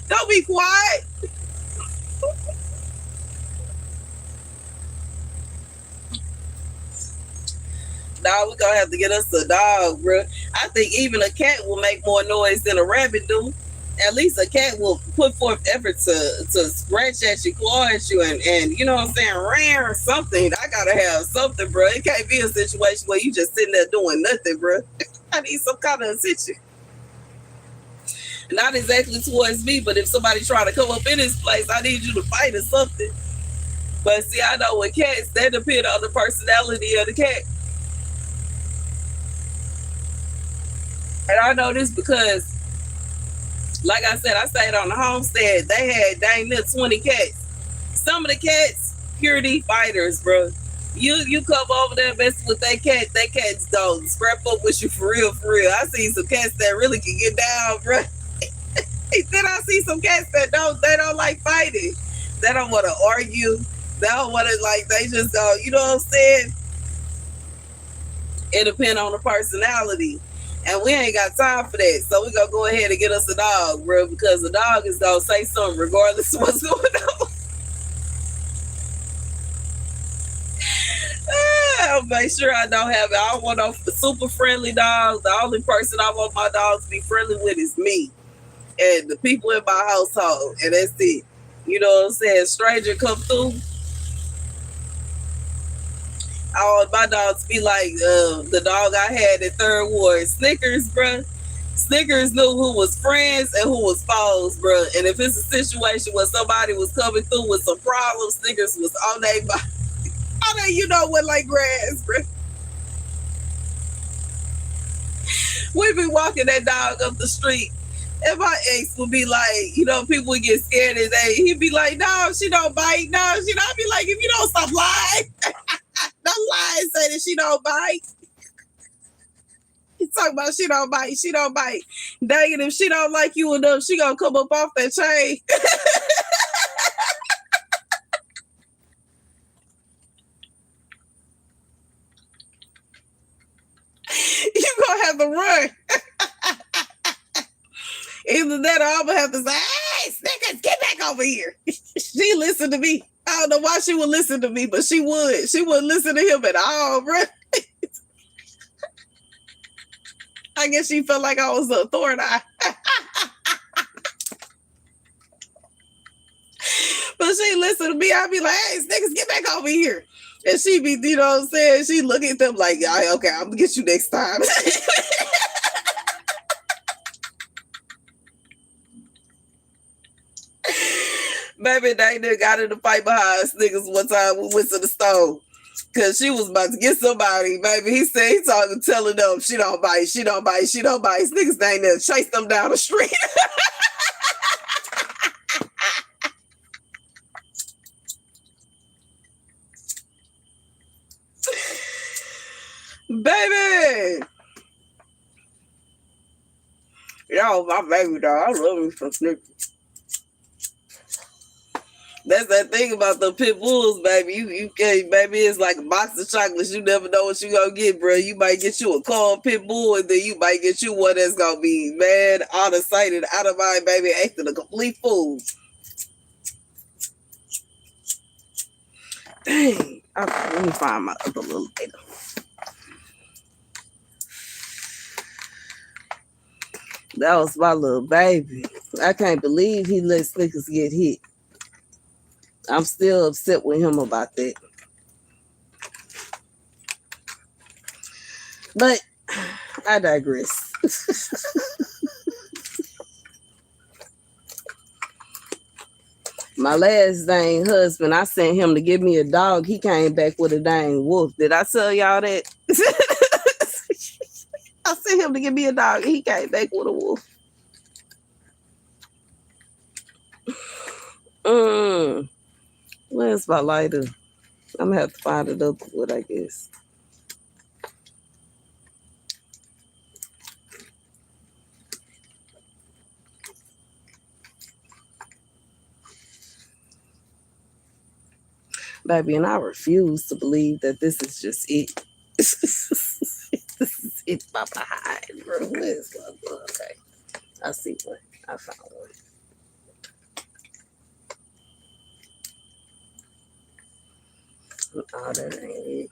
Don't be quiet. Nah, we gonna have to get us a dog, bro. I think even a cat will make more noise than a rabbit do. At least a cat will put forth effort to scratch at you, claw at you, and you know what I'm saying, rare or something. I gotta have something, bro. It can't be a situation where you just sitting there doing nothing, bro. I need some kind of attention. Not exactly towards me, but if somebody trying to come up in this place, I need you to fight or something. But see, I know with cats, that depends on the personality of the cat. And I know this because, like I said, I stayed on the homestead. They had dang near 20 cats. Some of the cats, purity fighters, bro. You come over there messing with that cat's don't scrap up with you for real, for real. I see some cats that really can get down, bro. Then I see some cats that they don't like fighting. They don't want to argue. They don't want to like. They just go. You know what I'm saying? It depends on the personality, and we ain't got time for that. So we gonna go ahead and get us a dog, bro, because the dog is gonna say something regardless of what's going on. I'll make sure I don't have it. I don't want no super friendly dogs. The only person I want my dogs to be friendly with is me and the people in my household, and that's it. You know what I'm saying? Stranger come through, I want my dog to be like the dog I had at Third Ward, Snickers, bro. Snickers knew who was friends and who was foes, bro. And if it's a situation where somebody was coming through with some problems, Snickers was on their body. On their, you know what, like grass, bro. We be walking that dog up the street. And my ex would be like, you know, people would get scared and he'd be like, no, she don't bite. No, she don't. I'd be like, if you don't stop lying, don't lie and say that she don't bite. He talking about she don't bite. She don't bite. Dang it, if she don't like you enough, she gonna come up off that chain. You gonna have to run. Either that or I'm gonna have to say, hey, Snickers, get back over here. She listened to me. I don't know why she would listen to me, but she would. She wouldn't listen to him at all, bro. I guess she felt like I was the authority. But she listened to me. I'd be like, hey, Snickers, get back over here. And she be, you know what I'm saying? She look at them like, okay, I'm gonna get you next time. Baby, they done got in the fight behind Snickers one time. We went to the store because she was about to get somebody. Baby, he said he talking, telling them she don't bite, she don't bite, she don't bite. Snickers ain't there, chase them down the street. Baby, yo, my baby dog, I love me some Snickers. That's that thing about the pit bulls, baby. You can't, baby. It's like a box of chocolates. You never know what you gonna get, bro. You might get you a corn pit bull, and then you might get you one that's gonna be mad, out of sight and out of mind, baby, acting a complete fool. Dang. Okay, let me find my other little later. That was my little baby. I can't believe he let Snickers get hit. I'm still upset with him about that. But I digress. My last dang husband, I sent him to give me a dog. He came back with a dang wolf. Did I tell y'all that? I sent him to give me a dog. He came back with a wolf. Where's my lighter? I'm gonna have to find it up with, I guess. Baby, and I refuse to believe that this is just it. This is it by behind, bro. Where's my book? Okay. I see one. I found one. Oh, that ain't it.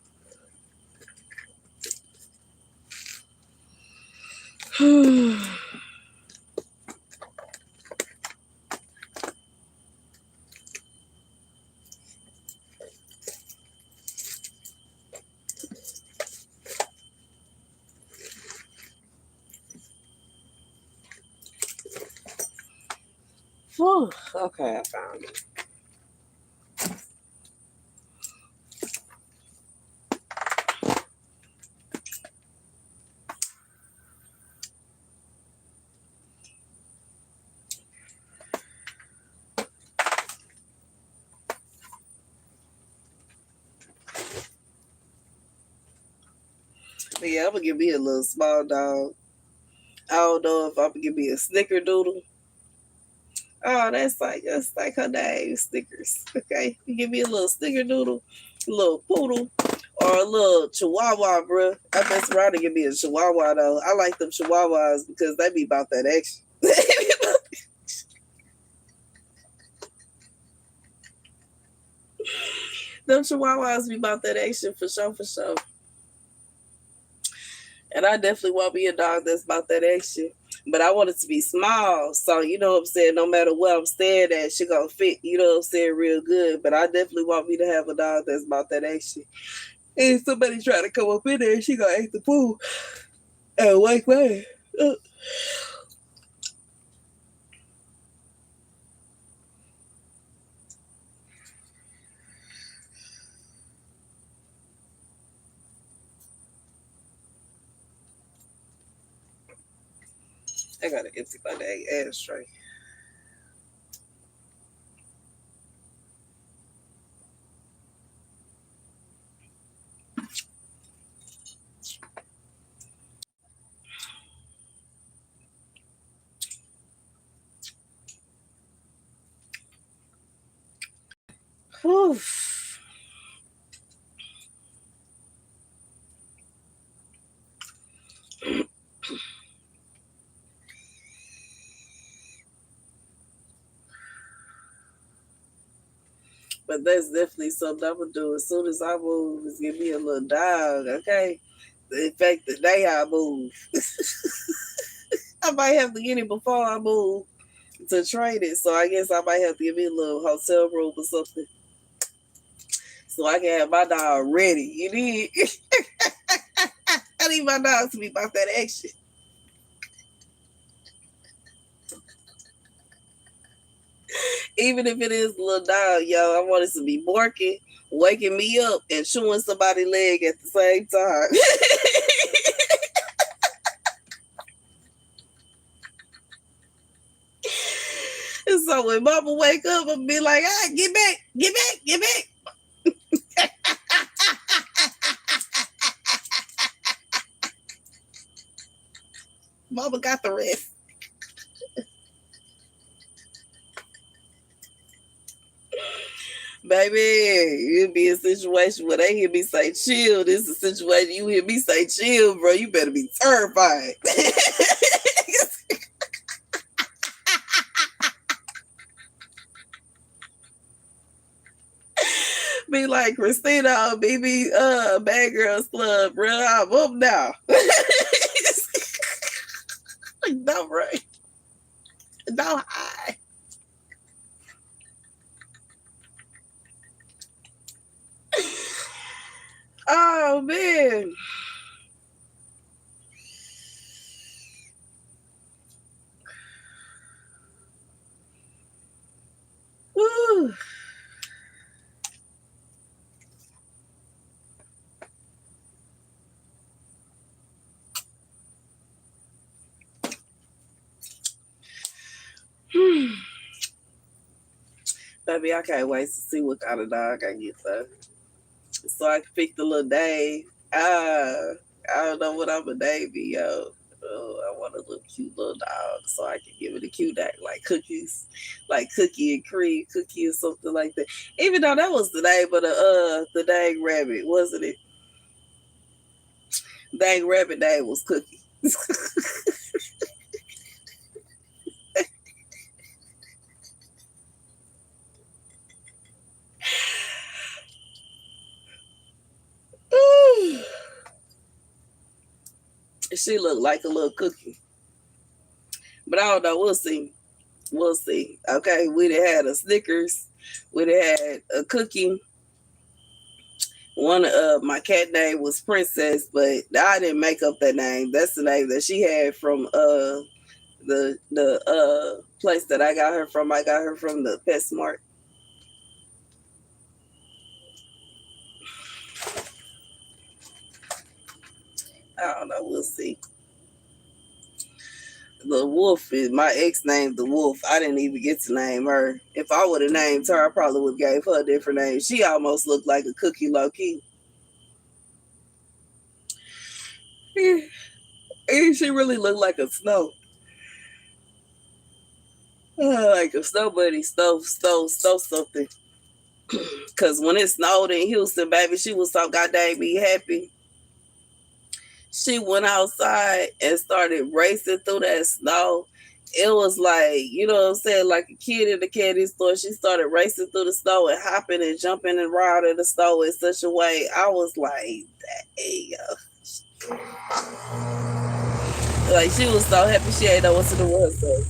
Okay, I found it. But yeah, I'm gonna give me a little small dog. I don't know if I'm gonna give me a snickerdoodle. Oh, that's like her name, Snickers. Okay, you give me a little snickerdoodle, a little poodle, or a little chihuahua, bro. I mess around and give me a chihuahua though. I like them chihuahuas because they be about that action. Them chihuahuas be about that action for sure, for sure. And I definitely want me a dog that's about that action. But I want it to be small. So, you know what I'm saying? No matter where I'm staying at, she gonna fit, you know what I'm saying, real good. But I definitely want me to have a dog that's about that action. And if somebody try to come up in there, she gonna act the fool and wake me up. I gotta empty my dang ashtray. Whew. But that's definitely something I'm gonna do as soon as I move is give me a little dog, okay? In fact, the day I move. I might have to get it before I move to trade it. So I guess I might have to give me a little hotel room or something. So I can have my dog ready. You need I need my dog to be about that action. Even if it is a little dog, yo, I want it to be barking, waking me up, and chewing somebody's leg at the same time. And so when mama wake up, I'll be like, ah, get back, get back, get back. Mama got the rest. Baby, it'd be a situation where they hear me say chill. This is a situation you hear me say chill, bro. You better be terrified. Be like Christina on BB Bad Girls Club, bro. I'm up now. No, right. No, I. Oh man. Woo. Baby, I can't wait to see what kind of dog I get though. So I can pick the little name. Ah, I don't know what I'm a name, yo. Oh, I want a little cute little dog so I can give it a cute name like cookies, like cookie and cream, cookie or something like that. Even though that was the name of the dang rabbit, wasn't it? Dang rabbit name was Cookie. She looked like a little cookie, but I don't know. We'll see. We'll see. Okay, we done had a Snickers. We done had a cookie. One my cat name was Princess, but I didn't make up that name. That's the name that she had from the place that I got her from. I got her from the Pet Smart. I don't know. We'll see. The Wolf is my ex named the Wolf. I didn't even get to name her. If I would have named her, I probably would have gave her a different name. She almost looked like a cookie low key. And she really looked like a snow. Like a snow bunny, snow something. Cause when it snowed in Houston, baby, she was so goddamn be happy. She went outside and started racing through that snow. It was like, you know what I'm saying, like a kid in the candy store. She started racing through the snow and hopping and jumping around in the snow in such a way. I was like, hey, like she was so happy she ain't know what to do with herself.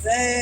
Say.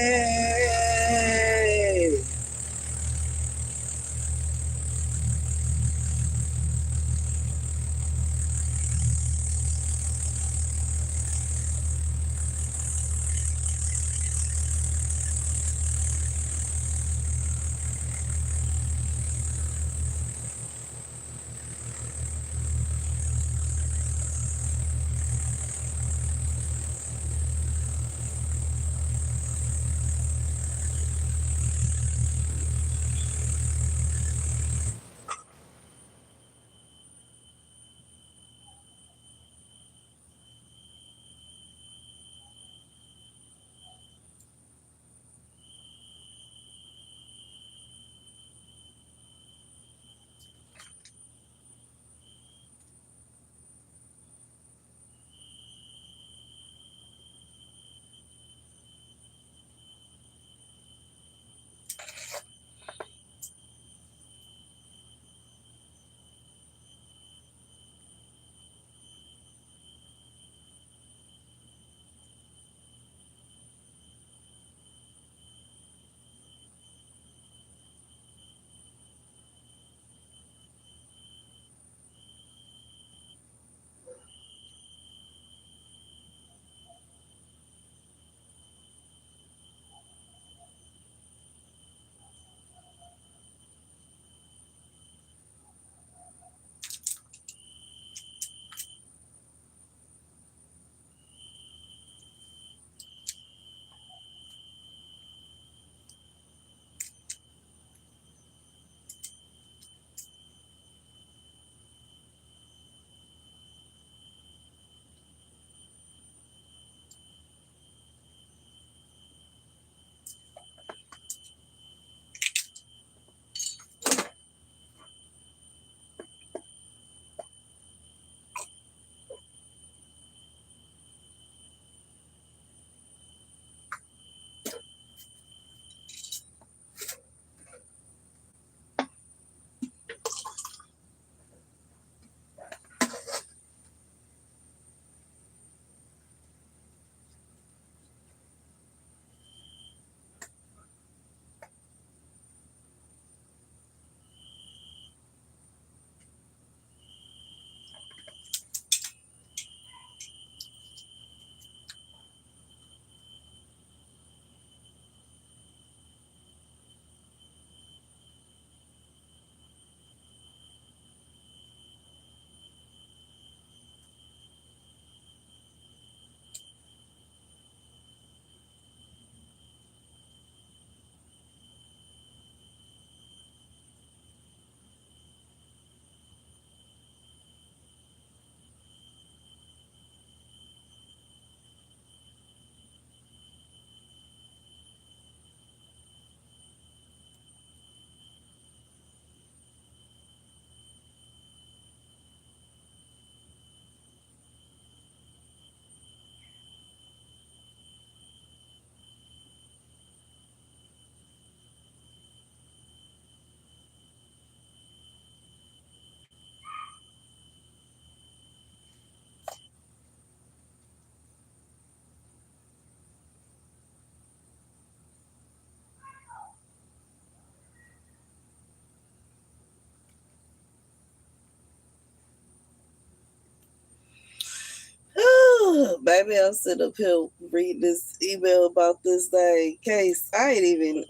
Baby, I'm sitting up here reading this email about this dang case. I ain't even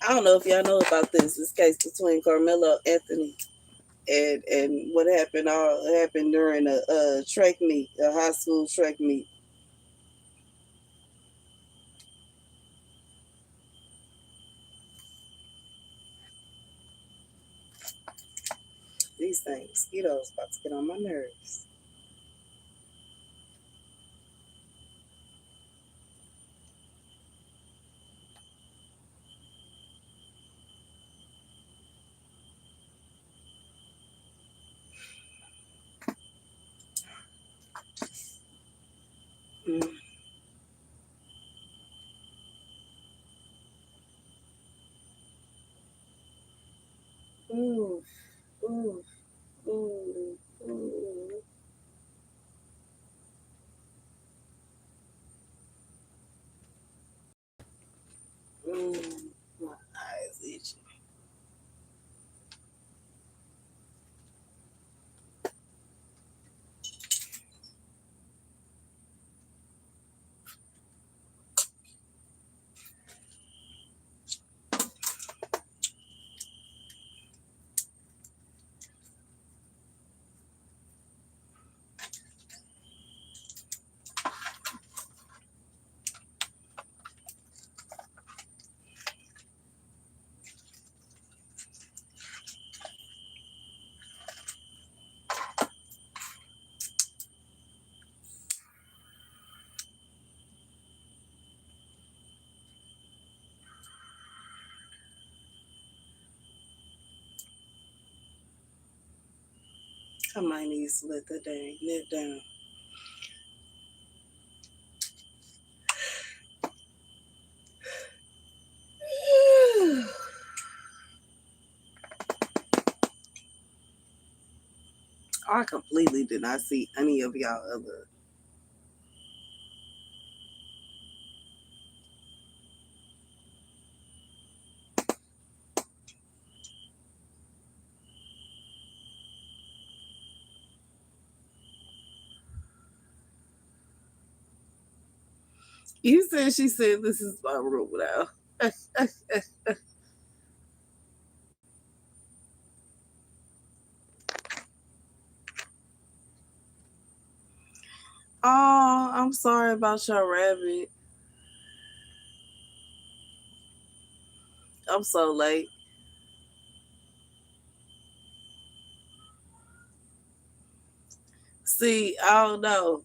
I don't know if y'all know about this case between Carmelo Anthony and what happened during a track meet, a high school track meet. These things, mosquitoes about to get on my nerves. Mm. Ooh, ooh, ooh, ooh. My eyes itchy. I might need to let that dang net down. I completely did not see any of y'all other. You said she said this is my room now. Oh, I'm sorry about your rabbit. I'm so late. See, I don't know.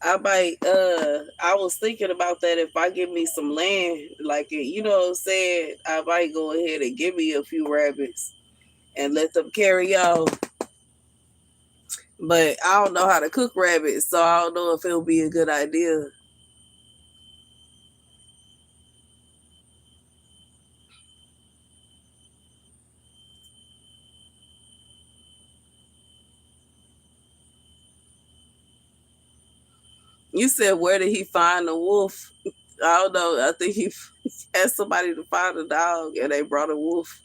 I might I was thinking about that if I give me some land, like you know what I'm saying, I might go ahead and give me a few rabbits and let them carry on. But I don't know how to cook rabbits, so I don't know if it'll be a good idea. You said where did he find the wolf? I don't know. I think he asked somebody to find a dog and they brought a wolf.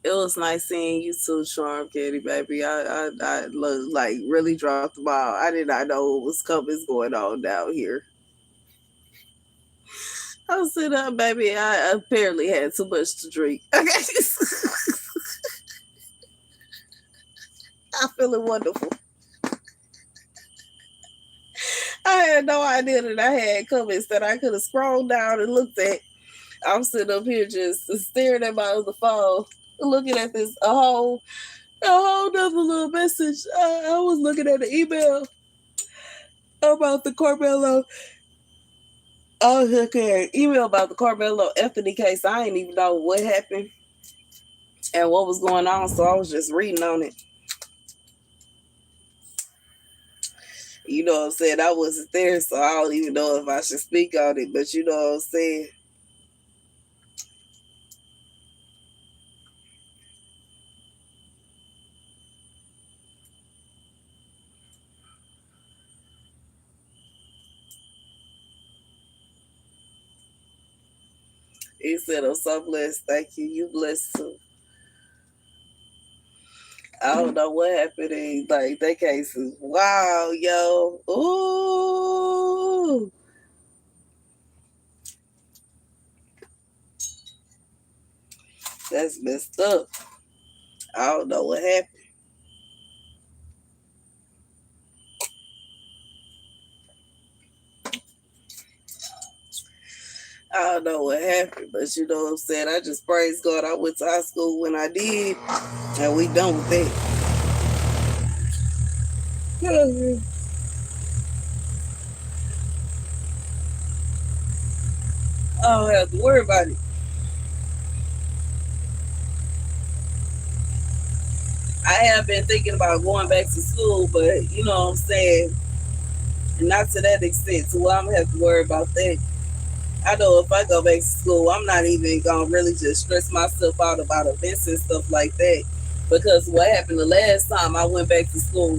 It was nice seeing you too, Charm Kitty, baby. I look, like really dropped the ball. I did not know what was coming going on down here. I was sitting up, baby. I apparently had too much to drink. Okay. I'm feeling wonderful. I had no idea that I had comments that I could have scrolled down and looked at. I'm sitting up here just staring at my other phone, looking at this a whole nother little message. I was looking at the email about the Carmelo. Oh, okay. Email about the Carmelo Anthony case. I didn't even know what happened and what was going on, so I was just reading on it. You know what I'm saying? I wasn't there, so I don't even know if I should speak on it, but you know what I'm saying? He said, I'm so blessed. Thank you. You blessed too. I don't know what happened. Like, that case is wow, yo. Ooh. That's messed up. I don't know what happened. I don't know what happened, but you know what I'm saying? I just praise God. I went to high school when I did, and we done with that. I don't have to worry about it. I have been thinking about going back to school, but you know what I'm saying? Not to that extent, so I'm gonna have to worry about that. I know if I go back to school, I'm not even gonna really just stress myself out about events and stuff like that. Because what happened the last time I went back to school,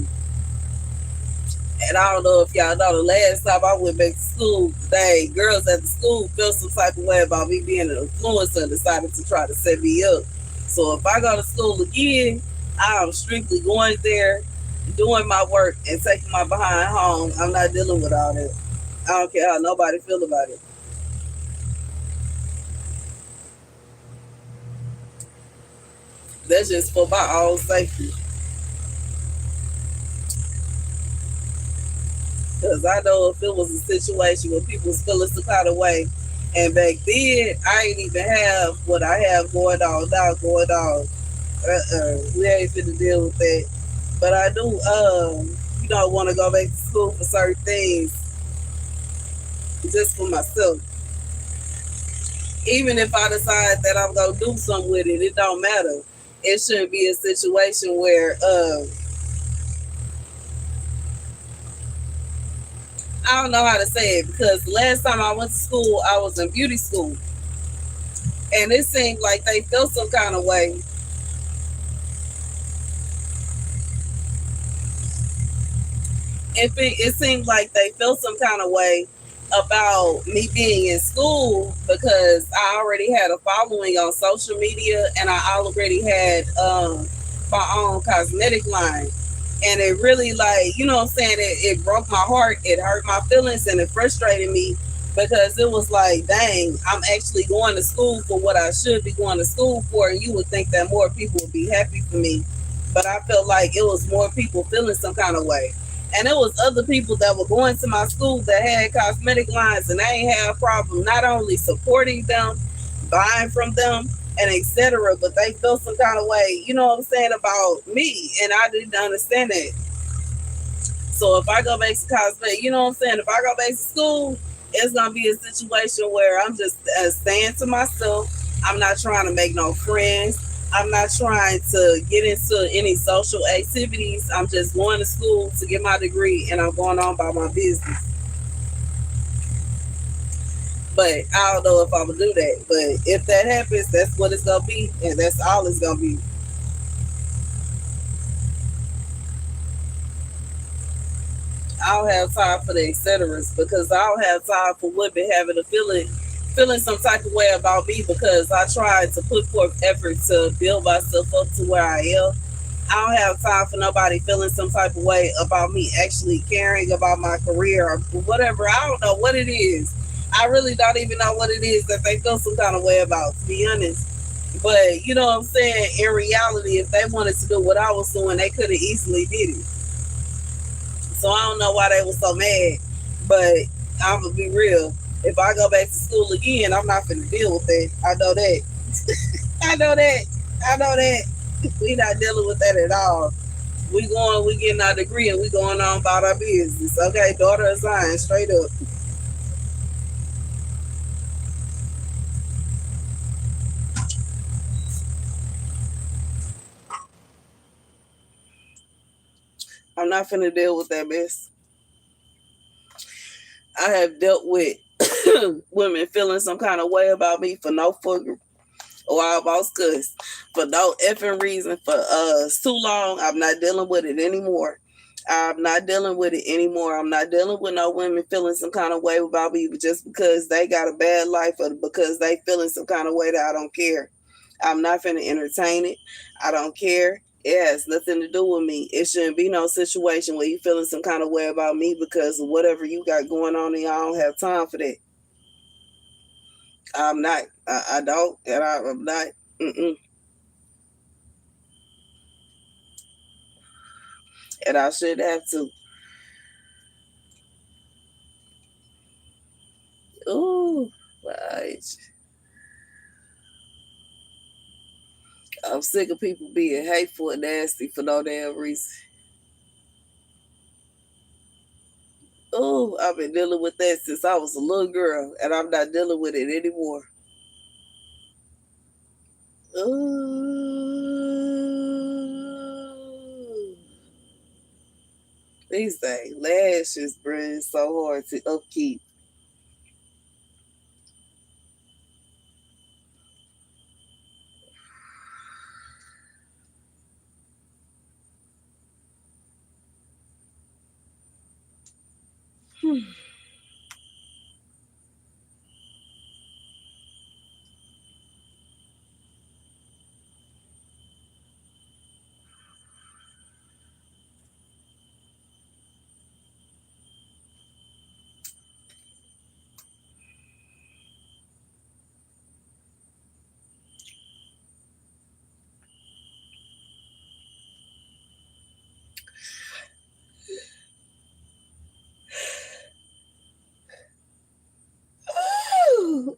and I don't know if y'all know, the last time I went back to school, they girls at the school felt some type of way about me being an influencer and decided to try to set me up. So if I go to school again, I'm strictly going there, doing my work, and taking my behind home. I'm not dealing with all that. I don't care how nobody feel about it. That's just for my own safety. Because I know if it was a situation where people was feeling some kind of way, and back then I ain't even have what I have going on now going on. We ain't finna deal with that. But I do, want to go back to school for certain things, just for myself. Even if I decide that I'm gonna do something with it, it don't matter. It shouldn't be a situation where I don't know how to say it, because last time I went to school, I was in beauty school, and it seemed like they felt some kind of way. It seemed like they felt some kind of way about me being in school, because I already had a following on social media, and I already had my own cosmetic line. And it really, like, what I'm saying, it broke my heart, it hurt my feelings, and it frustrated me, because it was like, dang, I'm actually going to school for what I should be going to school for, and you would think that more people would be happy for me. But I felt like it was more people feeling some kind of way. And it was other people that were going to my school that had cosmetic lines, and they ain't had a problem not only supporting them, buying from them, and etc. But they felt some kind of way, what I'm saying, about me, and I didn't understand that. So if I go back to cosmetic, what I'm saying, if I go back to school, it's gonna be a situation where I'm just staying to myself. I'm not trying to make no friends. I'm not trying to get into any social activities. I'm just going to school to get my degree, and I'm going on by my business. But I don't know if I'm gonna do that. But if that happens, that's what it's gonna be, and that's all it's gonna be. I don't have time for the etceteras, because I don't have time for women having a feeling some type of way about me, because I tried to put forth effort to build myself up to where I am. I don't have time for nobody feeling some type of way about me actually caring about my career or whatever. I don't know what it is. I really don't even know what it is that they feel some kind of way about, to be honest. But you know what I'm saying? In reality, if they wanted to do what I was doing, they could have easily did it. So I don't know why they were so mad. But I'm gonna be real. If I go back to school again, I'm not gonna deal with that. I know that. I know that. I know that. We not dealing with that at all. We getting our degree, and we going on about our business. Okay, daughter of Zion, straight up. I'm not finna deal with that mess. I have dealt with women feeling some kind of way about me for no fucking, or I almost cuss, for no effing reason for too long. I'm not dealing with it anymore. I'm not dealing with it anymore. I'm not dealing with no women feeling some kind of way about me just because they got a bad life, or because they feeling some kind of way that I don't care. I'm not finna entertain it. I don't care. It has nothing to do with me. It shouldn't be no situation where you feeling some kind of way about me because of whatever you got going on, and I don't have time for that. I'm not. I don't, and I'm not. Mm-mm. And I should have to. Ooh, right. I'm sick of people being hateful and nasty for no damn reason. Ooh, I've been dealing with that since I was a little girl, and I'm not dealing with it anymore. Ooh. These things, lashes, bruh, is so hard to upkeep.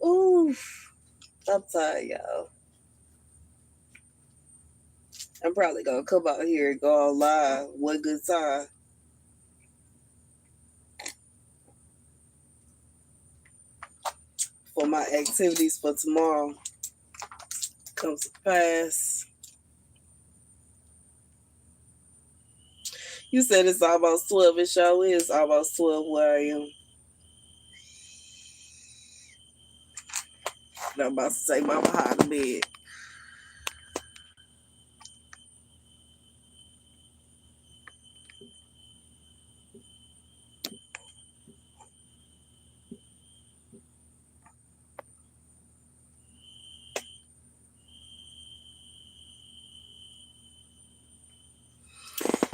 Ooh, I'm tired, y'all. I'm probably gonna come out here and go on live one good time. For my activities for tomorrow comes to pass. You said it's almost 12. It sure is almost 12 where I am. And I'm about to take my behind the bed.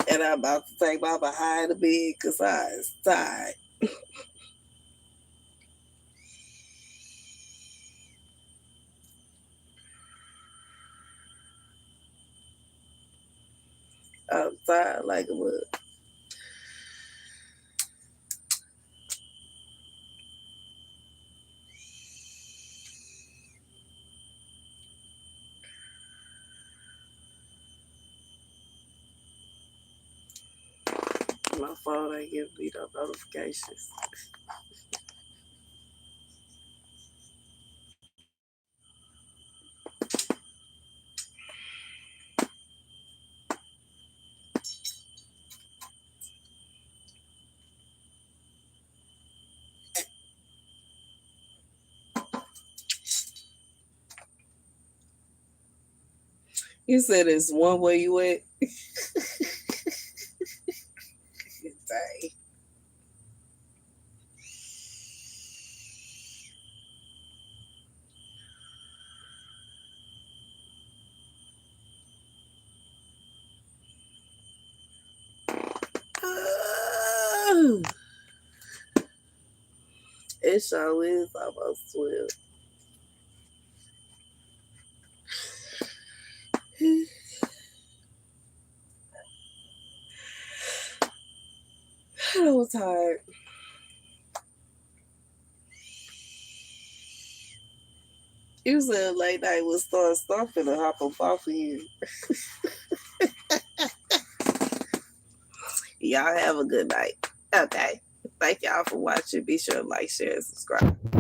And I'm about to take my behind the bed because I is tired. I'm tired like a mug. My phone ain't giving me no notifications. You said it's one where you at? Dang. It sure is almost 12. I'm tired. You said late night was StaR's finna hop up off of you. Y'all have a good night. Okay. Thank y'all for watching. Be sure to like, share, and subscribe.